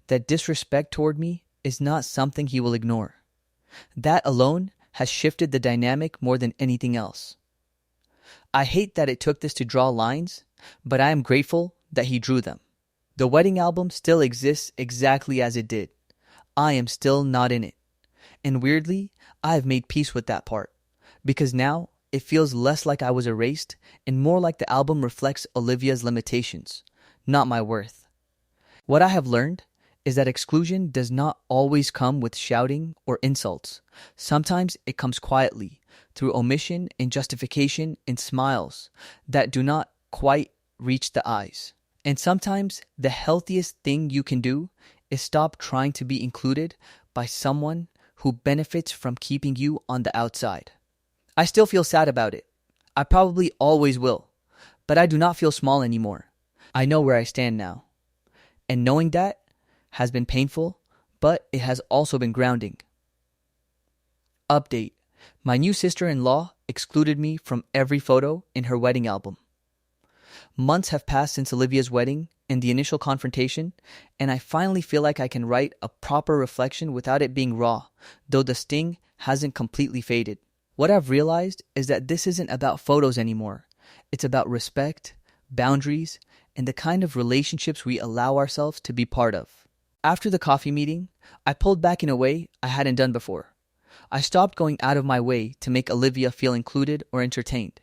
that disrespect toward me is not something he will ignore. That alone has shifted the dynamic more than anything else. I hate that it took this to draw lines, but I am grateful that he drew them. The wedding album still exists exactly as it did. I am still not in it. And weirdly, I have made peace with that part, because now it feels less like I was erased and more like the album reflects Olivia's limitations, not my worth. What I have learned is that exclusion does not always come with shouting or insults. Sometimes it comes quietly, through omission and justification and smiles that do not quite reach the eyes. And sometimes the healthiest thing you can do is stop trying to be included by someone who benefits from keeping you on the outside. I still feel sad about it. I probably always will. But I do not feel small anymore. I know where I stand now. And knowing that has been painful, but it has also been grounding. Update. My new sister-in-law excluded me from every photo in her wedding album. Months have passed since Olivia's wedding and the initial confrontation, and I finally feel like I can write a proper reflection without it being raw, though the sting hasn't completely faded. What I've realized is that this isn't about photos anymore. It's about respect, boundaries, and the kind of relationships we allow ourselves to be part of. After the coffee meeting, I pulled back in a way I hadn't done before. I stopped going out of my way to make Olivia feel included or entertained.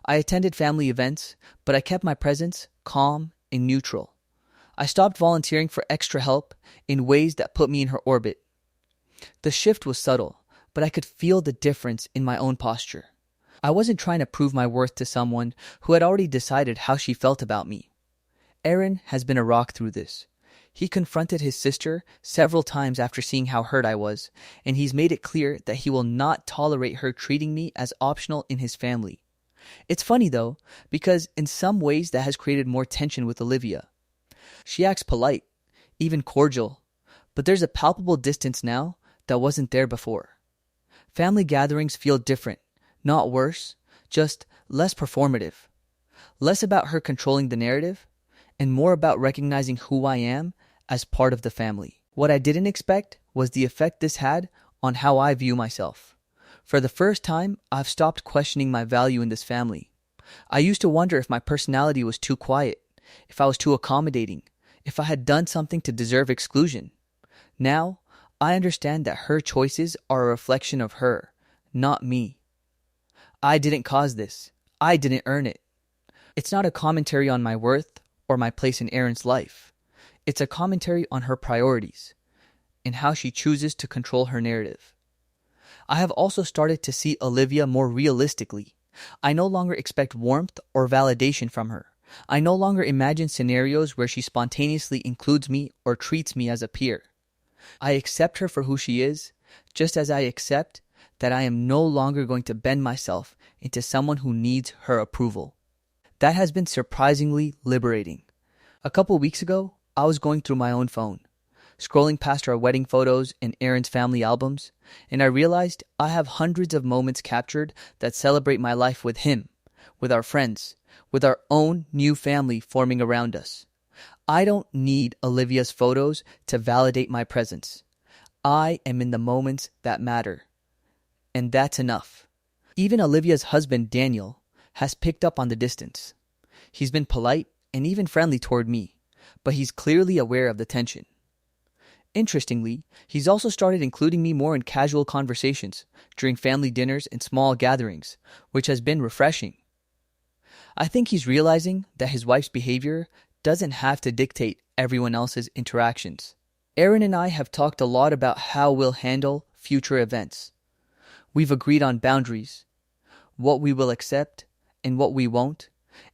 I attended family events, but I kept my presence calm and neutral. I stopped volunteering for extra help in ways that put me in her orbit. The shift was subtle, but I could feel the difference in my own posture. I wasn't trying to prove my worth to someone who had already decided how she felt about me. Aaron has been a rock through this. He confronted his sister several times after seeing how hurt I was, and he's made it clear that he will not tolerate her treating me as optional in his family. It's funny though, because in some ways that has created more tension with Olivia. She acts polite, even cordial, but there's a palpable distance now that wasn't there before. Family gatherings feel different, not worse, just less performative. Less about her controlling the narrative, and more about recognizing who I am as part of the family. What I didn't expect was the effect this had on how I view myself. For the first time, I've stopped questioning my value in this family. I used to wonder if my personality was too quiet, if I was too accommodating, if I had done something to deserve exclusion. Now, I understand that her choices are a reflection of her, not me. I didn't cause this. I didn't earn it. It's not a commentary on my worth or my place in Aaron's life. It's a commentary on her priorities and how she chooses to control her narrative. I have also started to see Olivia more realistically. I no longer expect warmth or validation from her. I no longer imagine scenarios where she spontaneously includes me or treats me as a peer. I accept her for who she is, just as I accept that I am no longer going to bend myself into someone who needs her approval. That has been surprisingly liberating. A couple weeks ago, I was going through my own phone, scrolling past our wedding photos and Aaron's family albums, and I realized I have hundreds of moments captured that celebrate my life with him, with our friends, with our own new family forming around us. I don't need Olivia's photos to validate my presence. I am in the moments that matter. And that's enough. Even Olivia's husband, Daniel, has picked up on the distance. He's been polite and even friendly toward me, but he's clearly aware of the tension. Interestingly, he's also started including me more in casual conversations during family dinners and small gatherings, which has been refreshing. I think he's realizing that his wife's behavior doesn't have to dictate everyone else's interactions. Aaron and I have talked a lot about how we'll handle future events. We've agreed on boundaries, what we will accept and what we won't,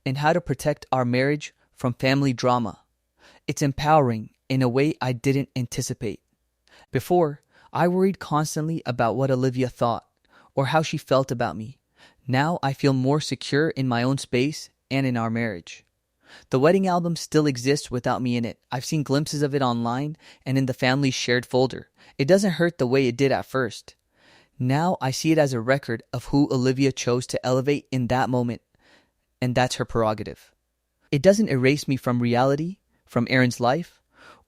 and how to protect our marriage from family drama. It's empowering in a way I didn't anticipate. Before, I worried constantly about what Olivia thought or how she felt about me. Now I feel more secure in my own space and in our marriage. The wedding album still exists without me in it. I've seen glimpses of it online and in the family's shared folder. It doesn't hurt the way it did at first. Now I see it as a record of who Olivia chose to elevate in that moment, and that's her prerogative. It doesn't erase me from reality, from Aaron's life,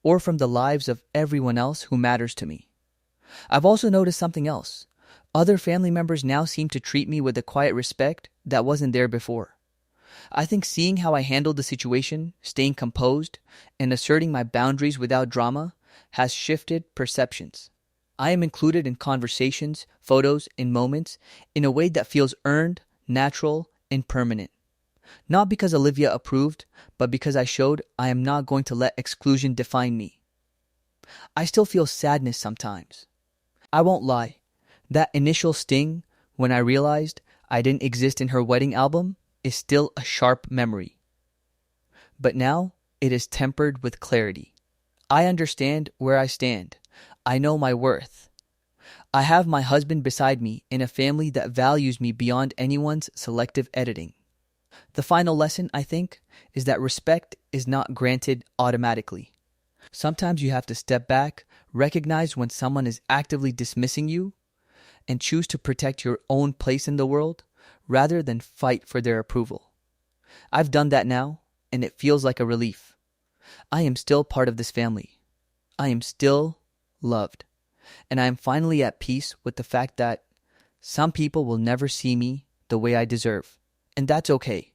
or from the lives of everyone else who matters to me. I've also noticed something else. Other family members now seem to treat me with a quiet respect that wasn't there before. I think seeing how I handled the situation, staying composed, and asserting my boundaries without drama has shifted perceptions. I am included in conversations, photos, and moments in a way that feels earned, natural, and permanent. Not because Olivia approved, but because I showed I am not going to let exclusion define me. I still feel sadness sometimes. I won't lie. That initial sting when I realized I didn't exist in her wedding album is still a sharp memory. But now it is tempered with clarity. I understand where I stand. I know my worth. I have my husband beside me in a family that values me beyond anyone's selective editing. The final lesson, I think, is that respect is not granted automatically. Sometimes you have to step back, recognize when someone is actively dismissing you, and choose to protect your own place in the world rather than fight for their approval. I've done that now, and it feels like a relief. I am still part of this family. I am still loved. And I am finally at peace with the fact that some people will never see me the way I deserve. And that's okay.